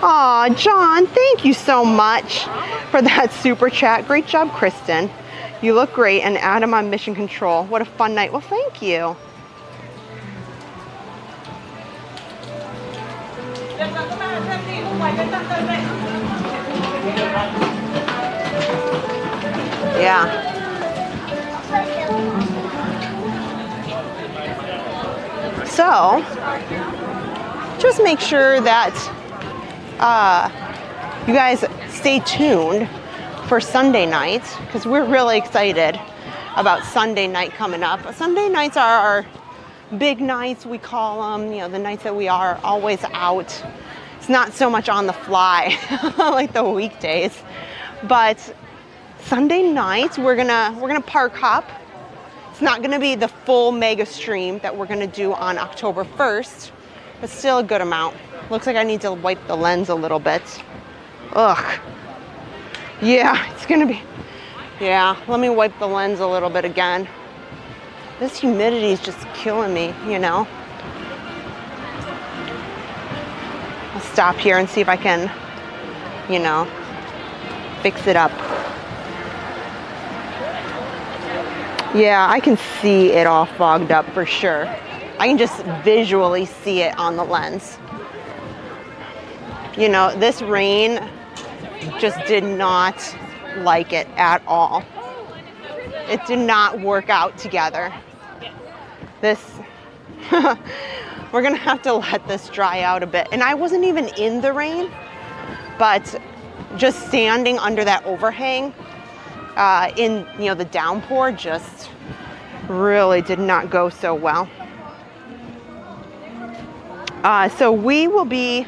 Aw, John, thank you so much for that super chat. Great job, Kristen. You look great, and Adam on Mission Control. What a fun night. Well, thank you. Yeah. So, just make sure that you guys stay tuned for Sunday night, because we're really excited about Sunday night coming up. Sunday nights are our big nights, we call them, you know, the nights that we are always out. It's not so much on the fly like the weekdays, but Sunday nights we're gonna park hop. It's not gonna be the full mega stream that we're gonna do on October 1st, but still a good amount. Looks like I need to wipe the lens a little bit. Ugh. Yeah, it's gonna be, yeah, let me wipe the lens a little bit again. This humidity is just killing me, you know. I'll stop here and see if I can, you know, fix it up. Yeah, I can see it all fogged up for sure. I can just visually see it on the lens. You know, this rain just did not like it at all. It did not work out together. This, we're gonna have to let this dry out a bit. And I wasn't even in the rain, but just standing under that overhang in, you know, the downpour just really did not go so well. So we will be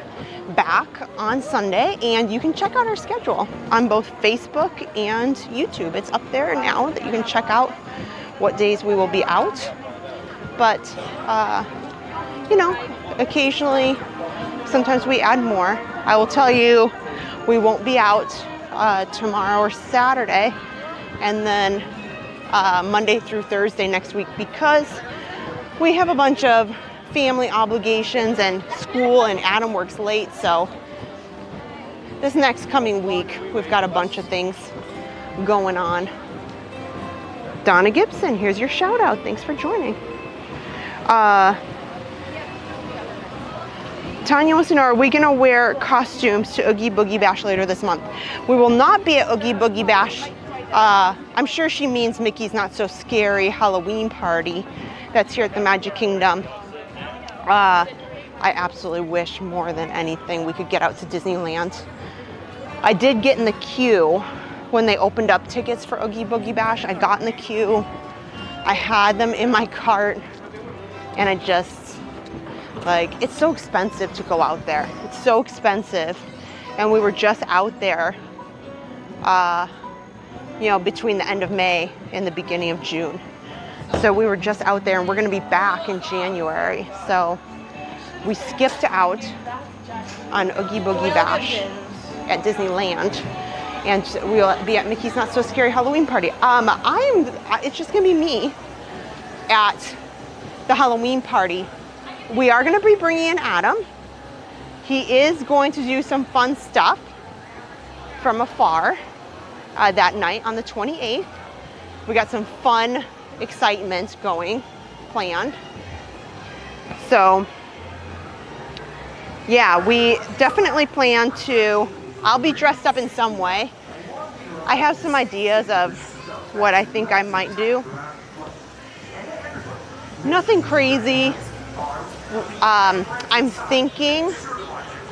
back on Sunday, and you can check out our schedule on both Facebook and YouTube. It's up there now that you can check out what days we will be out. But you know, occasionally sometimes we add more. I will tell you, we won't be out tomorrow or Saturday, and then Monday through Thursday next week, because we have a bunch of family obligations and school, and Adam works late, so this next coming week we've got a bunch of things going on. Donna Gibson, here's your shout out. Thanks for joining. Tanya wants to know, are we gonna wear costumes to Oogie Boogie Bash later this month? We will not be at Oogie Boogie Bash. I'm sure she means Mickey's Not So Scary Halloween party that's here at the Magic Kingdom. I absolutely wish more than anything we could get out to Disneyland. I did get in the queue when they opened up tickets for Oogie Boogie Bash. I got in the queue, I had them in my cart, and I just, like, it's so expensive to go out there. It's so expensive. And we were just out there, you know, between the end of May and the beginning of June. So we were just out there, and we're gonna be back in January. So we skipped out on Oogie Boogie Bash at Disneyland, and we'll be at Mickey's Not So Scary Halloween party. It's just gonna be me at the Halloween party. We are gonna be bringing in Adam. He is going to do some fun stuff from afar that night on the 28th. We got some fun excitement planned. So yeah, we definitely plan to, I'll be dressed up in some way. I have some ideas of what I think I might do. Nothing crazy. I'm thinking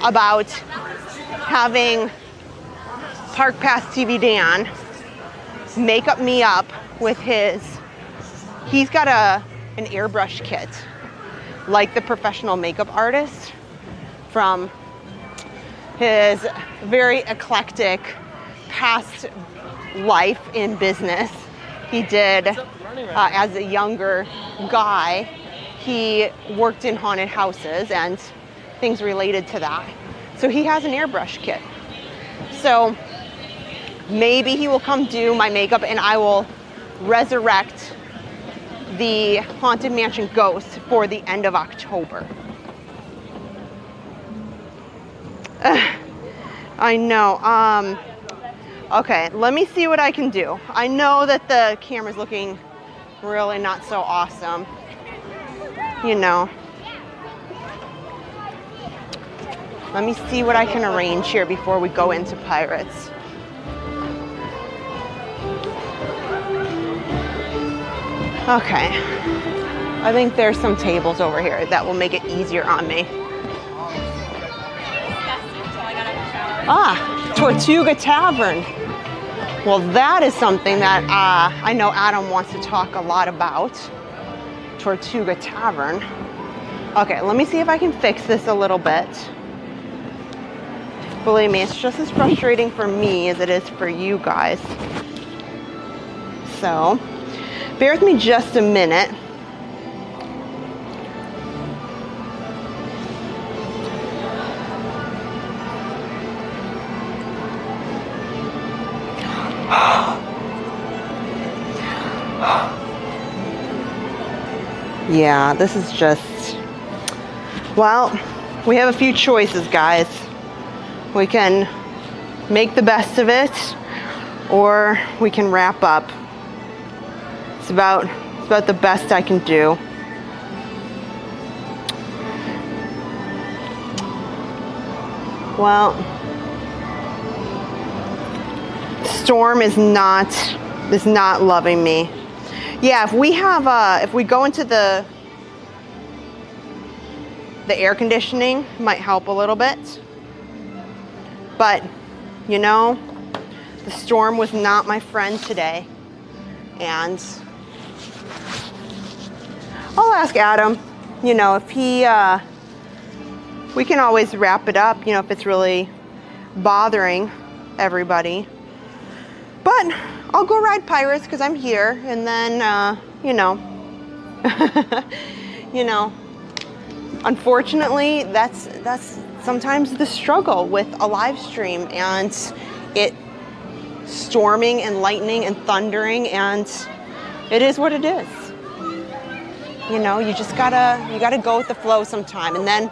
about having Park Pass TV Dan make me up with he's got an airbrush kit, like the professional makeup artist from his very eclectic past life in business. He did, as a younger guy, he worked in haunted houses and things related to that. So he has an airbrush kit. So maybe he will come do my makeup, and I will resurrect the Haunted Mansion ghost for the end of October. I know. Okay, let me see what I can do. I know that the camera's looking really not so awesome. You know. Let me see what I can arrange here before we go into Pirates. Okay. I think there's some tables over here that will make it easier on me. Ah, Tortuga Tavern. Well, that is something that I know Adam wants to talk a lot about. Tortuga Tavern. Okay, let me see if I can fix this a little bit. Believe me, it's just as frustrating for me as it is for you guys. So, bear with me just a minute. Yeah, this is just, well, we have a few choices, guys. We can make the best of it, or we can wrap up. It's about the best I can do. Well, Storm is not loving me. Yeah, if we go into the air conditioning, it might help a little bit. But, you know, the storm was not my friend today. And I'll ask Adam, you know, if we can always wrap it up, you know, if it's really bothering everybody. But I'll go ride Pirates because I'm here, and then, you know, you know, unfortunately, that's sometimes the struggle with a live stream, and it storming and lightning and thundering, and it is what it is. You know, you just gotta go with the flow sometime, and then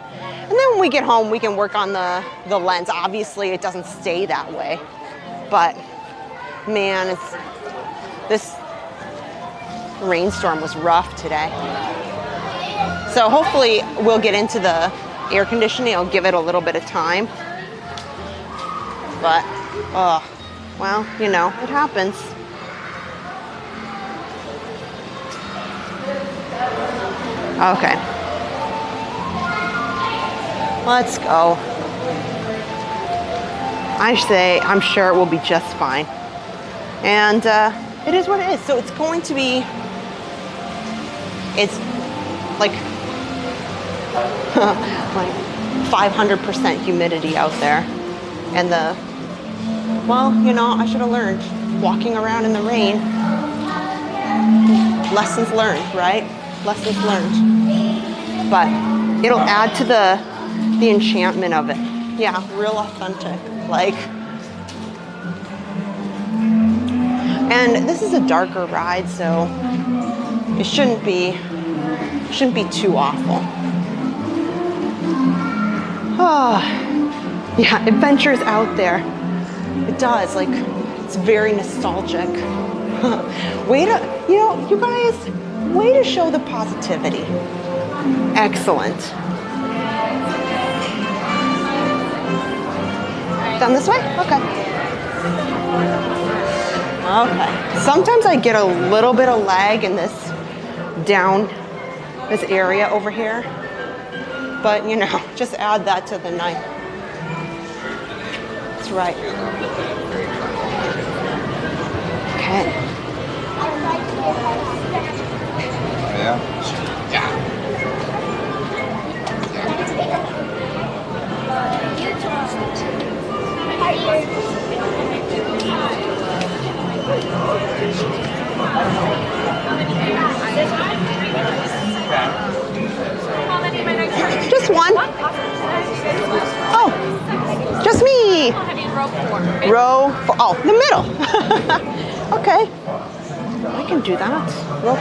when we get home, we can work on the lens. Obviously, it doesn't stay that way, but man, this rainstorm was rough today. So hopefully we'll get into the air conditioning. I'll give it a little bit of time, but well, you know, it happens. Okay. Let's go. I'm sure it will be just fine. And it is what it is. So it's going to be, it's like 500% humidity out there. And well, you know, I should have learned. Walking around in the rain, lessons learned, right? Lessons learned. But it'll add to the enchantment of it. Yeah, real authentic. Like, and this is a darker ride, so it shouldn't be too awful. Oh, yeah, adventures out there. It does, like, it's very nostalgic. Way to, you know, you guys, way to show the positivity. Excellent. Down this way? Okay. Okay. Sometimes I get a little bit of lag in this area over here. But, you know, just add that to the night. That's right. Okay. Just one. Oh, just me. Row 4. Oh, the middle. Okay. I can do that. Row 4.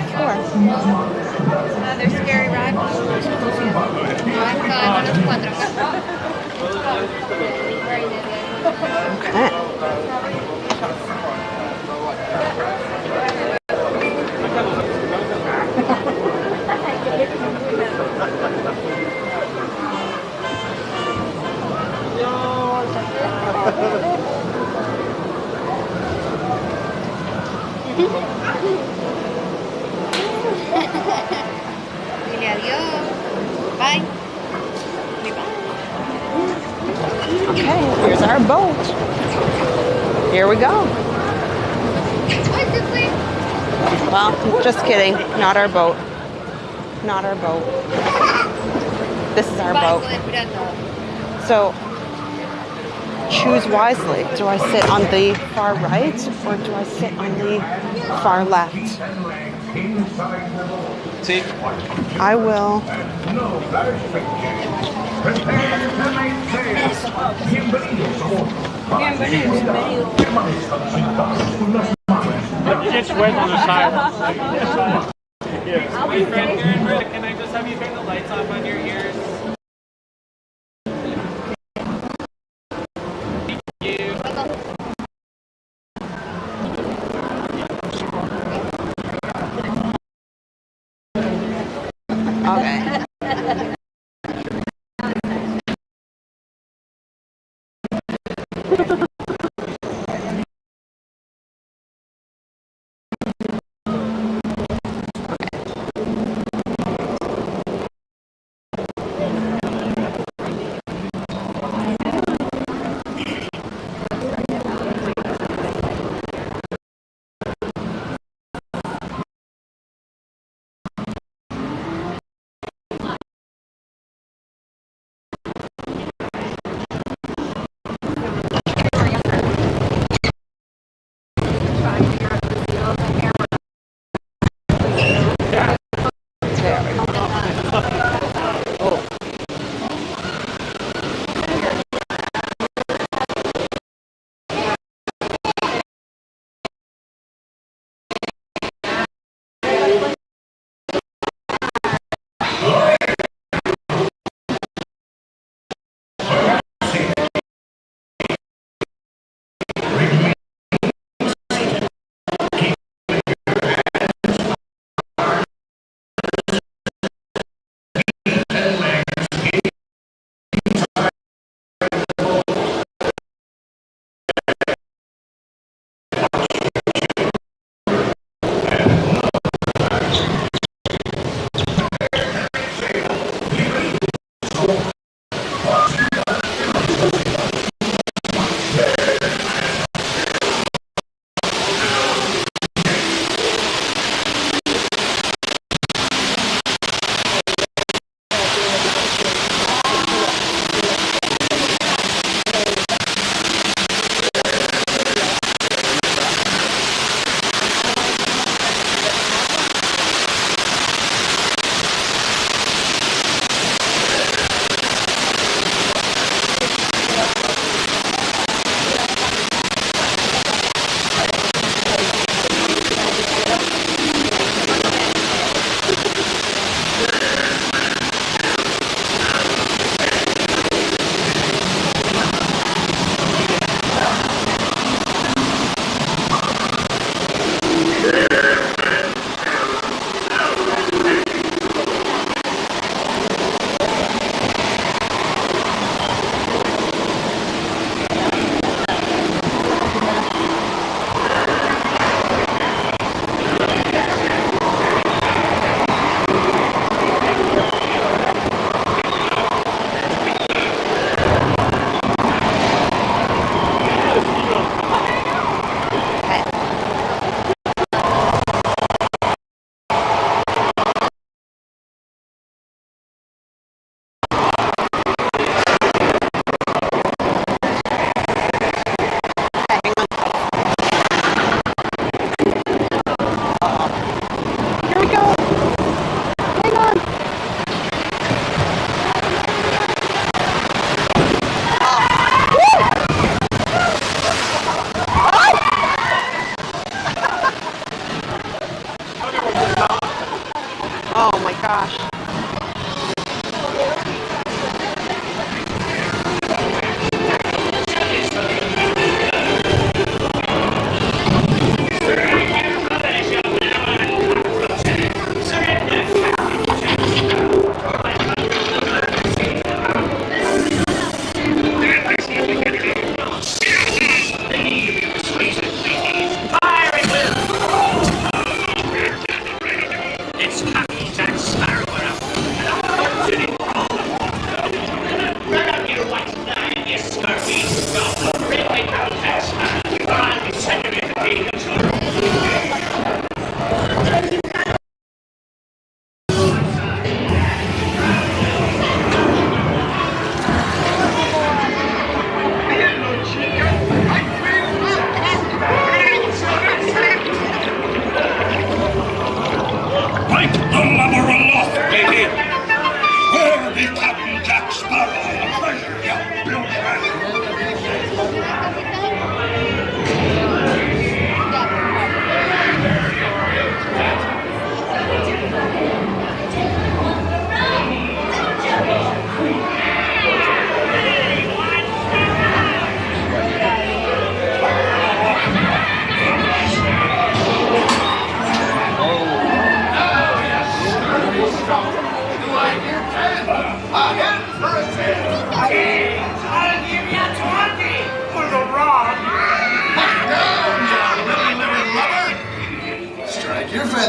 They're scary rivals. Bye. Okay, here's our boat. Here we go. Well, just kidding. Not our boat. Not our boat. This is our boat. So, choose wisely. Do I sit on the far right or do I sit on the far left? See? I will. It's wet on the side. My friend, can I just have you turn the lights off on your ears? Okay.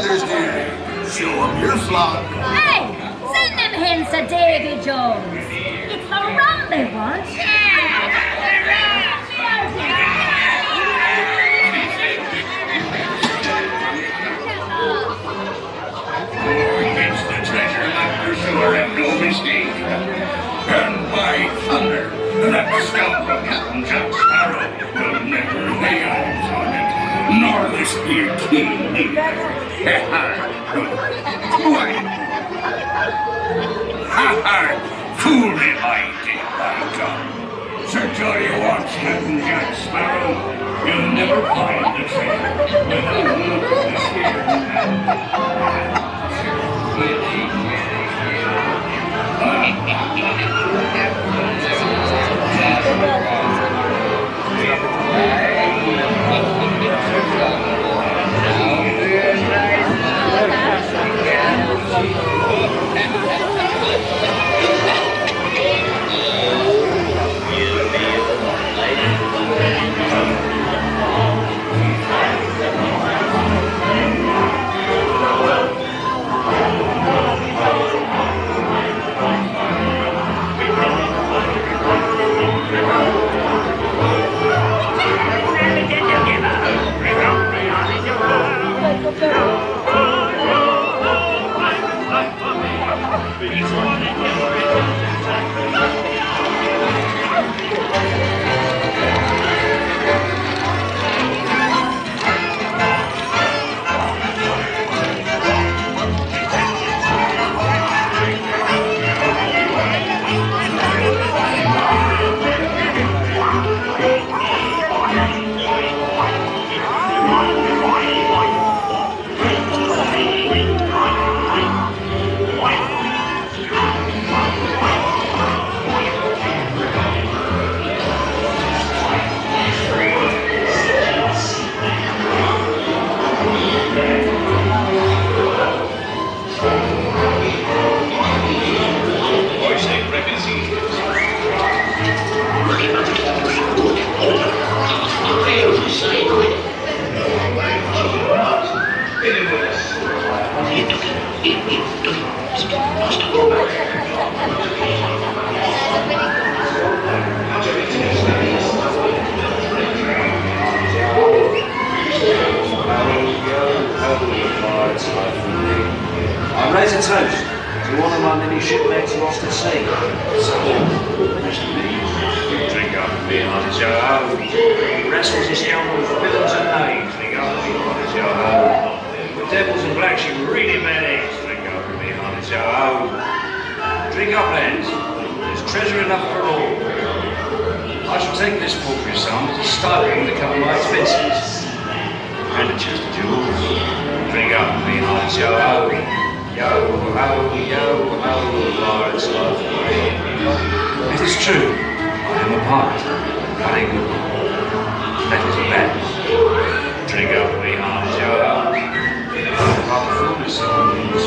feathers, Harry. Show them your flock. Hey, send them hens to Davy Jones. It's the rum they want. It's the treasure hunt for sure and no mistake. And by thunder, that scoundrel Captain Jack Sparrow will never lay eyes on it, nor this here king either. Why? Fool me, I did, by God. Search all you want, Captain Jack Sparrow. You'll never find the treasure without looking this here. I raise a toast to one of my many shipmates lost at sea. Drink up and be on the show. Wrestles and scoundrels, villains and knaves. Drink up and be on the show. The devils and blacks, you really mad eggs. Drink up and be on the show. Drink up, lads. There's treasure enough for all. I shall take this paltry sum as a starting to cover my expenses. And a chest of jewels. Drink up and be on the show. Yo ho, yo ho, Lord's love for me. It is true, I am a pirate, cunning. That is a bet. Drink up and be on the show. Rather foolish songs.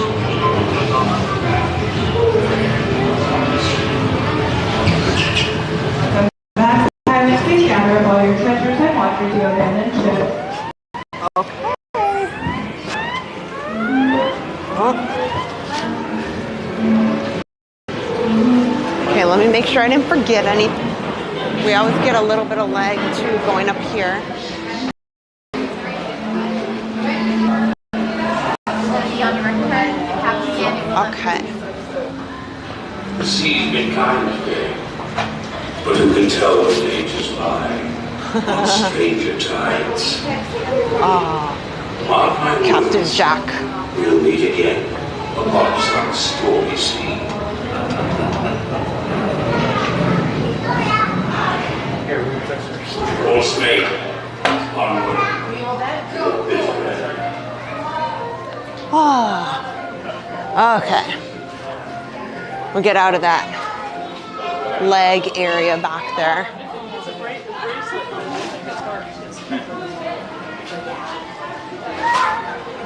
Back to Pirate Space Gather while your treasures and watchers go down and ship. Okay, let me make sure I didn't forget anything. We always get a little bit of leg too going up here. Okay. The sea's been kind today, but who can tell what dangers lie on stranger tides? Captain Jack. We'll meet again upon some stormy sea. Horse mate, onward. Oh, okay. We'll get out of that leg area back there.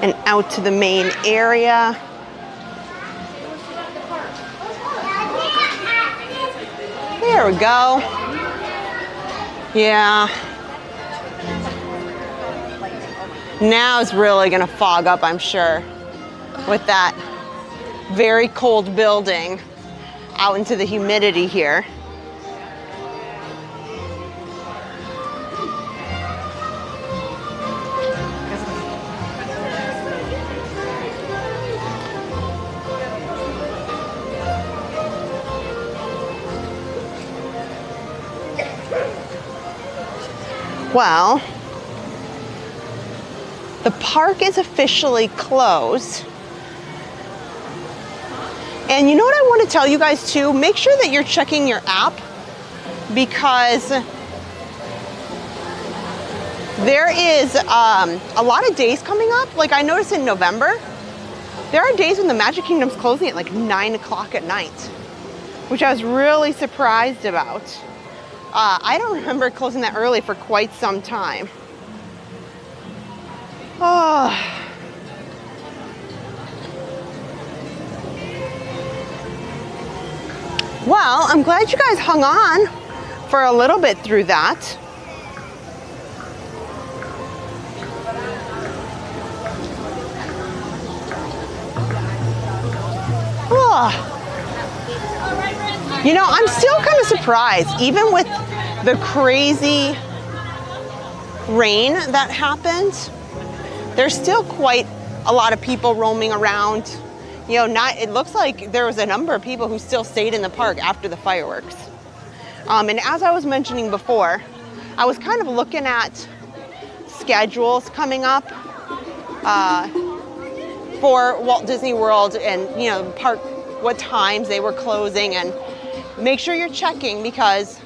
And out to the main area. There we go. Now it's really gonna fog up, I'm sure, with that very cold building out into the humidity here. Well, the park is officially closed. And you know what I want to tell you guys too? Make sure that you're checking your app, because there is a lot of days coming up. Like I noticed in November, there are days when the Magic Kingdom's closing at like 9 o'clock at night, which I was really surprised about. I don't remember it closing that early for quite some time. Oh. Well, I'm glad you guys hung on for a little bit through that. Oh. You know, I'm still kind of surprised, even with the crazy rain that happened, there's still quite a lot of people roaming around. You know, it looks like there was a number of people who still stayed in the park after the fireworks. And as I was mentioning before, I was kind of looking at schedules coming up for Walt Disney World and, you know, park, what times they were closing, and make sure you're checking, because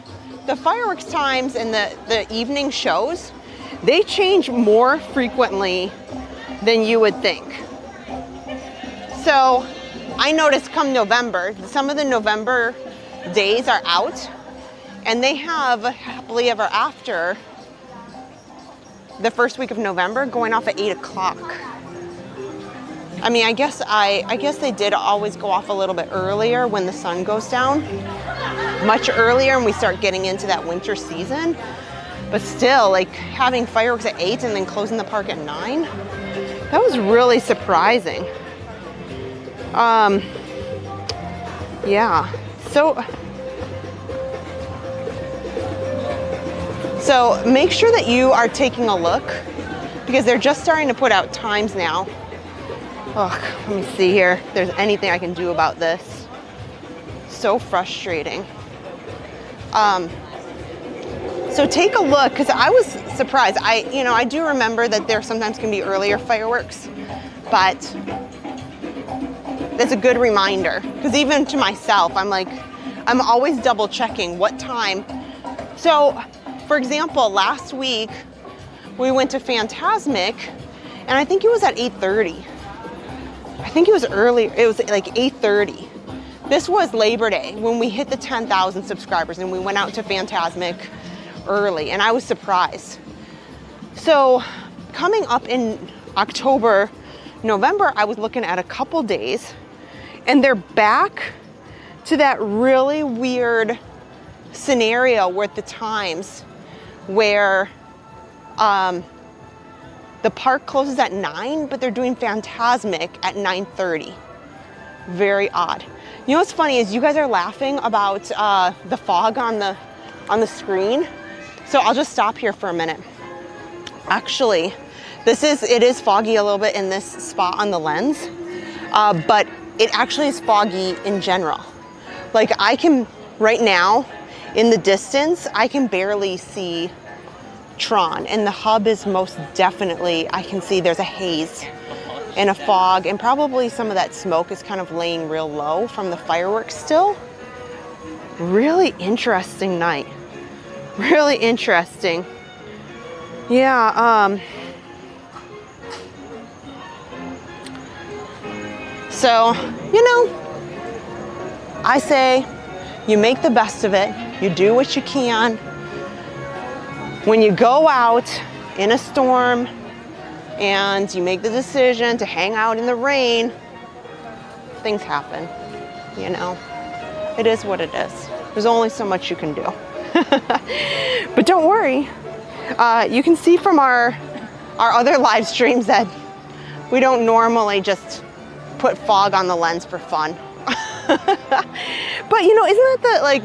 the fireworks times and the evening shows, they change more frequently than you would think. So I noticed come November, some of the November days are out, and they have Happily Ever After the first week of November going off at 8 o'clock. I mean, I guess they did always go off a little bit earlier when the sun goes down, much earlier, and we start getting into that winter season. But still, like having fireworks at 8 and then closing the park at 9, that was really surprising. Yeah, so make sure that you are taking a look, because they're just starting to put out times now. Oh, let me see here if there's anything I can do about this. So frustrating. So take a look, because I was surprised. I do remember that there sometimes can be earlier fireworks, but that's a good reminder, because even to myself, I'm always double checking what time. So, for example, last week we went to Fantasmic, and I think it was at 8:30. I think it was early. It was like 8:30. This was Labor Day when we hit the 10,000 subscribers, and we went out to Fantasmic early, and I was surprised. So coming up in October, November, I was looking at a couple days, and they're back to that really weird scenario with the times where the park closes at 9, but they're doing Fantasmic at 9:30. Very odd. You know what's funny is you guys are laughing about the fog on the screen. So I'll just stop here for a minute. Actually, it is foggy a little bit in this spot on the lens, but it actually is foggy in general. Like I can, right now, in the distance, I can barely see Tron, and the hub is most definitely, I can see there's a haze and a fog, and probably some of that smoke is kind of laying real low from the fireworks still. Really interesting night. Really interesting. Yeah, so, you know, I say you make the best of it. You do what you can. When you go out in a storm and you make the decision to hang out in the rain, things happen, you know. It is what it is. There's only so much you can do. But don't worry. You can see from our our other live streams that we don't normally just put fog on the lens for fun. But you know, isn't that like,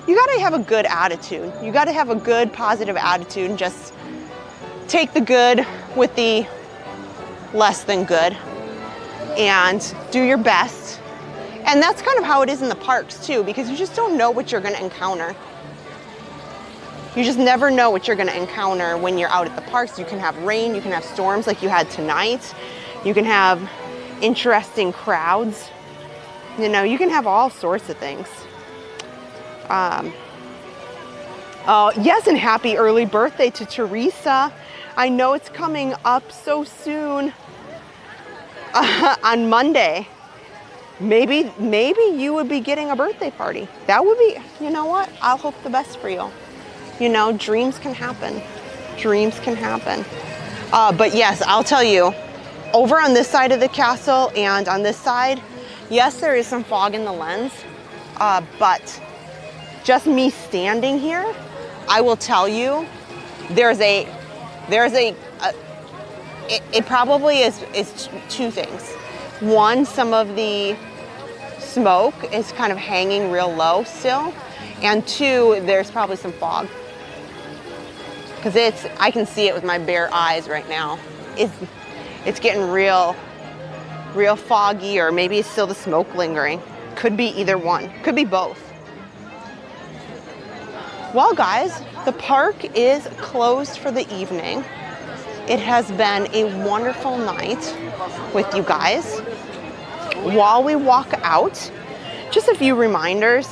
you gotta have a good attitude. You gotta have a good, positive attitude and just take the good with the less than good and do your best. And that's kind of how it is in the parks too, because you just don't know what you're gonna encounter. You just never know what you're gonna encounter when you're out at the parks. You can have rain, you can have storms like you had tonight. You can have interesting crowds. You know, you can have all sorts of things. Yes, and happy early birthday to Teresa. I know it's coming up so soon on Monday. Maybe you would be getting a birthday party. That would be, you know what? I'll hope the best for you. You know, dreams can happen. Dreams can happen. But yes, I'll tell you, over on this side of the castle and on this side, yes, there is some fog in the lens, but just me standing here, I will tell you, it probably is two things. One, some of the smoke is kind of hanging real low still, and two, there's probably some fog. Because I can see it with my bare eyes right now. It's getting real foggy, or maybe it's still the smoke lingering. Could be either one, could be both. Well guys, the park is closed for the evening. It has been a wonderful night with you guys. While we walk out, just a few reminders.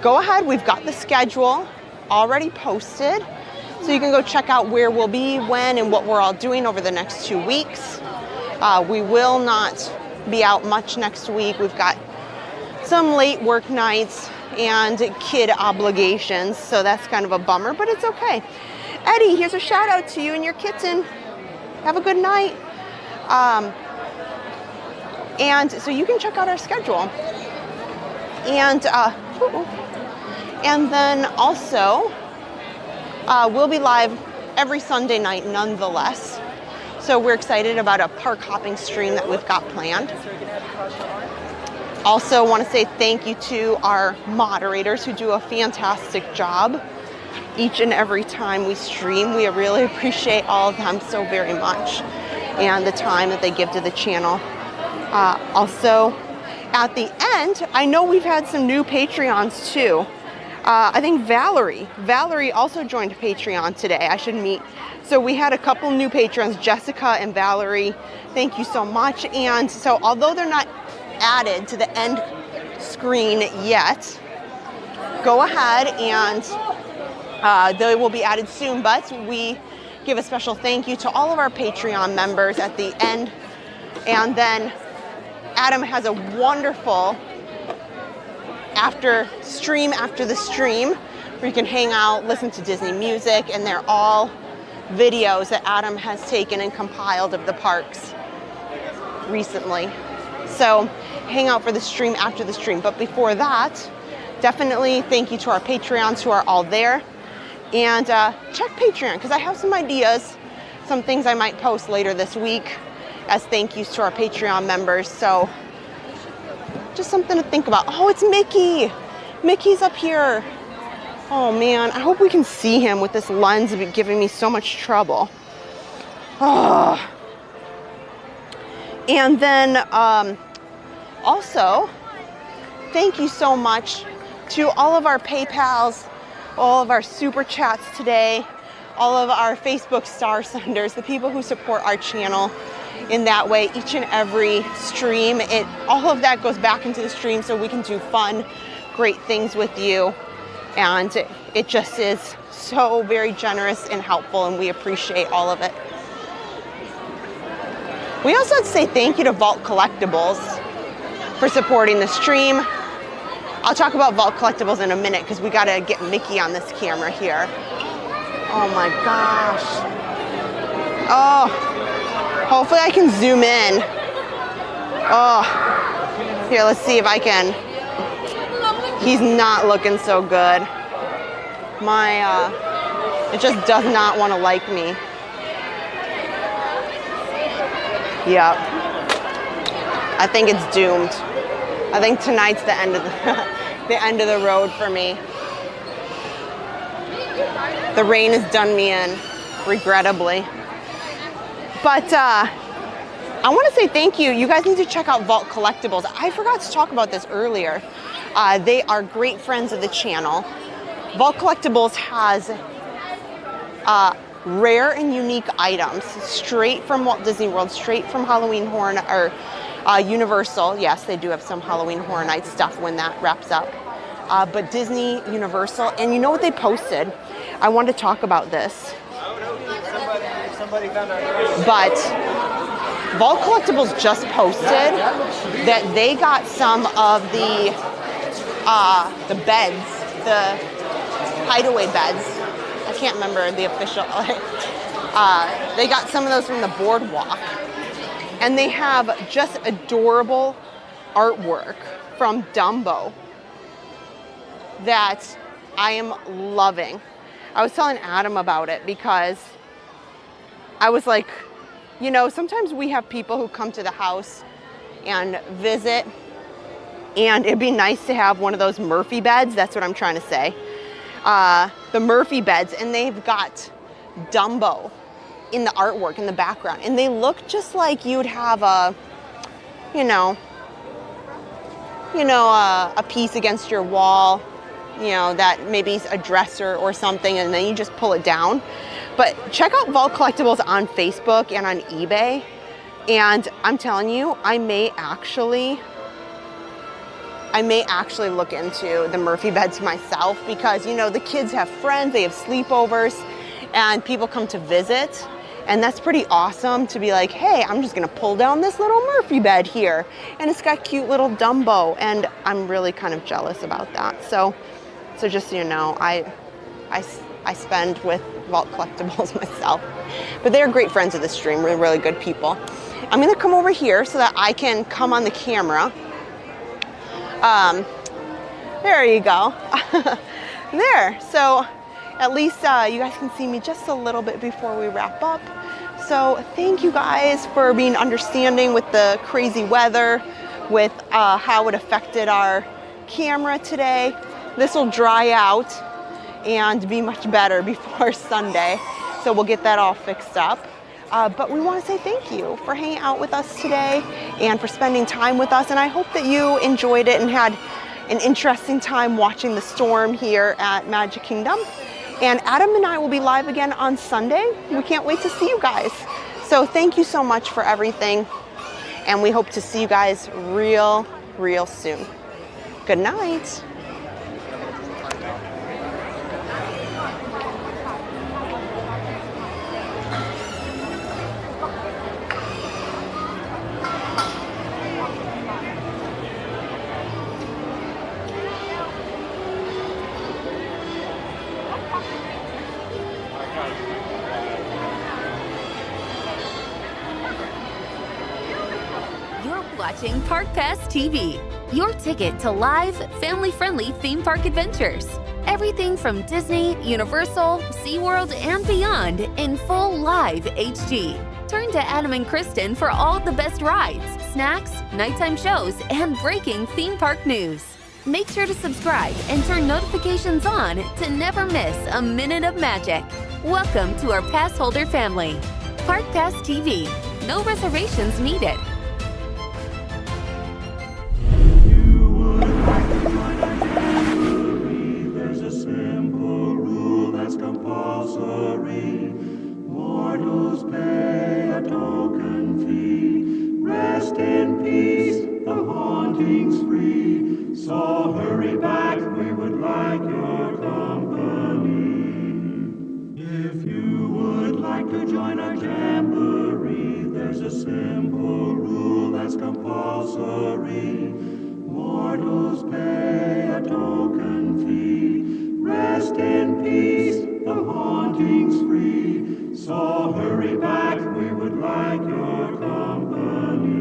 Go ahead, we've got the schedule already posted, so you can go check out where we'll be, when, and what we're all doing over the next 2 weeks. We will not be out much next week. We've got some late work nights and kid obligations, so that's kind of a bummer, but it's okay. Eddie, here's a shout out to you and your kitten. Have a good night. And so you can check out our schedule. And then also, we'll be live every Sunday night nonetheless. So we're excited about a park hopping stream that we've got planned. Also want to say thank you to our moderators who do a fantastic job each and every time we stream. We really appreciate all of them so very much, and the time that they give to the channel. Also, at the end, I know we've had some new Patreons too. I think Valerie also joined Patreon today. I should meet. So we had a couple new patrons, Jessica and Valerie. Thank you so much. And so although they're not added to the end screen yet, go ahead and they will be added soon. But we give a special thank you to all of our Patreon members at the end. And then Adam has a wonderful after the stream, where you can hang out, listen to Disney music, and they're all videos that Adam has taken and compiled of the parks recently. So hang out for the stream after the stream. But before that, definitely thank you to our Patreons who are all there. And check Patreon, because I have some ideas, some things I might post later this week as thank yous to our Patreon members. So just something to think about. Oh, it's Mickey. Mickey's up here. Oh man, I hope we can see him with this lens giving me so much trouble. Oh. And then also, thank you so much to all of our PayPals, all of our super chats today, all of our Facebook star senders, the people who support our channel in that way each and every stream. All of that goes back into the stream so we can do fun, great things with you. And it just is so very generous and helpful, and we appreciate all of it. We also have to say thank you to Walt Collectibles for supporting the stream. I'll talk about Walt Collectibles in a minute because we got to get Mickey on this camera here. Oh my gosh. Oh, hopefully I can zoom in. Oh, here, let's see if I can. He's not looking so good. It just does not want to like me. Yep. I think it's doomed. I think tonight's the end of the end of the road for me. The rain has done me in, regrettably. But I want to say thank you. You guys need to check out Vault Collectibles. I forgot to talk about this earlier. They are great friends of the channel. Vault Collectibles has rare and unique items straight from Walt Disney World, straight from Halloween Horror or Universal. Yes, they do have some Halloween Horror Nights stuff when that wraps up. But Disney, Universal, and you know what they posted? I want to talk about this. But Vault Collectibles just posted that they got some of the beds, the hideaway beds. I can't remember the official. They got some of those from the boardwalk. And they have just adorable artwork from Dumbo that I am loving. I was telling Adam about it because I was like, you know, sometimes we have people who come to the house and visit, and it'd be nice to have one of those Murphy beds. That's what I'm trying to say. The Murphy beds, and they've got Dumbo in the artwork in the background, and they look just like you'd have a, a piece against your wall, that maybe a dresser or something, and then you just pull it down. But check out Vault Collectibles on Facebook and on eBay, and I'm telling you, I may actually look into the Murphy beds myself, because the kids have friends, they have sleepovers, and people come to visit, and that's pretty awesome to be like, hey, I'm just gonna pull down this little Murphy bed here, and it's got cute little Dumbo, and I'm really kind of jealous about that. So just so you know, I spend with Vault Collectibles myself, but they're great friends of the stream. We're really good people. I'm gonna come over here so that I can come on the camera. There you go. There. So at least you guys can see me just a little bit before we wrap up. So thank you guys for being understanding with the crazy weather, with how it affected our camera today. This will dry out and be much better before Sunday. So we'll get that all fixed up. But we want to say thank you for hanging out with us today and for spending time with us. And I hope that you enjoyed it and had an interesting time watching the storm here at Magic Kingdom. And Adam and I will be live again on Sunday. We can't wait to see you guys. So thank you so much for everything. And we hope to see you guys real soon. Good night. Watching Park Pass TV, your ticket to live, family-friendly theme park adventures. Everything from Disney, Universal, SeaWorld, and beyond in full live HD. Turn to Adam and Kristen for all the best rides, snacks, nighttime shows, and breaking theme park news. Make sure to subscribe and turn notifications on to never miss a minute of magic. Welcome to our Passholder family. Park Pass TV. No reservations needed. There's a simple rule that's compulsory. Mortals pay a token fee. Rest in peace, the haunting's free. So hurry back, we would like your company. If you would like to join our jamboree, there's a simple rule that's compulsory. Mortals pay a token fee. Rest in peace, the haunting's free. So hurry back, we would like your company.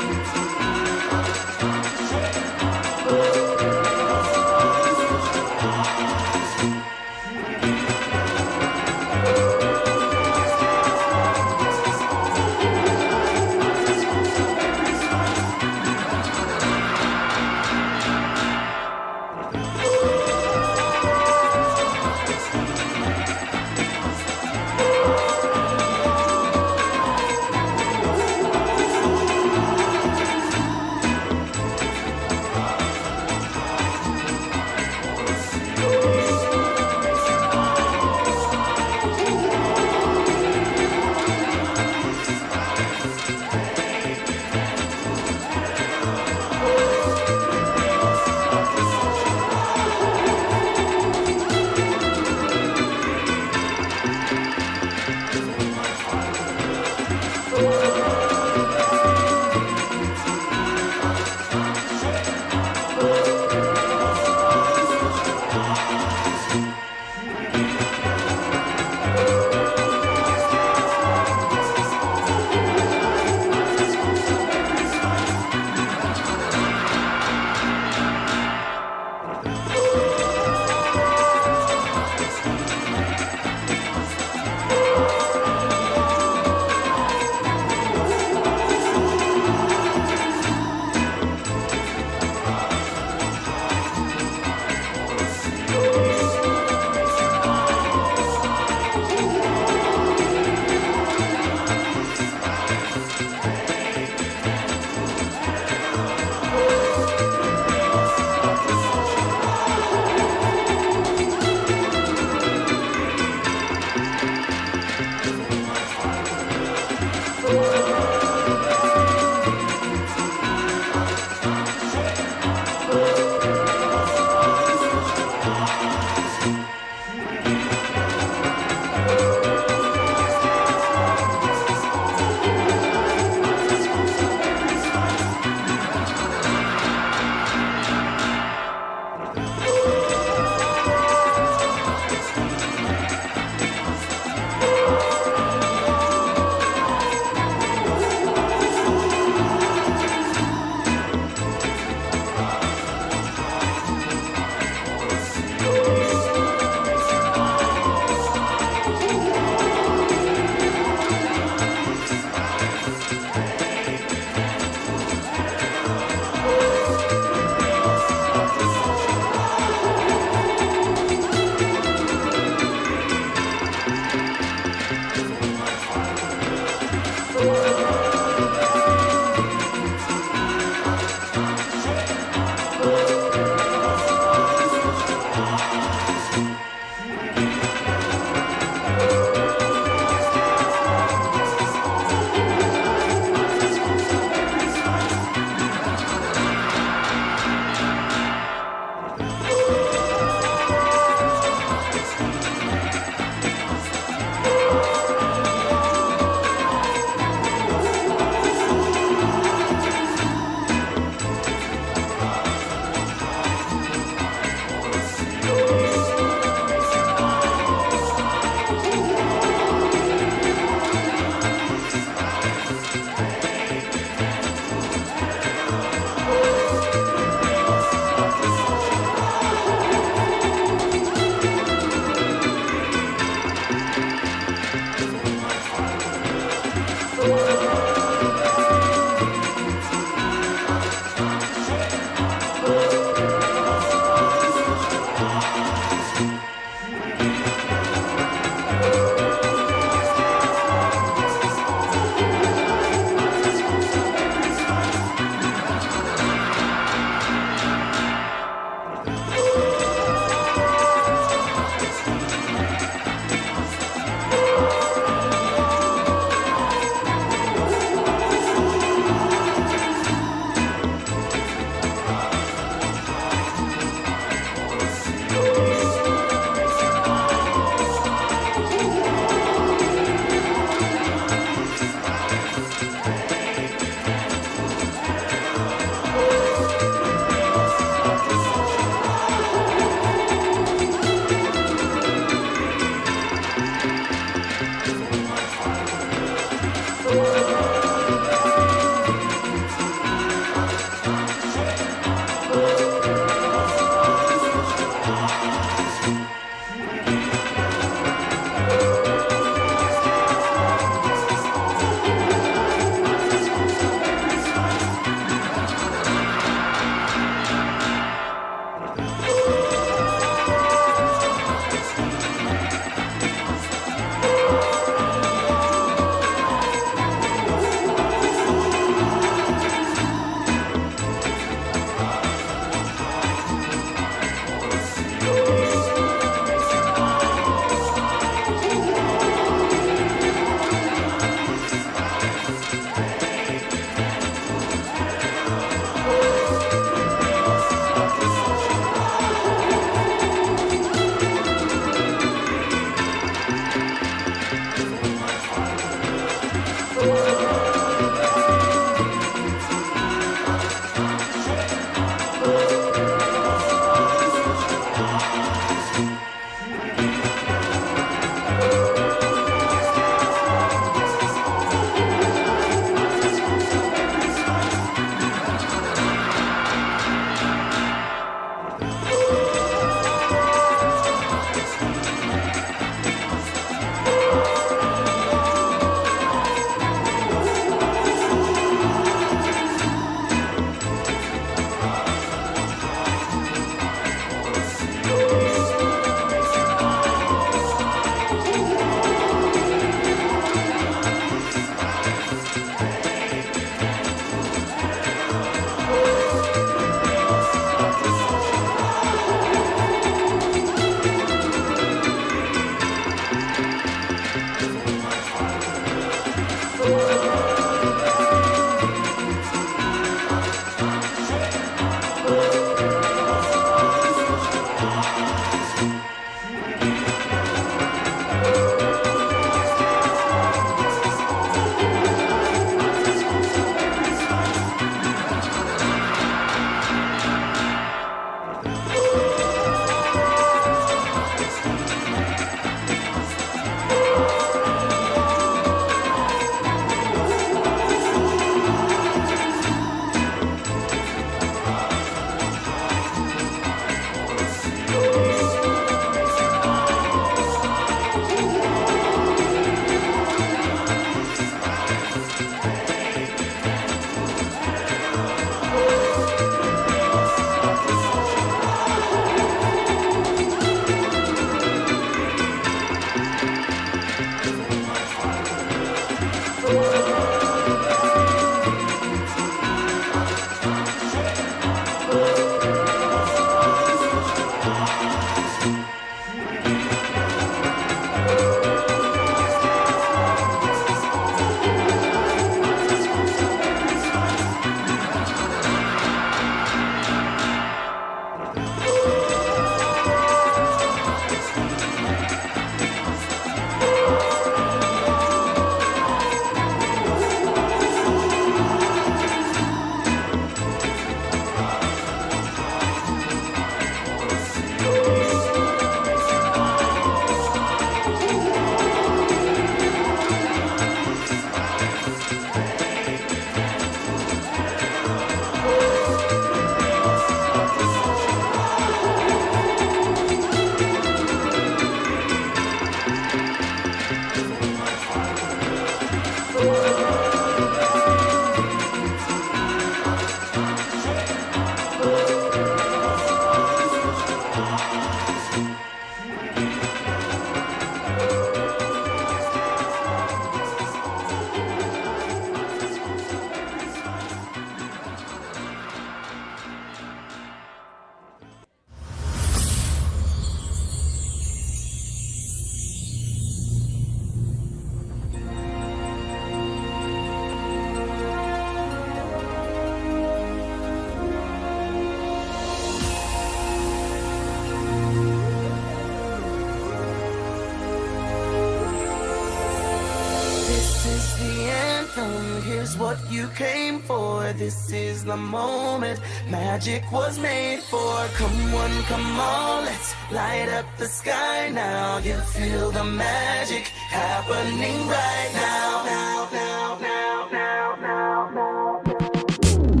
This is the anthem, here's what you came for. This is the moment magic was made for. Come one, come all, let's light up the sky now. You feel the magic happening right now. Now, now, now, now, now, now, now.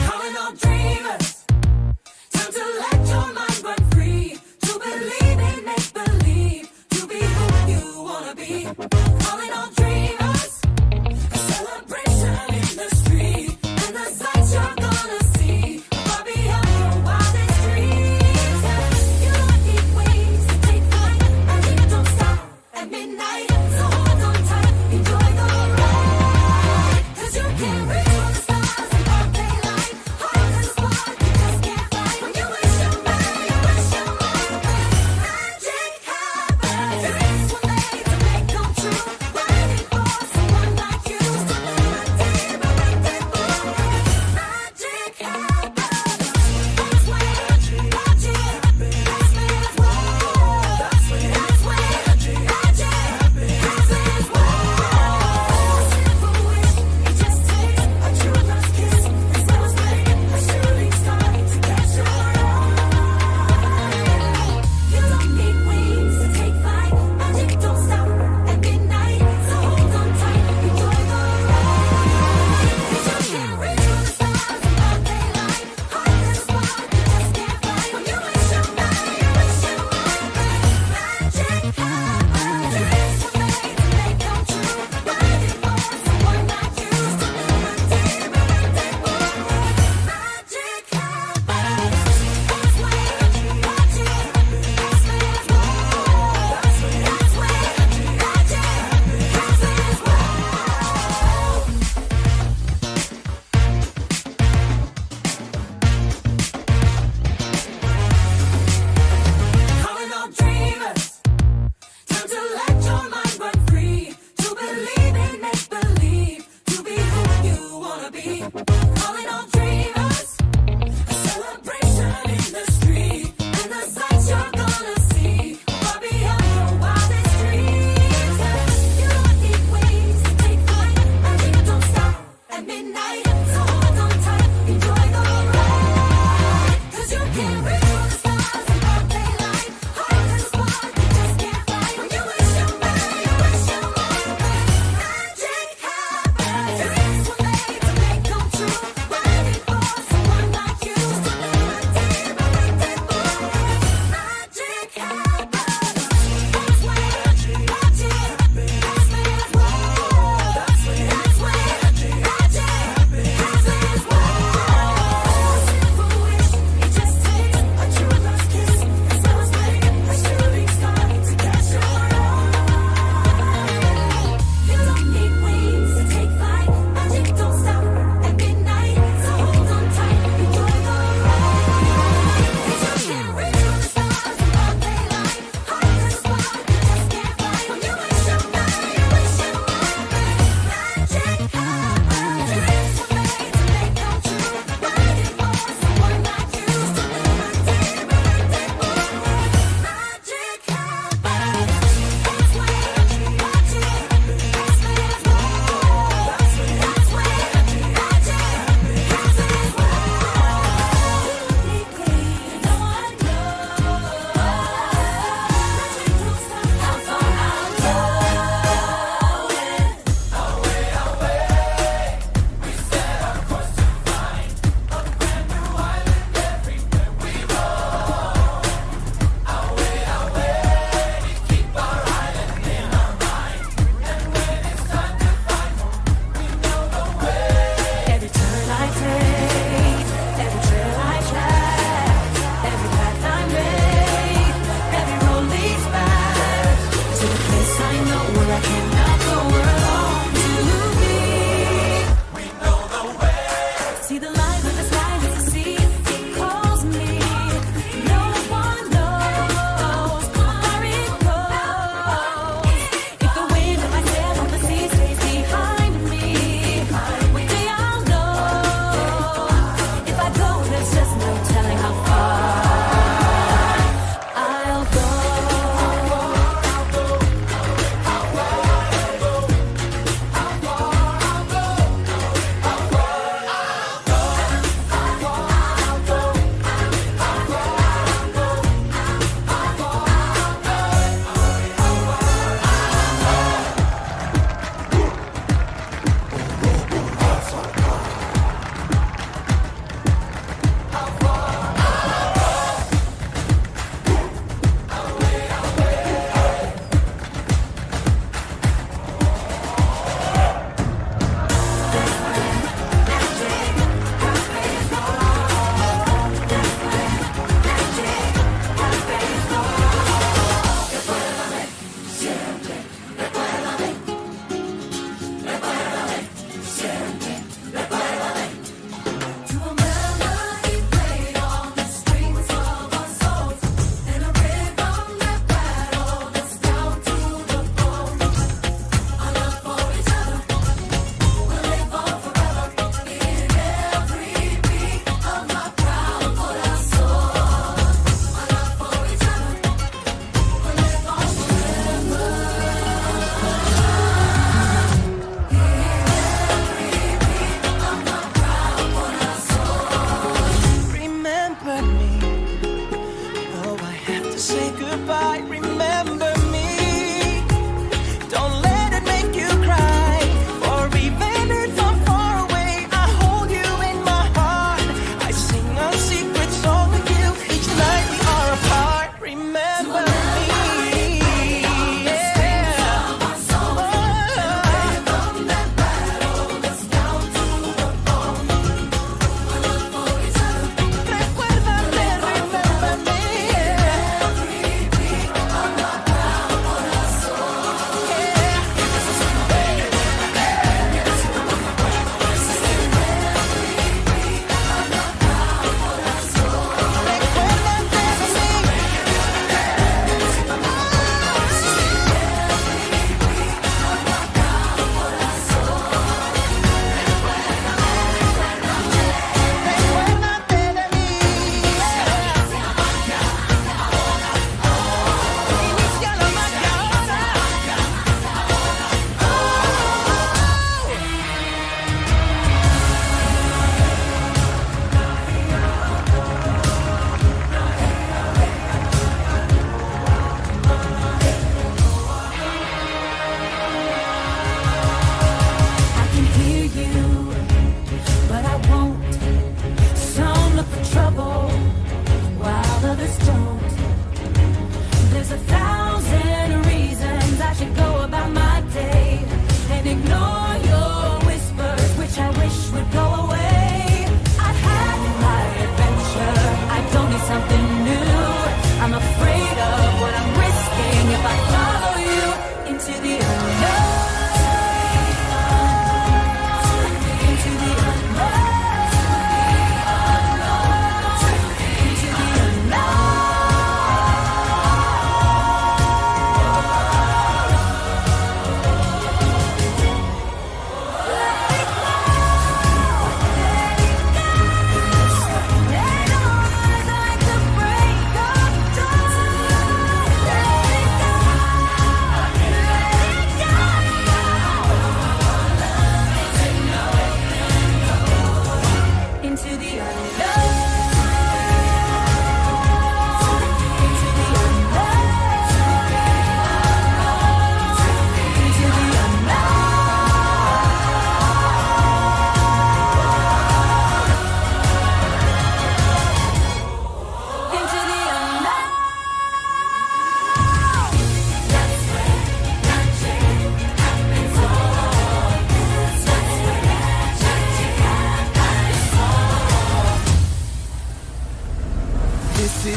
Calling all dreamers, time to let your mind run free. To believe in make-believe, to be who you wanna be. Calling all dreamers, a celebration in the street, and the sights you're gonna see far beyond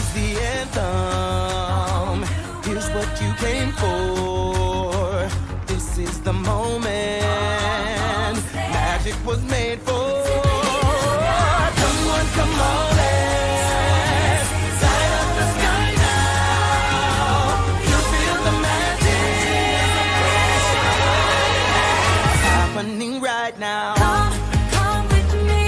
is the anthem. Here's what you came for. This is the moment magic was made for. Come on, let's light up the sky now. You feel the magic happening right now. Come with me.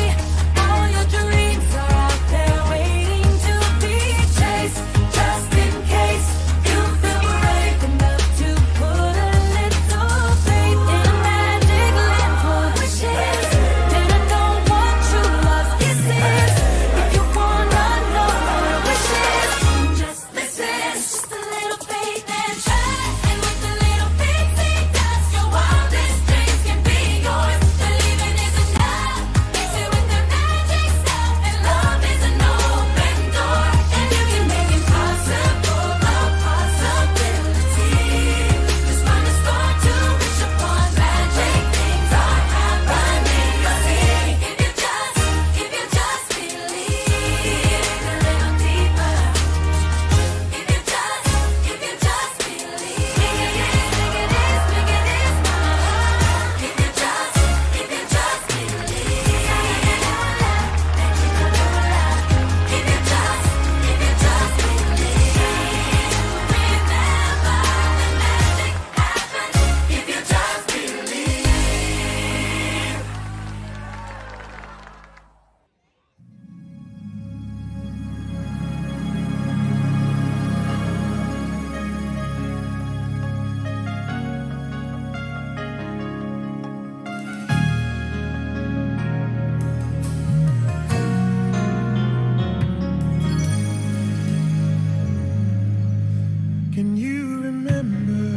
All your dreams are out there waiting to be chased. Just in case you feel brave enough to put a little faith in a magic land for wishes. Then I don't want true love kisses. If you wanna know your wishes, just listen. Just a little faith and trust. And with a little faith, see dust. Your wildest dreams can be yours. Believing is enough. Mix it with the magic stuff. And love is an open door. And you can make it possible, a possibility. Just find a spark to wish upon. Magic things are happening. You'll see. If you just believe a little deeper. If you just believe. Make it is, my heart. If you just believe. If you just believe. Remember the magic happens. If you just believe. Can you remember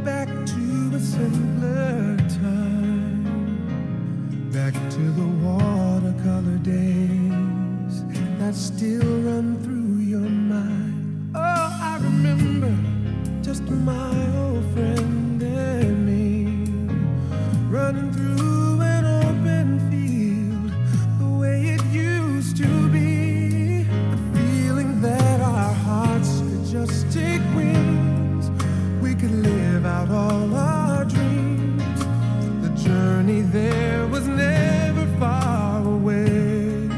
back to a simpler time? Back to the watercolor days that still run through your mind. Oh, I remember just my old friend and me running through an open field the way it used to be. The feeling that our hearts could just take wings. We could live out all our dreams. The journey there was never far away.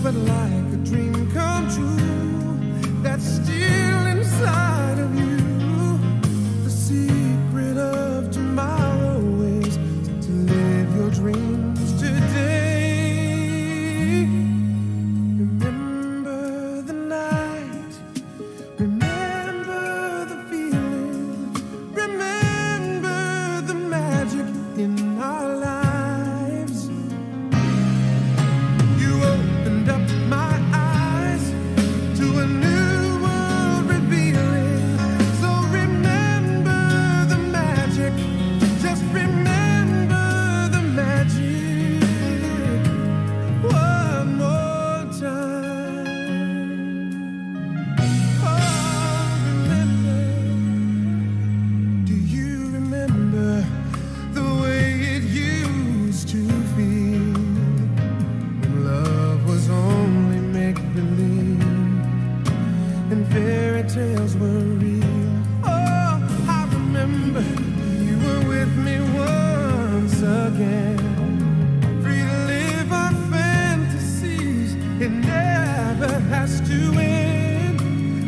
But like a dream come true, that's still inside of you. The secret of tomorrow is to live your dreams today. Remember the night. Remember the feeling. Remember the magic in our lives. You opened up my eyes to a new world revealing. So remember the magic. Just remember the magic one more time. Oh, remember. Do you remember the way it used to feel when love was only make-believe and fairy tales were real? Oh, I remember you were with me once again, free to live our fantasies. It never has to end.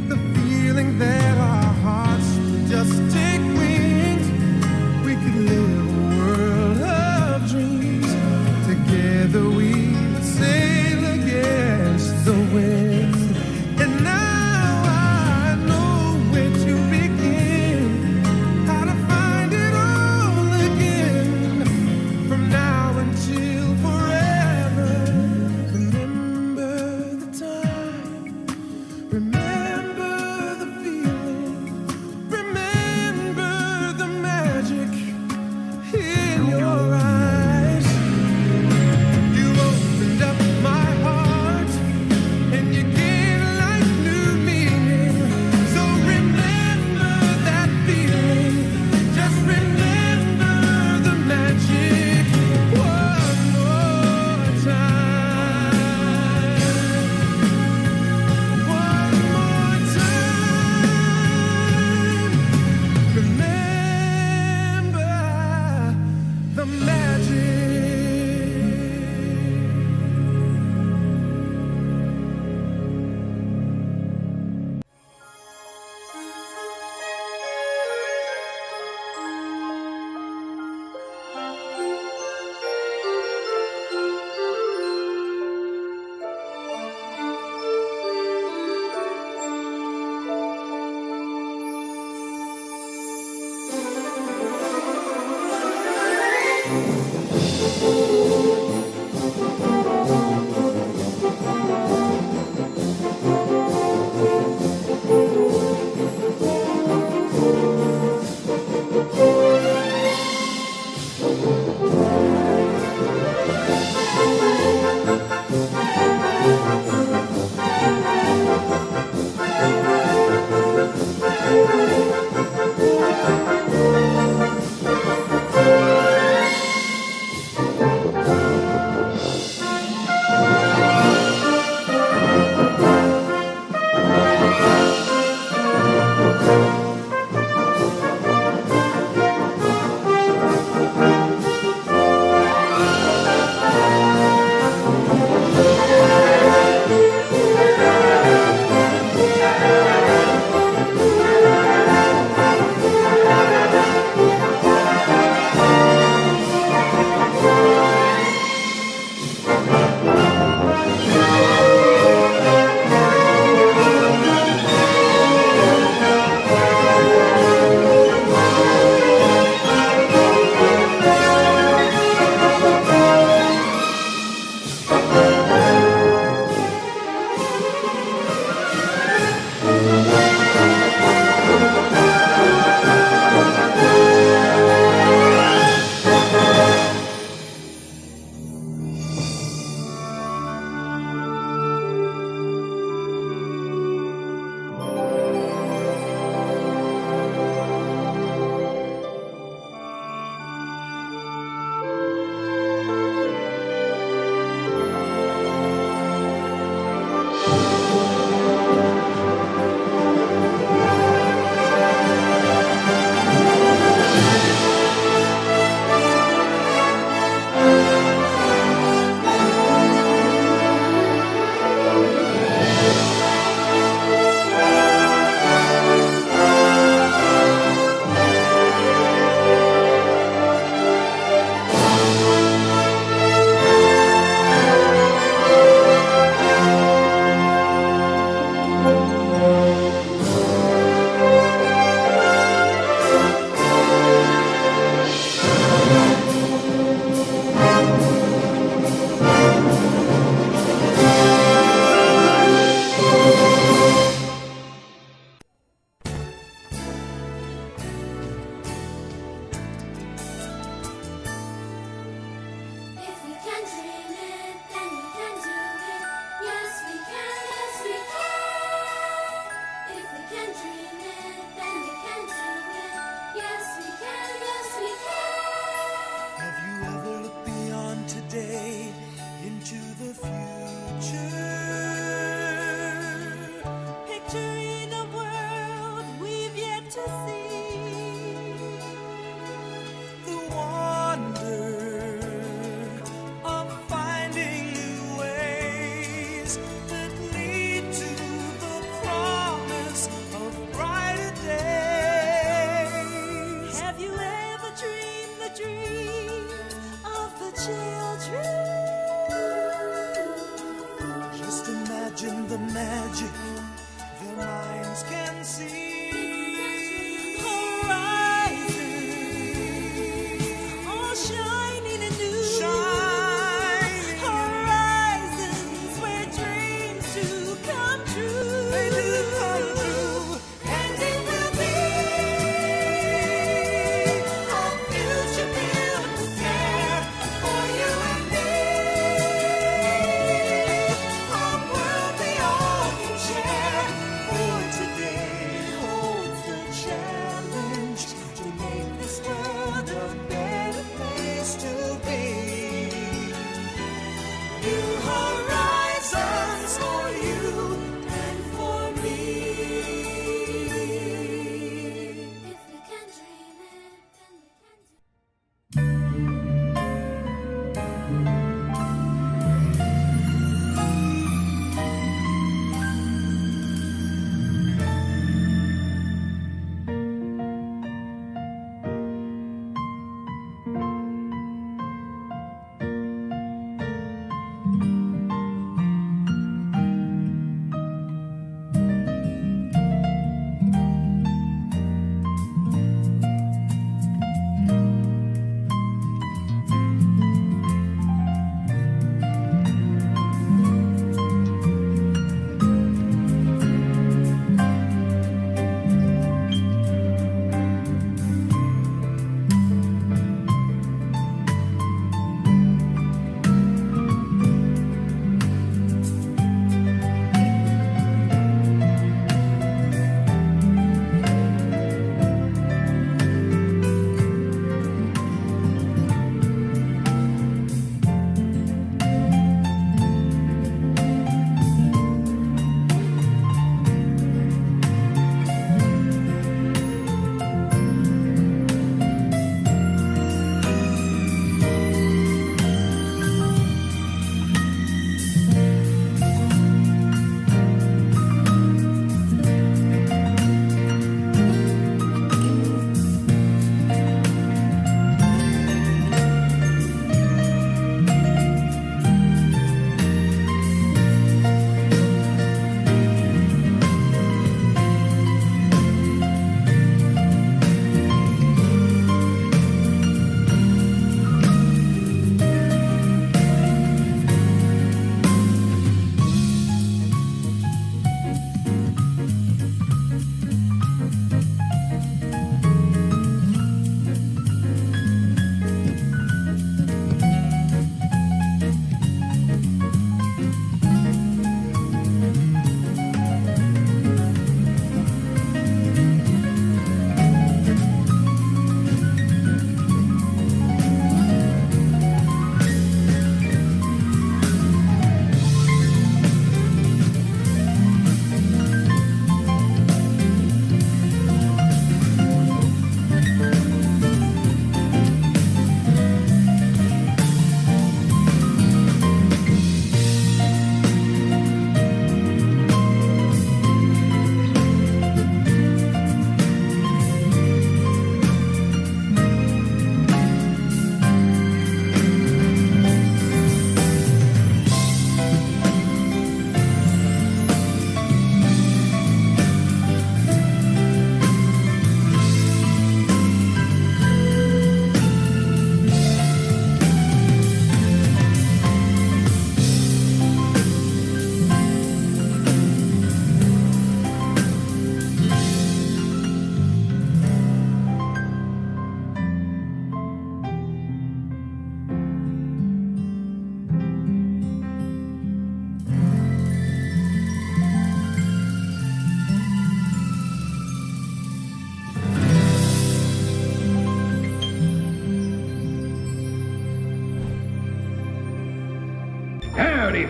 The feeling that our hearts would just take wings. We could live a world of dreams. Together we would sail against the wind. And now I know where to begin, how to find it all again. From now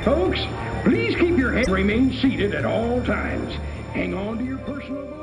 Folks, please keep your head, remain seated at all times. Hang on to your personal belongings.